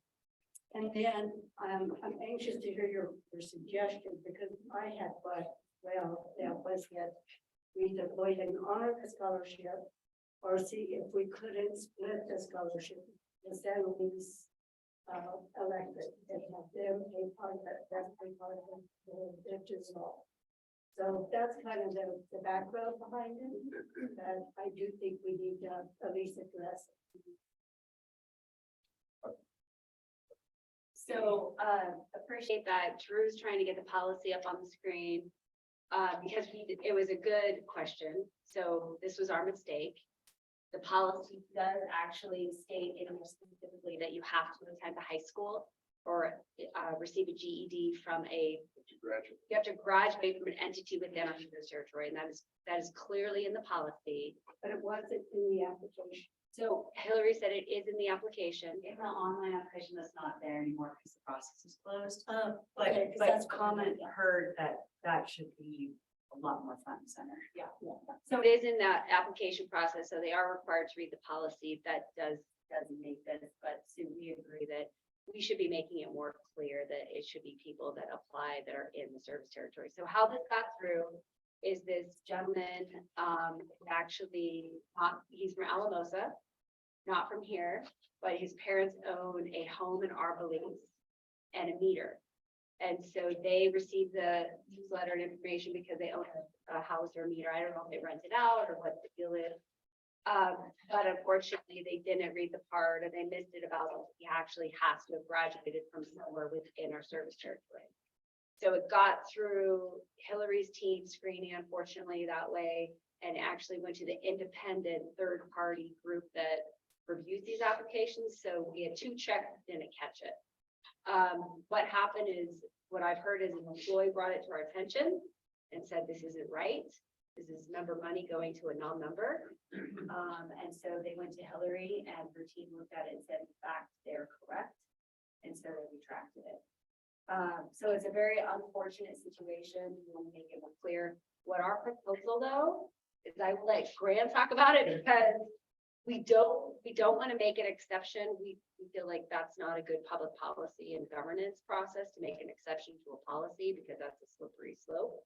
And then I'm anxious to hear your suggestion, because I had that was that we either go ahead and honor the scholarship or see if we couldn't split the scholarship, instead of these elected and have them pay part of that, that's part of the as well. So that's kind of the background behind it, and I do think we need to at least address it. So appreciate that. Drew's trying to get the policy up on the screen. Because it was a good question. So this was our mistake. The policy does actually state in here specifically that you have to attend a high school or receive a GED from you have to graduate from an entity within our service territory, and that is clearly in the policy. But it wasn't in the application. So Hillary said it is in the application. In the online application, that's not there anymore because the process is closed. Okay, 'cause that's comment heard that should be a lot more front and center. Yeah. So it is in that application process, so they are required to read the policy. That doesn't make this, but Sue, we agree that we should be making it more clear that it should be people that apply that are in the service territory. So how this got through is this gentleman, actually, he's from Alamosa, not from here, but his parents own a home in Arbalete and a meter. And so they received the newsletter and information because they own a house or a meter. I don't know if they rent it out or what the deal is. But unfortunately, they didn't read the part, and they missed it about he actually has to have graduated from somewhere within our service territory. So it got through Hillary's team screening, unfortunately, that way, and actually went to the independent third-party group that reviews these applications. So we had 2 checks, didn't catch it. What happened is, what I've heard is an employee brought it to our attention and said, this isn't right. This is member money going to a non-member. And so they went to Hillary and her team looked at it and said, in fact, they're correct. And so they retracted it. So it's a very unfortunate situation. We want to make it more clear. What our proposal though, is I will let Graham talk about it, because we don't want to make an exception. We feel like that's not a good public policy and governance process to make an exception to a policy, because that's a slippery slope.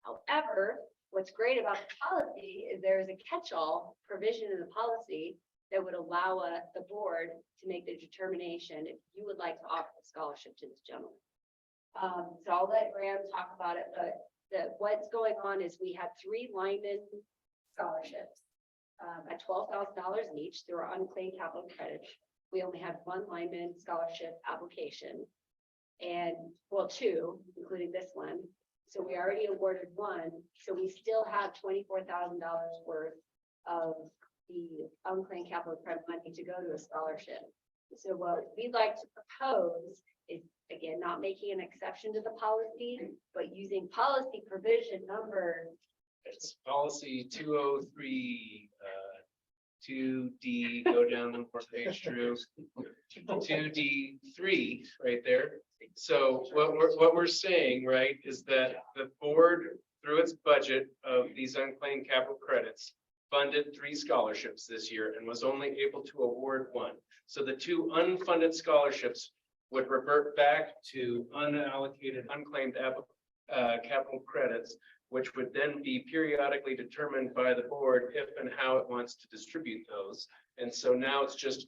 However, what's great about the policy is there is a catch-all provision in the policy that would allow the board to make the determination if you would like to offer a scholarship to this gentleman. So I'll let Graham talk about it, but what's going on is we have 3 lineman scholarships at $12,000 each through our unclaimed capital credit. We only have 1 lineman scholarship application, and 2, including this one. So we already awarded 1, so we still have $24,000 worth of the unclaimed capital credit money to go to a scholarship. So what we'd like to propose is, again, not making an exception to the policy, but using policy provision number. It's policy 203, 2D, go down the 4th page, Drew. 2D3, right there. So what we're saying, right, is that the board, through its budget of these unclaimed capital credits, funded 3 scholarships this year and was only able to award 1. So the 2 unfunded scholarships would revert back to unallocated, unclaimed capital credits which would then be periodically determined by the board if and how it wants to distribute those. And so now it's just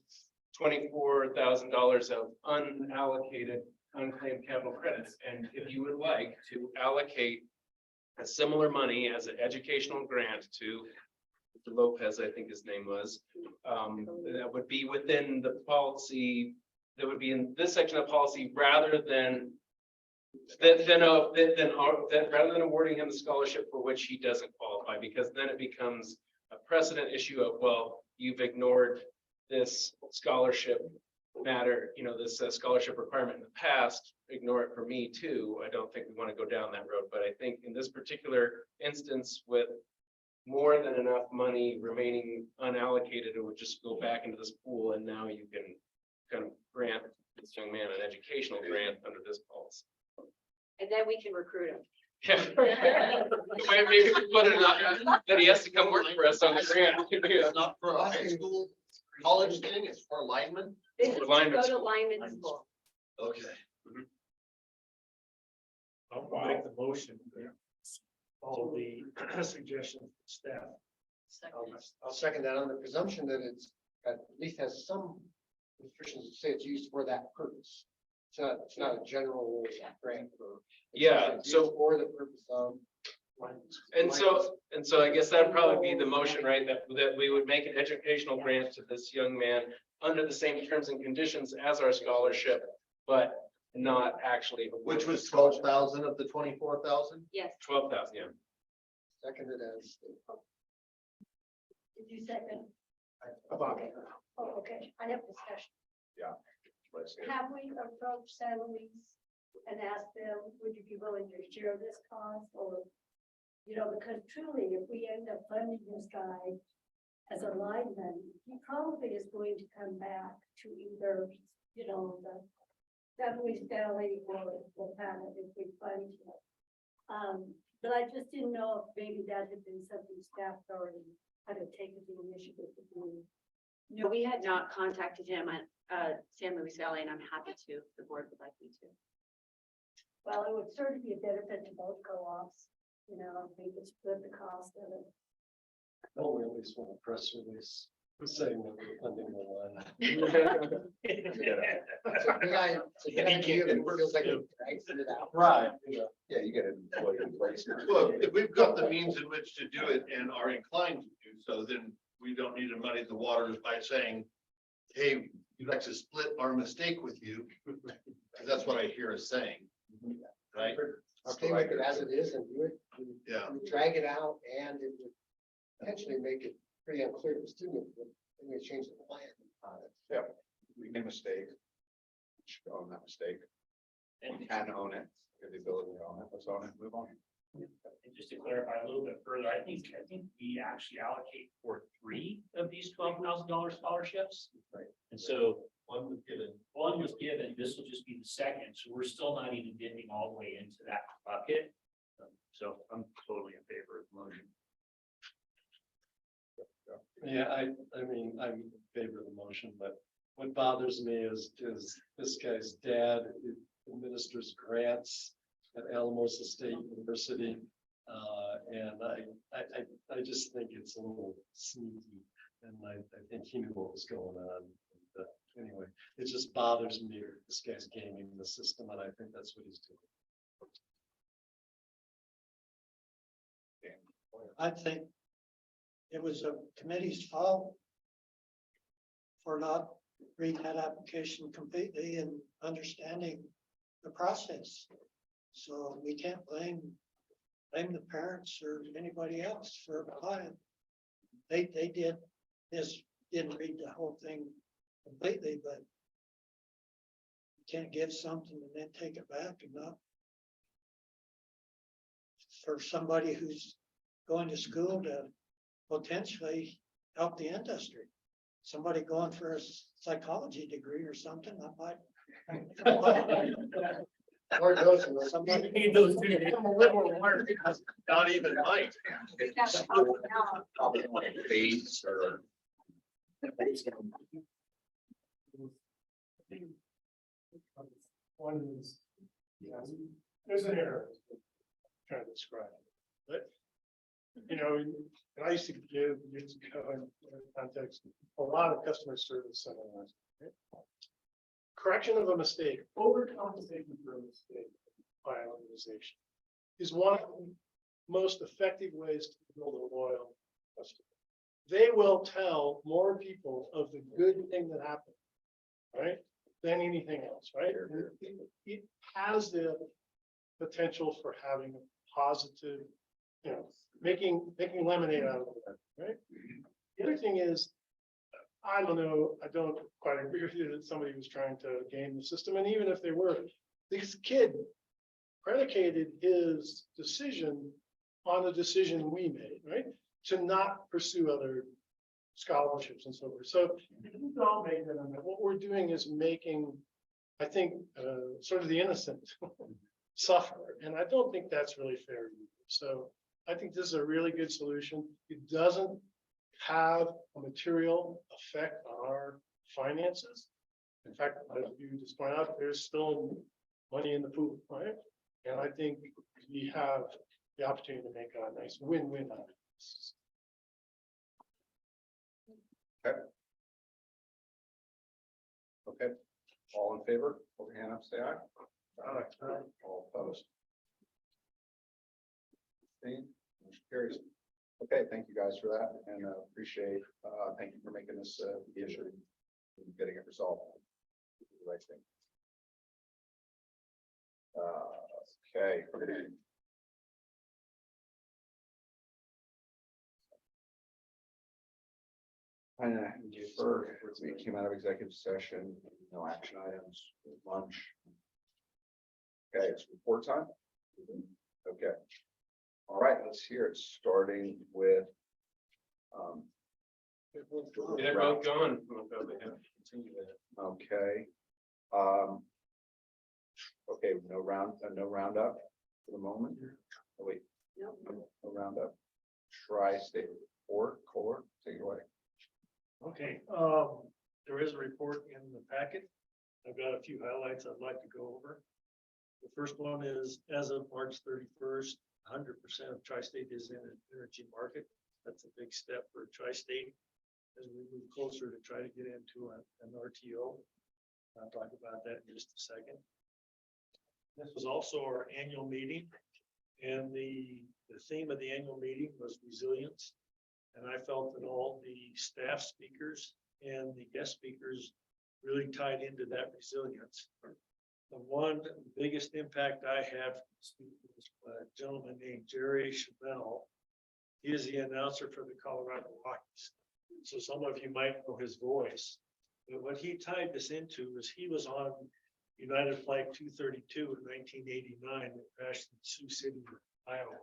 $24,000 of unallocated, unclaimed capital credits. And if you would like to allocate a similar money as an educational grant to Mr. Lopez, I think his name was, that would be within the policy, that would be in this section of policy rather than rather than awarding him the scholarship for which he doesn't qualify, because then it becomes a precedent issue of, well, you've ignored this scholarship matter, this scholarship requirement in the past, ignore it for me too. I don't think we want to go down that road, but I think in this particular instance with more than enough money remaining unallocated, it would just go back into this pool, and now you can kind of grant this young man an educational grant under this policy. And then we can recruit him. Yeah. Maybe we put it on that he has to come work for us on the grant. It's not for a high school, college thing, it's for linemen. This is to Lineman go to school. lineman school. Okay. I'll make the motion. All the suggestions, of staff. I'll second that on the presumption that it's at least has some restrictions to say it's used for that purpose. It's not a general grant for. Yeah, it's so- used for the purpose of. And so I guess that'd probably be the motion, right? That we would make an educational grant to this young man under the same terms and conditions as our scholarship, but not actually. Which was 12,000 of the 24,000? Yes. 12,000, yeah. Seconded as. Did you second? About Okay. Oh, okay, I have discussion. Let's see. Have we approached San Luis and asked them, would you be willing to share this cost or? Because truly, if we end up funding this guy as a lineman, he probably is going to come back to either, the San Luis Valley or the planet if we fund him. But I just didn't know if maybe that had been something staff already had to take the initiative to do. No, we had not contacted him at San Luis Valley, and I'm happy to, if the board would like me to. Well, it would certainly be a benefit to both co-ops, we could split the cost of it. Oh, we always want a press release saying that we're funding the line. It's a good idea, but it feels like it drags it out. Right. Yeah, you get an employee in place. Well, if we've got the means in which to do it and are inclined to do so, then we don't need to muddy the waters by saying, hey, we'd like to split our mistake with you. Because that's what I hear us saying, right? Okay, make it as it is and do it. Yeah. We drag it out and it would potentially make it pretty unclear to the student when we change the plan. Yeah, we made a mistake. Should own that mistake. And can own it, have the ability to own it, let's own it, move on. And just to clarify a little bit further, I think we actually allocate for 3 of these $12,000 scholarships. Right. And so One was given. one was given, this will just be the second, so we're still not even dipping all the way into that bucket. So I'm totally in favor of the motion. Yeah, I mean, I'm in favor of the motion, but what bothers me is this guy's dad administers grants at Alamosa State University. And I just think it's a little sneaky, and I think he knew what was going on. But anyway, it just bothers me that this guy's gaming the system, and I think that's what he's doing. I think it was a committee's fault for not reading that application completely and understanding the process. So we can't blame the parents or anybody else for applying. They didn't read the whole thing completely, but you can't give something and then take it back and not. For somebody who's going to school to potentially help the industry. Somebody going for a psychology degree or something, I might. Or those, somebody. I'm a liberal learner, not even might. Probably one of the days or. One is, there's an error. Trying to describe it. but. You know, and I used to give years ago in context, a lot of customer service seminars. Right? Correction of a mistake, overcompensating for a mistake by an organization is one of the most effective ways to build a loyal customer. They will tell more people of the good thing that happened, right, than anything else, right? It has the potential for having a positive, you know, making lemonade out of it, right? The other thing is, I don't know, I don't quite agree with you that somebody was trying to game the system, and even if they were, this kid predicated his decision on the decision we made, right? To not pursue other scholarships and so forth. So we don't make that. What we're doing is making, I think, sort of the innocent suffer, and I don't think that's really fair either. So I think this is a really good solution. It doesn't have a material effect on our finances. In fact, as you just point out, there's still money in the pool, right? And I think we have the opportunity to make a nice win-win out of this. Okay, all in favor, hold your hand up, say aye. All opposed. Abstained? Motion carries. Okay, thank you guys for that, and appreciate, thank you for making this the issue and getting it resolved. The right thing. Okay. And defer, we came out of executive session, no action items, lunch. Okay, it's report time. Okay. All right, let's hear it, starting with. They're both gone. We'll go ahead and continue that. Okay. Okay, no roundup for the moment. Oh, wait, no roundup. Tri-state report, core, take it away. Okay, there is a report in the packet. I've got a few highlights I'd like to go over. The first one is, as of March 31st, 100% of Tri-State is in an energy market. That's a big step for Tri-State as we move closer to try to get into an RTO. I'll talk about that in just a second. This was also our annual meeting, and the theme of the annual meeting was resilience. And I felt that all the staff speakers and the guest speakers really tied into that resilience. The one biggest impact I had from speaking was a gentleman named Jerry Chabelle. He is the announcer for the Colorado Rockies. So some of you might know his voice. But what he tied this into is he was on United Flight 232 in 1989 that crashed in Sioux City, Iowa.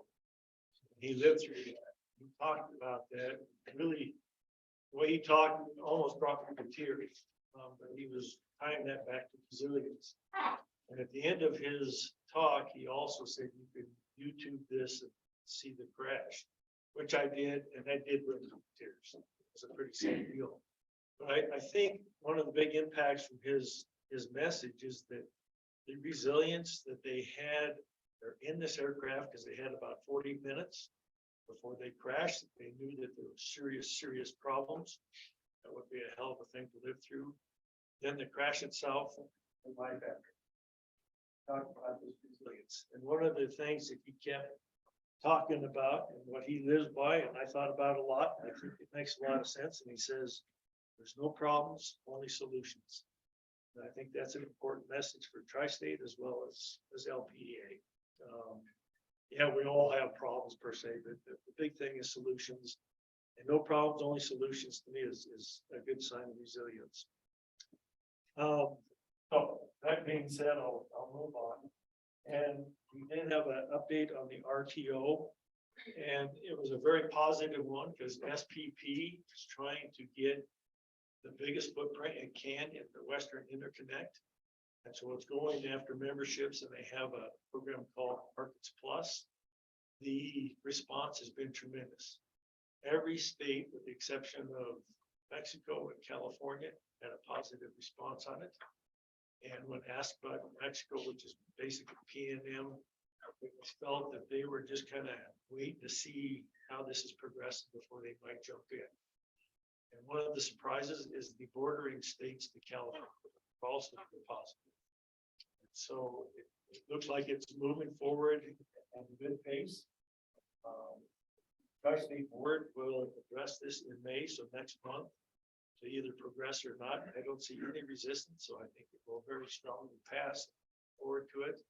He lived through that. He talked about that. Really, the way he talked almost brought me to tears. But he was tying that back to resilience. And at the end of his talk, he also said you could YouTube this and see the crash, which I did, and that did bring me to tears. It was a pretty sad deal. But I think one of the big impacts from his message is that the resilience that they had, they're in this aircraft because they had about 40 minutes before they crashed. They knew that there were serious problems. That would be a hell of a thing to live through. Then the crash itself, and life after. Talk about this resilience. And one of the things that he kept talking about and what he lives by, and I thought about a lot, and I think it makes a lot of sense. And he says, there's no problems, only solutions. And I think that's an important message for Tri-State as well as LPEA. Yeah, we all have problems per se, but the big thing is solutions. And no problems, only solutions to me is a good sign of resilience. So that being said, I'll move on. And we did have an update on the RTO. And it was a very positive one because SPP is trying to get the biggest footprint it can in the Western Interconnect. And so it's going after memberships, and they have a program called Markets Plus. The response has been tremendous. Every state, with the exception of Mexico and California, had a positive response on it. And when asked about Mexico, which is basically PNM We felt that they were just kind of waiting to see how this is progressing before they might jump in. And one of the surprises is the bordering states to California also positive. So it looks like it's moving forward at a good pace. Tri-State Board will address this in May, so next month, to either progress or not. I don't see any resistance, so I think it will very strongly pass forward to it.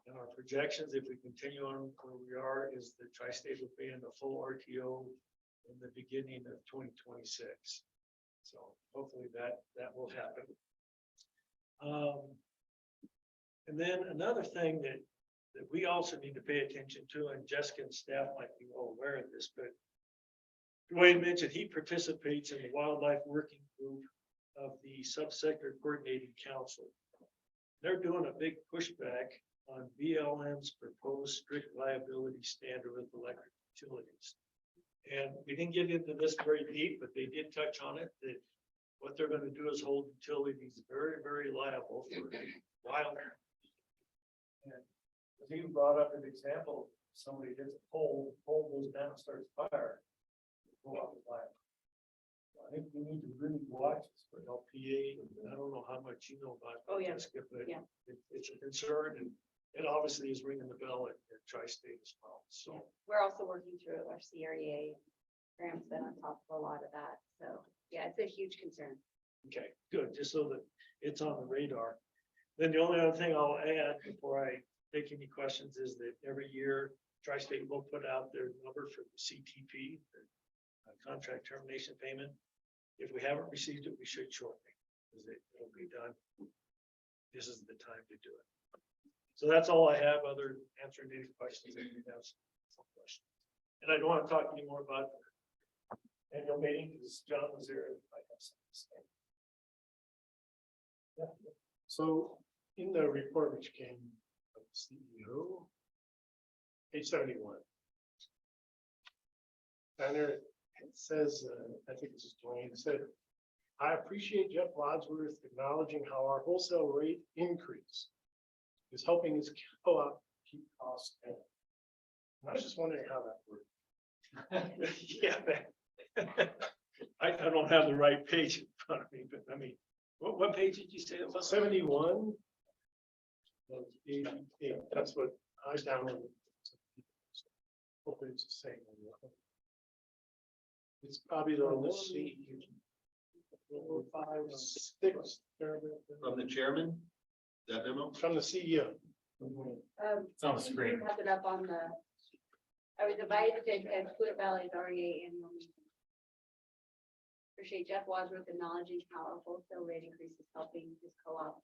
And our projections, if we continue on where we are, is the Tri-State will be in the full RTO in the beginning of 2026. So hopefully that will happen. And then another thing that we also need to pay attention to, and Jessica and staff might be well aware of this, but Dwayne mentioned he participates in the Wildlife Working Group of the Subsector Coordinating Council. They're doing a big pushback on BLM's proposed strict liability standard with electric utilities. And we didn't get into this very deep, but they did touch on it, that what they're going to do is hold utilities very, very liable for wildfire. And as he brought up an example, somebody hits a pole, the pole goes down, starts fire. Go out the fire. I think we need to really watch this for LPEA. I don't know how much you know about. Oh, yeah. Jessica, but Yeah. it's a concern, and it obviously is ringing the bell at Tri-State as well. So We're also working through our CREA. Graham's been on top of a lot of that. So yeah, it's a huge concern. okay, good, just so that it's on the radar. Then the only other thing I'll add before I take any questions is that every year Tri-State will put out their number for the CTP, the contract termination payment. If we haven't received it, we should shortly, because it'll be done. This is the time to do it. So that's all I have, other answering any questions that you have. Some questions. And I don't want to talk anymore about the annual meeting because John was there. And I have something to say. So in the report which came from the CEO, page 71. And there it says, I think this is Dwayne, said, I appreciate Jeff Wadsworth acknowledging how our wholesale rate increase is helping his co-op keep costs down. And I was just wondering how that worked. Yeah. I don't have the right page in front of me, but I mean, what page did you say it was? 71. That's what I downloaded. Hopefully it's the same. It's probably on the C. 4, 5, 6. From the chairman, that memo? From the CEO. It's on the screen. Have it up on the, I was invited to attend Fluid Valley's REA annual meeting. Appreciate Jeff Wadsworth acknowledging how our wholesale rate increase is helping his co-op.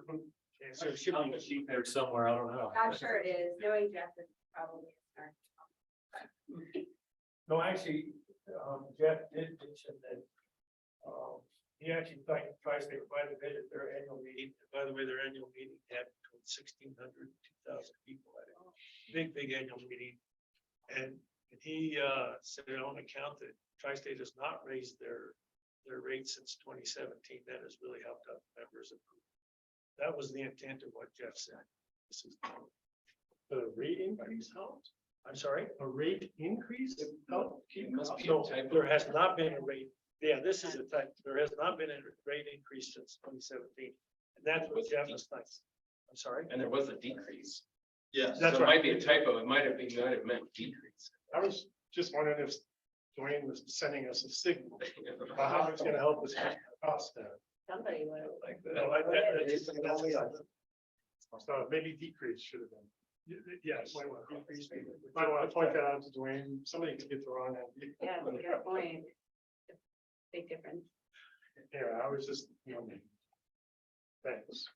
Okay, so it should be a sheet There somewhere, I don't know. I'm sure it is, knowing Jeff is probably. No, actually, Jeff did mention that, he actually tries to quite a bit at their annual meeting. And by the way, their annual meeting had between 1,600 and 2,000 people at it. Big annual meeting. And he, said on account that Tri-State has not raised their rates since 2017, that has really helped out members. That was the intent of what Jeff said. This is The rate increase helped. I'm sorry? A rate increase helped keep Must be a No, typo. there has not been a rate. Yeah, this is a type. There has not been a rate increase since 2017. And that's what Jeff is like. I'm sorry. And there was a decrease. Yes. That's So it right. might be a typo. It might have meant decrease. I was just wondering if Dwayne was sending us a signal about how it's gonna help us keep the cost down. Somebody would. Like No, that. So maybe decrease should have been. Yes. Might want to point that out to Dwayne. Somebody could get the wrong idea. Yeah, good point. Big difference. Yeah, I was just, thanks.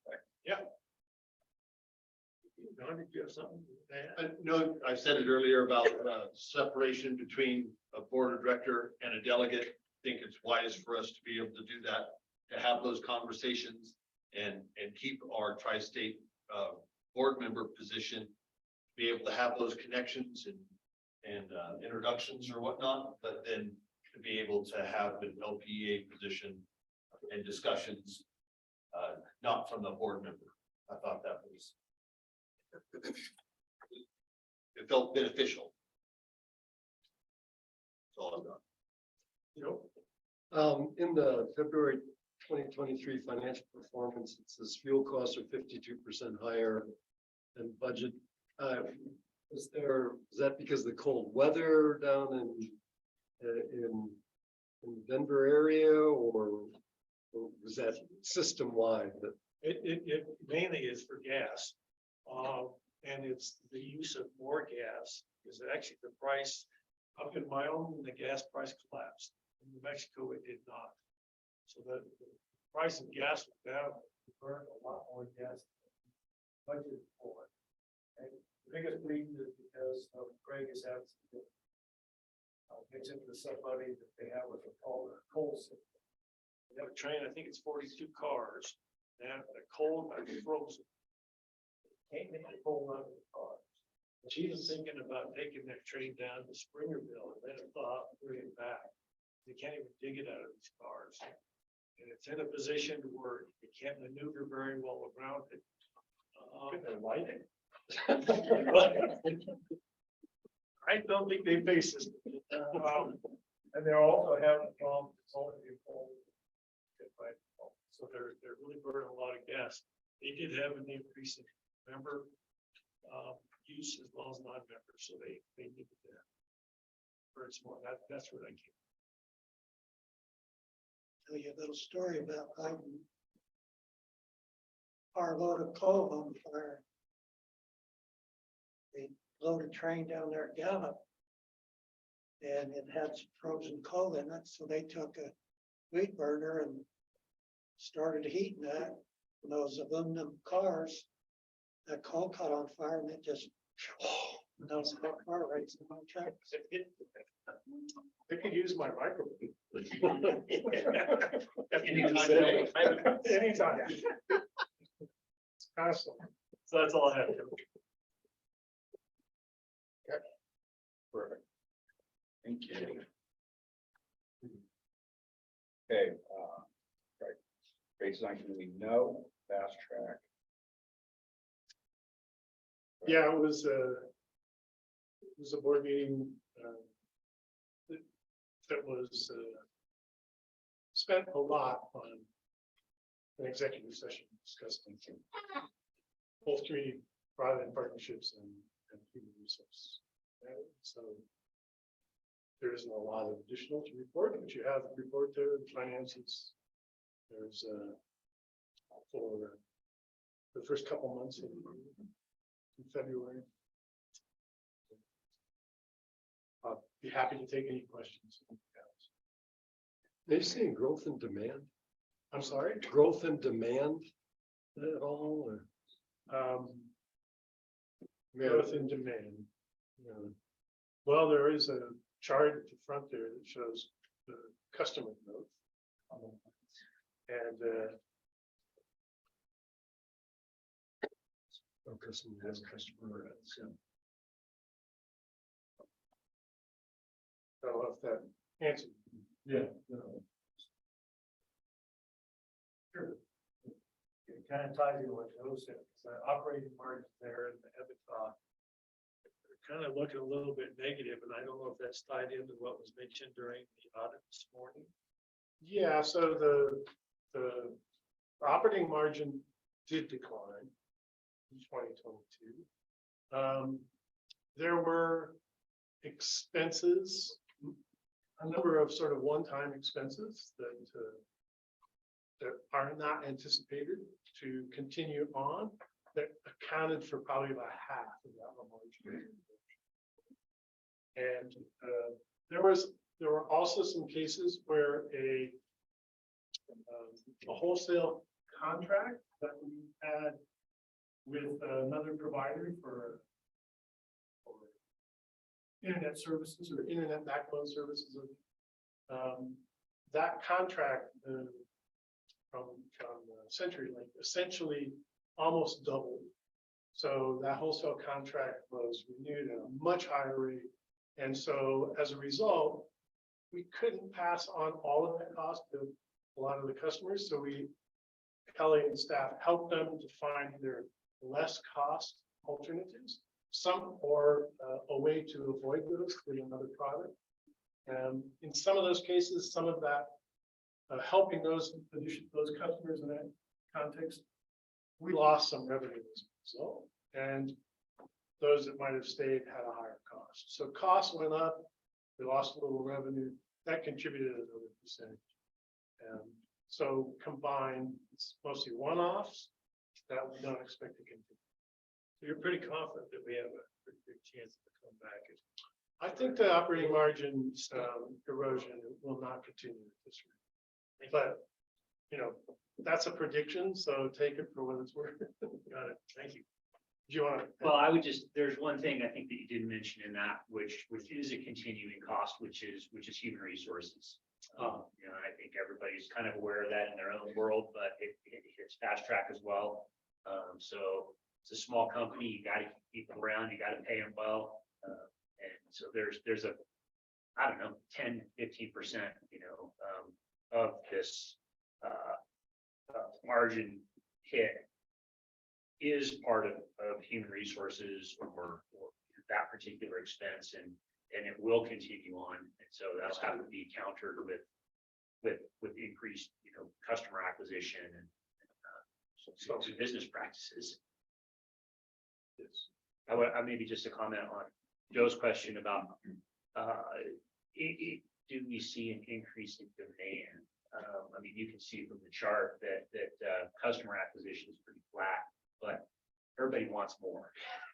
Don, did you have something to add? No, I said it earlier about separation between a board of director and a delegate. I think it's wise for us to be able to do that, to have those conversations and keep our tri-state board member position, be able to have those connections and introductions or whatnot, but then to be able to have an LPEA position and discussions, not from the board member. I thought that was it felt beneficial. That's all I've got. In the February 2023 financial performance, it says fuel costs are 52% higher than budget. Is that because of the cold weather down in the Denver area, or was that system wide? It mainly is for gas. And it's the use of more gas is actually the price up in Wyoming, the gas price collapsed. In New Mexico, it did not. So the price of gas was down. We burned a lot more gas than budgeted for. And the biggest reason is because Craig is having gets into somebody that they have with a coal system. They have a train, I think it's 42 cars, and they're cold and frozen. Can't make it cold out of the cars. She was thinking about taking that train down to Springerville and let it thaw and bring it back. They can't even dig it out of these cars. And it's in a position where you can't maneuver very well around it. Lighting. I don't think they face this. And they're also having a problem. It's only being cold. So they're really burning a lot of gas. They did have an increase in member use as well as non-members, so they needed that. Burn some more. That's where that came. Tell you a little story about lighting our load of coal on fire. They loaded a train down there at Gallup, and it had some frozen coal in it, so they took a weed burner and started heating that. And those aluminum cars, that coal caught on fire, and it just those car rates on track. They could use my microphone. Anytime. It's constant. So that's all I have. Perfect. Thank you. Okay, right. Great design committee, no. Fast track. Yeah, it was a board meeting that was spent a lot on an executive session discussing both community private partnerships and human resources. And so there isn't a lot of additional to report, but you have the report there, the finances. There's for the first couple months in February. I'll be happy to take any questions. Are you seeing growth in demand? I'm sorry? Growth in demand at all, or? Growth in demand. Yeah. Well, there is a chart at the front there that shows the customer growth. And customer has customer. I don't know if that answered. Yeah. Sure. It kind of ties into what Joe said, the operating margin there and the EBITDA. They're kind of looking a little bit negative, and I don't know if that's tied into what was mentioned during the audit this morning. Yeah, so the operating margin did decline in 2022. There were expenses, a number of sort of one-time expenses that are not anticipated to continue on, that accounted for probably about half of that margin. And there were also some cases where a wholesale contract that we had with another provider for internet services or internet backbone services. That contract from CenturyLink essentially almost doubled. So that wholesale contract was renewed at a much higher rate. And so as a result, we couldn't pass on all of that cost to a lot of the customers. So Kelly and staff helped them to find either less cost alternatives. Some or a way to avoid those with another product. And in some of those cases, some of that helping those customers in that context, we lost some revenue as a result. And those that might have stayed had a higher cost. So costs went up, we lost a little revenue, that contributed another percentage. So combined, it's mostly one-offs that we don't expect to continue. So you're pretty confident that we have a pretty big chance to come back. I think the operating margin erosion will not continue at this rate. But, you know, that's a prediction, so take it for what it's worth. Got it. Thank you. Do you want to? Well, I would just, there's one thing I think that you didn't mention in that, which is a continuing cost, which is human resources. You know, I think everybody's kind of aware of that in their own world, but it hits fast track as well. So it's a small company, you gotta keep them around, you gotta pay them well. And so there's a, I don't know, 10-15%, you know, of this margin hit is part of human resources or that particular expense, and it will continue on. And so that'll have to be countered with increased, you know, customer acquisition and so business practices. Yes. I maybe just a comment on Joe's question about do we see an increase in demand? I mean, you can see from the chart that customer acquisition is pretty flat, but everybody wants more.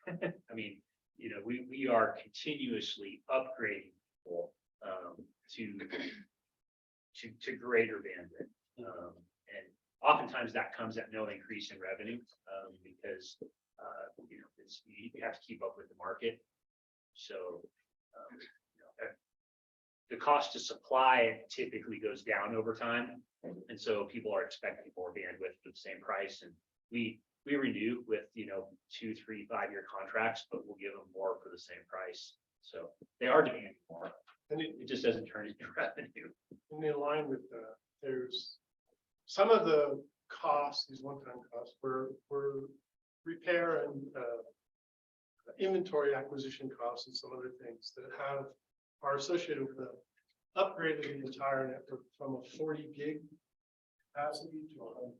I mean, you know, we are continuously upgrading people to greater bandwidth. And oftentimes that comes at no increase in revenue because you know, you have to keep up with the market. So you know, the cost to supply typically goes down over time, and so people are expecting more bandwidth for the same price. And we renew with, you know, 2, 3, 5-year contracts, but we'll give them more for the same price. So they are demanding more, and it just doesn't turn into revenue. And in line with that, there's some of the costs, these one-time costs, were repair and inventory acquisition costs and some other things that are associated with the upgrade of the entire network from a 40 gig capacity to 100.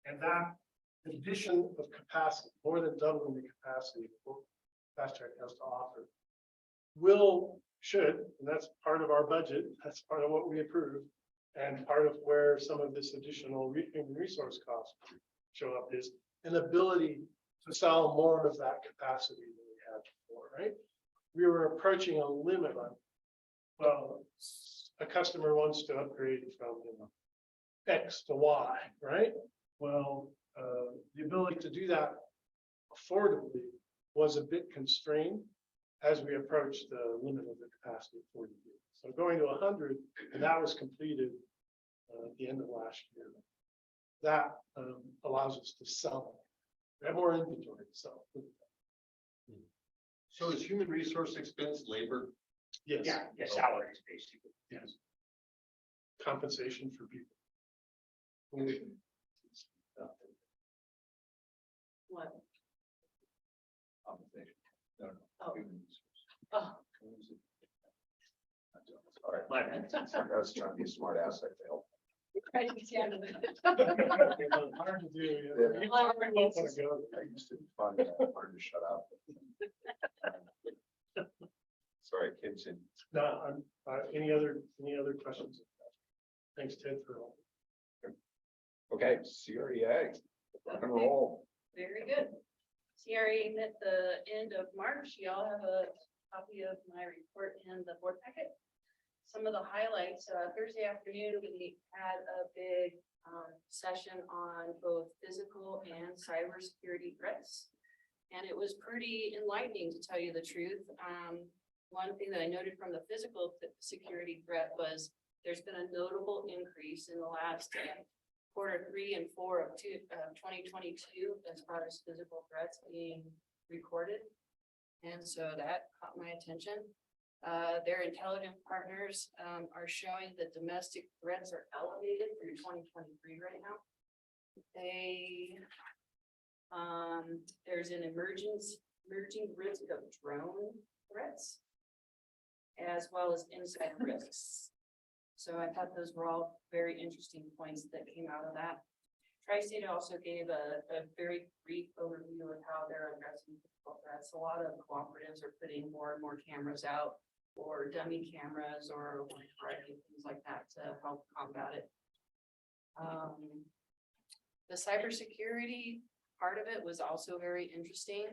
And that addition of capacity, more than doubling the capacity Fast Track has to offer, should, and that's part of our budget, that's part of what we approve, and part of where some of this additional human resource costs show up is an ability to sell more of that capacity than we had before, right? We were approaching a limit on, well, a customer wants to upgrade from, you know, X to Y, right? Well, the ability to do that affordably was a bit constrained as we approached the limit of the capacity of 40 gigs. So going to 100, and that was completed at the end of last year. That allows us to sell. We have more inventory to sell. So is human resource expense labor? Yes. Yeah, salaries basically. Yes. Compensation for people. What? Compensation. No. Oh. Human resource. Oh. All right. My bad. I was trying to be a smart ass, I failed. Right, exactly. Hard to do. Yeah. Yeah. I used to find that hard to shut up. Sorry, continue. No, any other questions? Thanks, Ted, for all. Okay, CREA, rock and roll. Very good. CRA met the end of March. You all have a copy of my report in the board packet. Some of the highlights, Thursday afternoon, we had a big session on both physical and cybersecurity threats. And it was pretty enlightening, to tell you the truth. One thing that I noted from the physical security threat was there's been a notable increase in the last quarter 3 and 4 of 2022 as far as physical threats being recorded. And so that caught my attention. Their intelligence partners are showing that domestic threats are elevated through 2023 right now. They There's an emerging risk of drone threats, as well as inside risks. So I thought those were all very interesting points that came out of that. Tri-State also gave a very brief overview of how they're addressing physical threats. A lot of cooperatives are putting more and more cameras out, or dummy cameras, or a variety of things like that to help combat it. The cybersecurity part of it was also very interesting.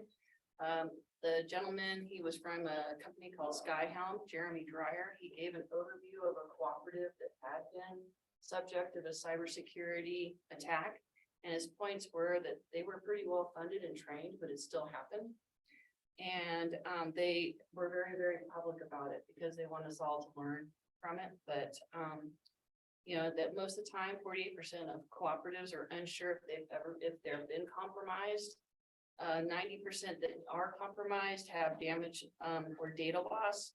The gentleman, he was from a company called Skyhound, Jeremy Dreyer. He gave an overview of a cooperative that had been subject of a cybersecurity attack. And his points were that they were pretty well funded and trained, but it still happened. And they were very, very public about it because they want us all to learn from it. But you know, that most of the time, 48% of cooperatives are unsure if they've been compromised. 90% that are compromised have damage or data loss.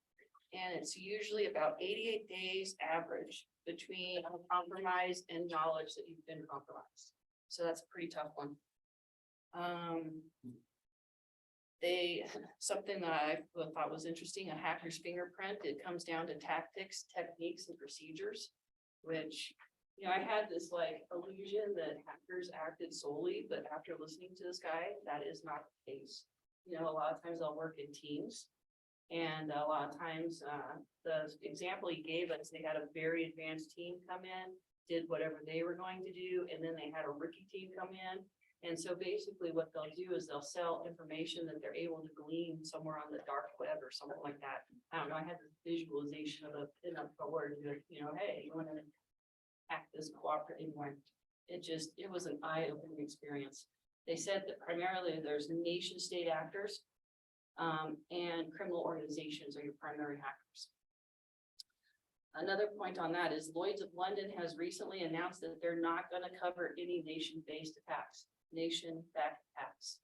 And it's usually about 88 days average between compromise and knowledge that you've been compromised. So that's a pretty tough one. Something that I thought was interesting, a hacker's fingerprint, it comes down to tactics, techniques, and procedures, which, you know, I had this like illusion that hackers acted solely, but after listening to this guy, that is not the case. You know, a lot of times they'll work in teams. And a lot of times, the example he gave us, they had a very advanced team come in, did whatever they were going to do, and then they had a rookie team come in. And so basically what they'll do is they'll sell information that they're able to glean somewhere on the dark web or something like that. I don't know, I had this visualization of a pinup forward, you know, hey, you want to hack this cooperative one. It was an eye-opening experience. They said that primarily there's nation state actors and criminal organizations are your primary hackers. Another point on that is Lloyd's of London has recently announced that they're not going to cover any nation-based attacks, nation-backed attacks.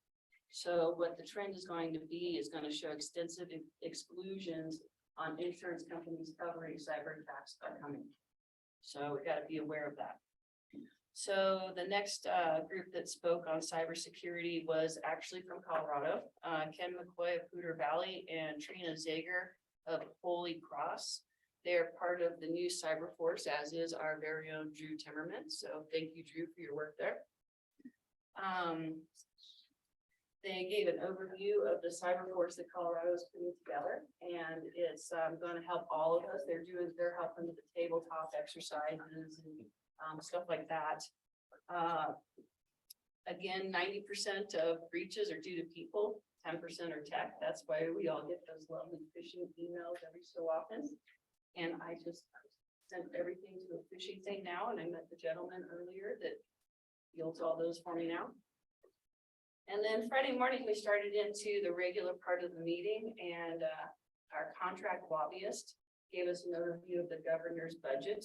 So what the trend is going to be is going to show extensive exclusions on insurance companies covering cyber attacks upcoming. So we got to be aware of that. So the next group that spoke on cybersecurity was actually from Colorado, Ken McCoy of Poudre Valley and Trina Zager of Holy Cross. They're part of the new cyber force, as is our very own Drew Timmerman. So thank you, Drew, for your work there. They gave an overview of the cyber force that Colorado is putting together, and it's going to help all of us. They're helping with the tabletop exercises and stuff like that. Again, 90% of breaches are due to people, 10% are tech. That's why we all get those lovely phishing emails every so often. And I just sent everything to a phishing thing now, and I met the gentleman earlier that yields all those for me now. And then Friday morning, we started into the regular part of the meeting, and our contract lobbyist gave us an overview of the governor's budget.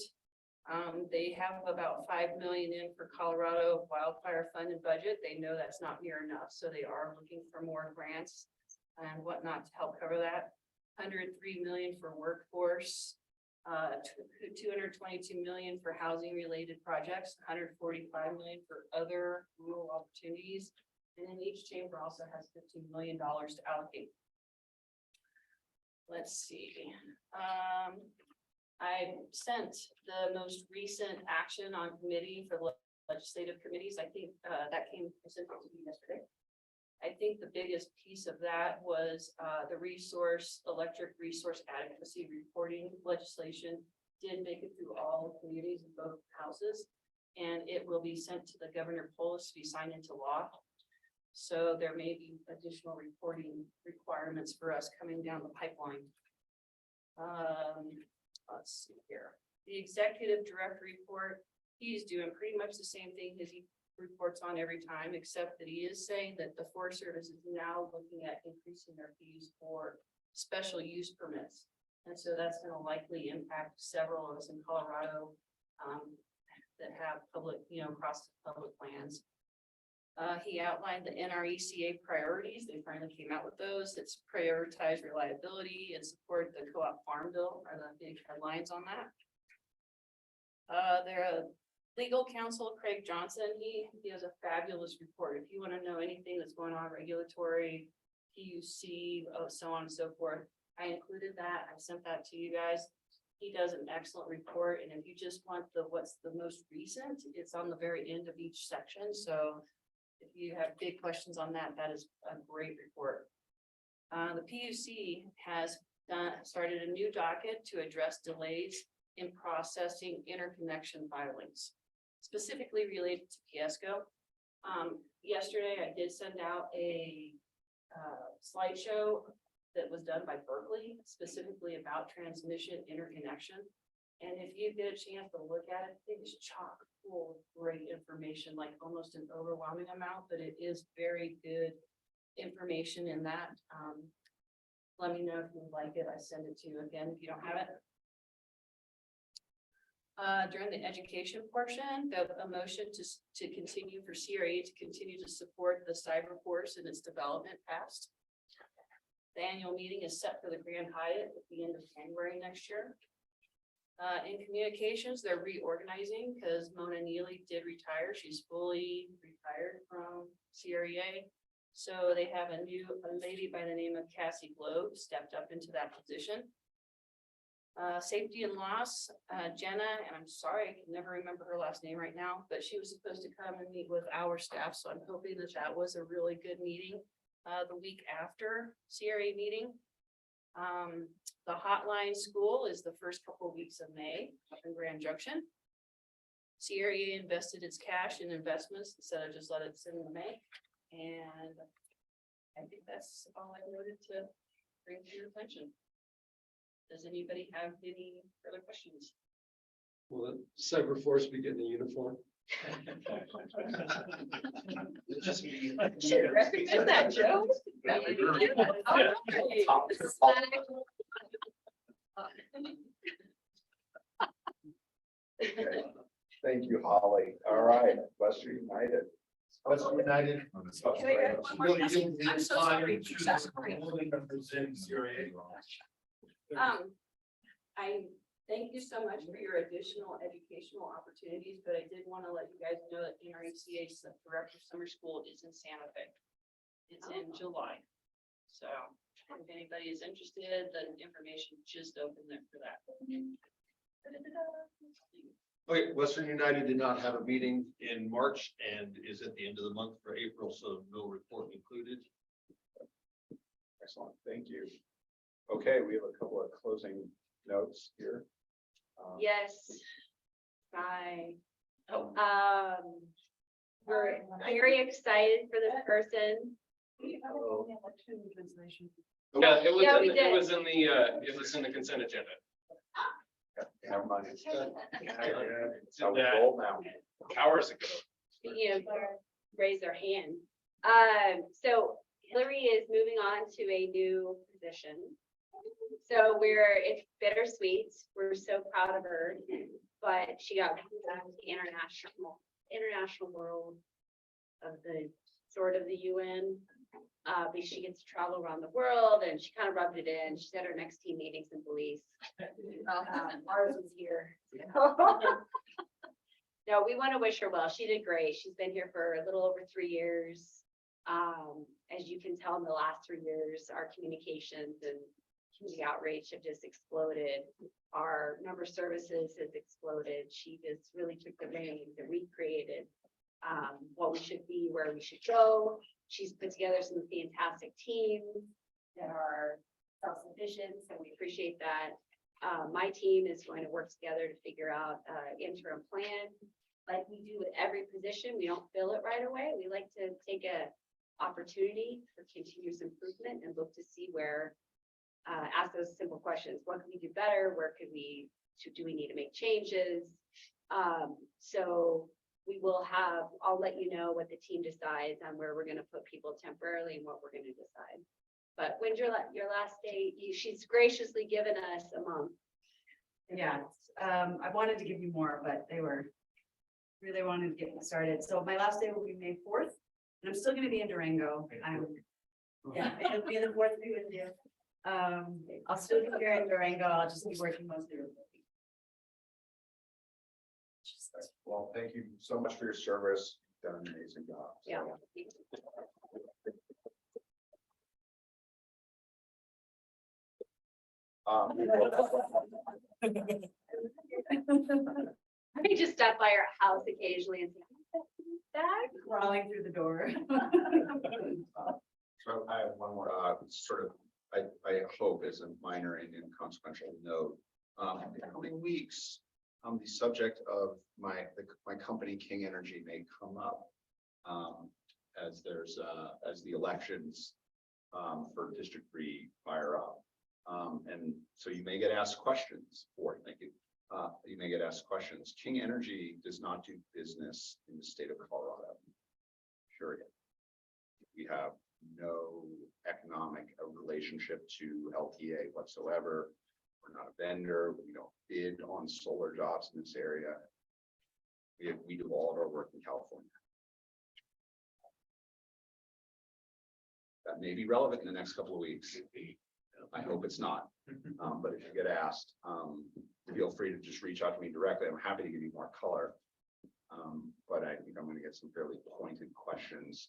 They have about $5 million in for Colorado wildfire funded budget. They know that's not near enough, so they are looking for more grants and whatnot to help cover that. $103 million for workforce, $222 million for housing related projects, $145 million for other rural opportunities. And then each chamber also has $15 million to allocate. Let's see. I sent the most recent action on committee for legislative committees. I think that came presented to me yesterday. I think the biggest piece of that was the electric resource adequacy reporting legislation did make it through all communities in both houses, and it will be sent to the Governor Polis to be signed into law. So there may be additional reporting requirements for us coming down the pipeline. Let's see here. The executive director report, he's doing pretty much the same thing as he reports on every time, except that he is saying that the Forest Service is now looking at increasing their fees for special use permits. And so that's going to likely impact several of us in Colorado that have public, across public lands. He outlined the NRECA priorities. They finally came out with those. It's prioritize reliability and support the co-op farm bill are the big headlines on that. Legal counsel Craig Johnson, he has a fabulous report. If you want to know anything that's going on regulatory, PUC, so on and so forth. I included that. I sent that to you guys. He does an excellent report. And if you just want what's the most recent, it's on the very end of each section. So if you have big questions on that, that is a great report. The PUC has started a new docket to address delays in processing interconnection filings, specifically related to Fiesco. Yesterday, I did send out a slideshow that was done by Berkeley, specifically about transmission interconnection. And if you get a chance to look at it, it is chock full of great information, like almost an overwhelming amount, but it is very good information in that. Let me know if you like it. I send it to you again if you don't have it. During the education portion, a motion to continue for CRA to continue to support the cyber course and its development passed. The annual meeting is set for the Grand Hyatt at the end of January next year. In communications, they're reorganizing because Mona Neely did retire. She's fully retired from CRA. So they have a lady by the name of Cassie Globe stepped up into that position. Safety and loss, Jenna, and I'm sorry, I can never remember her last name right now, but she was supposed to come and meet with our staff. So I'm hoping that that was a really good meeting. The week after CRA meeting. The hotline school is the first couple of weeks of May up in Grand Junction. CRA invested its cash in investments instead of just let it sit in the May. And I think that's all I wanted to bring to your attention. Does anybody have any further questions? Will the cyber force be getting a uniform? Should recognize that, Joe. That would be good. All right. Thank you, Holly. All right, Western United. Western United. Can we have one more Really question? didn't I'm so sorry. I thank you so much for your additional educational opportunities, but I did want to let you guys know that NRECA's Director of Summer School is in Santa Fe. It's in July. So if anybody is interested, the information just opened there for that. Okay, Western United did not have a meeting in March and is at the end of the month for April, so no report included. Excellent, thank you. Okay, we have a couple of closing notes here. Yes. Bye. We're very excited for this person. Yeah, it was, Yeah, we it did. was in the, it was in the consent agenda. Never mind. It's in That was that rolled now. hours ago. Speaking of raise their hand. So Hillary is moving on to a new position. So it's bittersweet. We're so proud of her, but she got the international world of the UN. But she gets to travel around the world and she kind of rubbed it in. She said her next team meeting's in Belize. Ours was here. No, we want to wish her well. She did great. She's been here for a little over 3 years. As you can tell, in the last 3 years, our communications and community outreach have just exploded. Our member services has exploded. She just really took the reins and recreated what we should be, where we should go. She's put together some fantastic teams that are self-sufficient, so we appreciate that. My team is going to work together to figure out interim plan. Like we do with every position, we don't fill it right away. We like to take a opportunity for continuous improvement and look to see where, ask those simple questions. What can we do better? Where could do we need to make changes? So we will I'll let you know what the team decides on where we're going to put people temporarily and what we're going to decide. But when's your last day? She's graciously given us a month. Yeah, I wanted to give you more, but they really wanted to get me started. So my last day will be May 4th, and I'm still gonna be in Durango. Yeah, it'll be the 4th to be with you. I'll still be here in Durango. I'll just be working mostly remotely. Well, thank you so much for your service. You've done an amazing job. So, Yeah. I may just stop by your house occasionally and say, "Dad?" Crawling through the door. So I have one more, sort of, I hope is a minor and inconsequential note. In the coming weeks, the subject of my company, King Energy, may come up. As the elections, for District 3 fire up. And so you may get asked questions thank you. You may get asked questions. King Energy does not do business in the state of Colorado. Period. We have no economic relationship to LPEA whatsoever. We're not a vendor. We don't bid on solar jobs in this area. We do all of our work in California. That may be relevant in the next couple of weeks. I hope it's not. But if you get asked, feel free to just reach out to me directly. I'm happy to give you more color. But I think I'm going to get some fairly pointed questions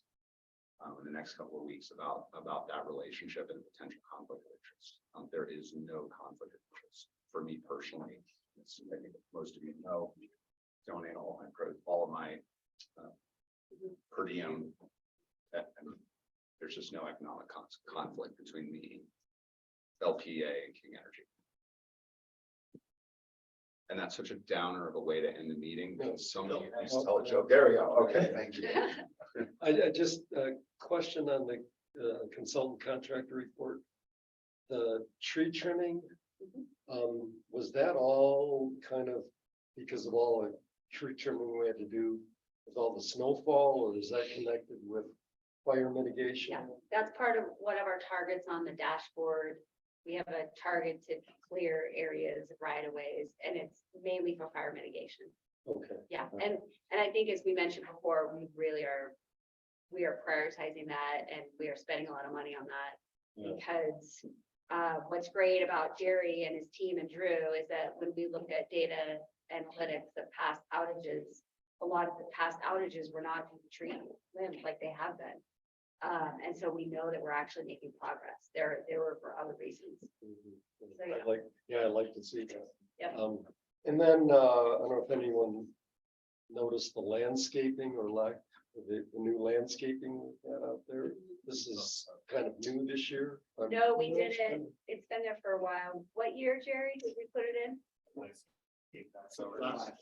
in the next couple of weeks about that relationship and potential conflict of interest. There is no conflict of interest for me personally. I think most of you know, donate all of my per diem. There's just no economic conflict between me, LPEA, and King Energy. And that's such a downer of a way to end the meeting. Somebody please tell a joke. There we go. Okay, thank you. I just question on the consultant contractor report. The tree trimming, was that all kind of because of all the tree trimming we had to do with all the snowfall, or is that connected with fire mitigation? Yeah, that's part of one of our targets on the dashboard. We have a target to clear areas of right of ways, and it's mainly for fire mitigation. Okay. Yeah, and I think as we mentioned before, we are prioritizing that, and we are spending a lot of money on that. Yeah. Because what's great about Jerry and his team and Drew is that when we look at data analytics of past outages, a lot of the past outages were not due to tree limbs like they have been. And so we know that we're actually making progress. They were for other reasons. So, yeah. I'd like to see that. Yep. And then, I don't know if anyone noticed the landscaping or lack of the new landscaping we had out there. This is kind of new this year. No, we didn't. It's been there for a while. What year, Jerry, did we put it in?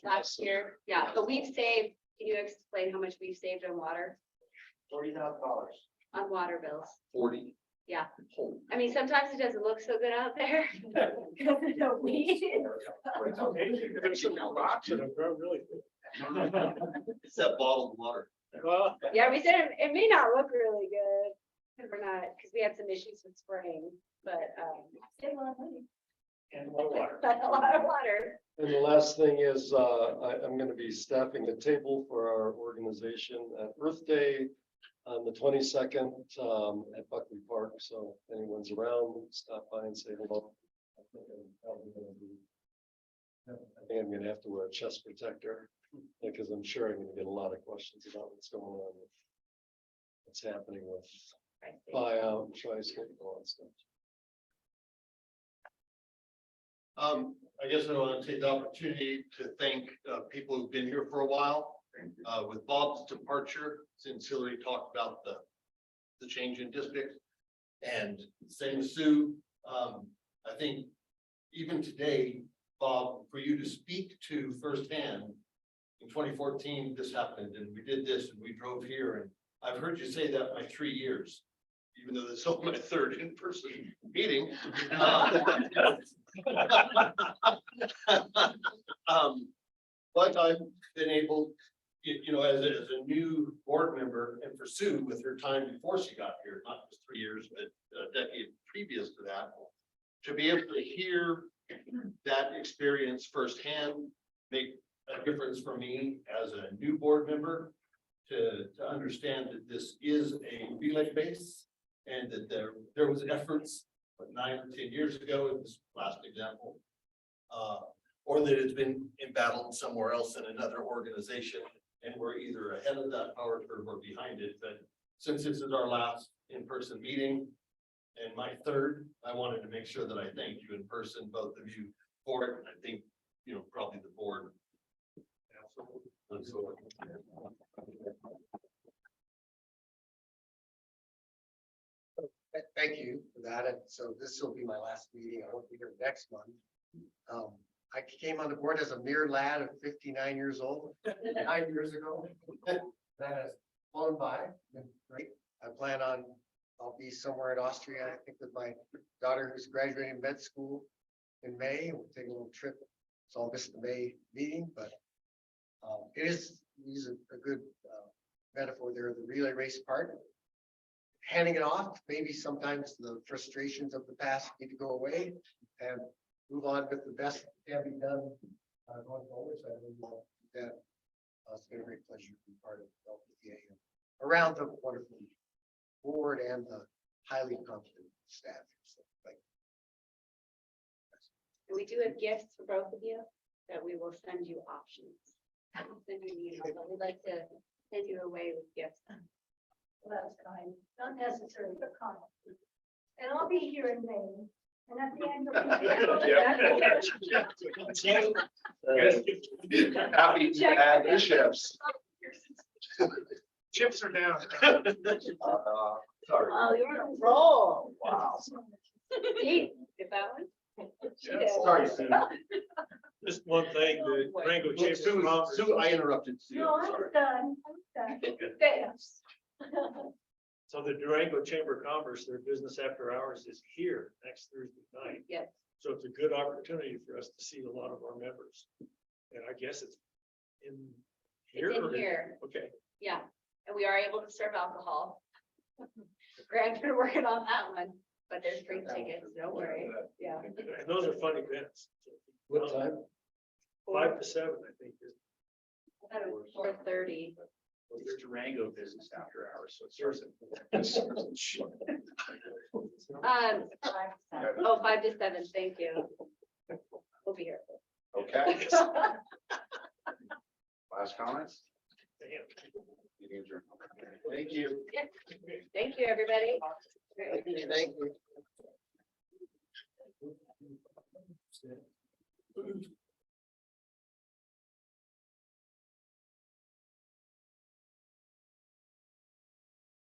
Last year. Yeah, but we've saved, can you explain how much we've saved on water? $40,000. On water bills? 40. Yeah. I mean, sometimes it doesn't look so good out there. No, There's some rocks that have grown really. It's that bottled water. Well, Yeah, we said it may not look really good. Because we're not, because we had some issues with spraying, but save a lot of money. And more water. That's a lot of water. And the last thing is, I'm gonna be staffing a table for our organization at Earth Day on the 22nd, at Buckley Park. So if anyone's around, stop by and say hello. I think I'm gonna have to wear a chest protector because I'm sure I'm gonna get a lot of questions about what's going on, what's happening with buyout and tri-state and all that stuff. I guess I want to take the opportunity to thank people who've been here for a while. With Bob's departure, since Hillary talked about the change in district, and same with Sue. I think even today, Bob, for you to speak to firsthand, in 2014, this happened, and we did this, and we drove here, and I've heard you say that my 3 years, even though this is only my third in-person meeting. But I've been able, you know, as a new board member, and for Sue with her time before she got here, not just 3 years, but a decade previous to that, to be able to hear that experience firsthand, make a difference for me as a new board member, to understand that this is a relay base, and that there was efforts, but 9 or 10 years ago, in this last example, or that it's been embattled somewhere else in another organization. And we're either ahead of that power curve or behind it, but since this is our last in-person meeting and my third, I wanted to make sure that I thank you in person, both of you, for it. I think, you know, probably the board. Absolutely. Thank you for that. And so this will be my last meeting. I won't be here next month. I came on the board as a mere lad of 59 years old, 9 years ago. That has flown by. Been great. I plan on, I'll be somewhere in Austria, I think, with my daughter who's graduating med school in May. We'll take a little trip. So I'll miss the May meeting, but it is, use a good metaphor there, the relay race part. Handing it off, maybe sometimes the frustrations of the past need to go away and move on with the best that can be done going forward. So I really want that. It's been a great pleasure to be part of LPEA and around the wonderful board and the highly competent staff. So, thank you. And we do have gifts for both of you that we will send you options. I'll send you an email, but we'd like to send you away with gifts. Well, that's kind, not necessary, but kind. And I'll be here in May. And at the end of Happy to add the chips. Chips are down. Sorry. Oh, you're on a roll. Wow. Gee, get that one? She did. Sorry, Sue. Just one thing, the Durango Chamber of Sue, Commerce. Sue, I interrupted Sue. No, I'm I'm sorry. done, I'm done. Thanks. So the Durango Chamber of Commerce, their business after hours is here next Thursday night. Yes, So it's a good opportunity for us to see a lot of our members. And I guess it's in here. it's in or- here. Okay. Yeah, and we are able to serve alcohol. Greg's been working on that one, but there's free tickets, don't worry. Yeah. And those are fun events. What time? 5 to 7, I think. is- 4:30. Well, there's Durango business after hours, so it's Serves Oh, 5 to 7, thank you. We'll be here. Okay, last comments? Meeting adjourned. Thank you. Thank you, everybody. Thank you.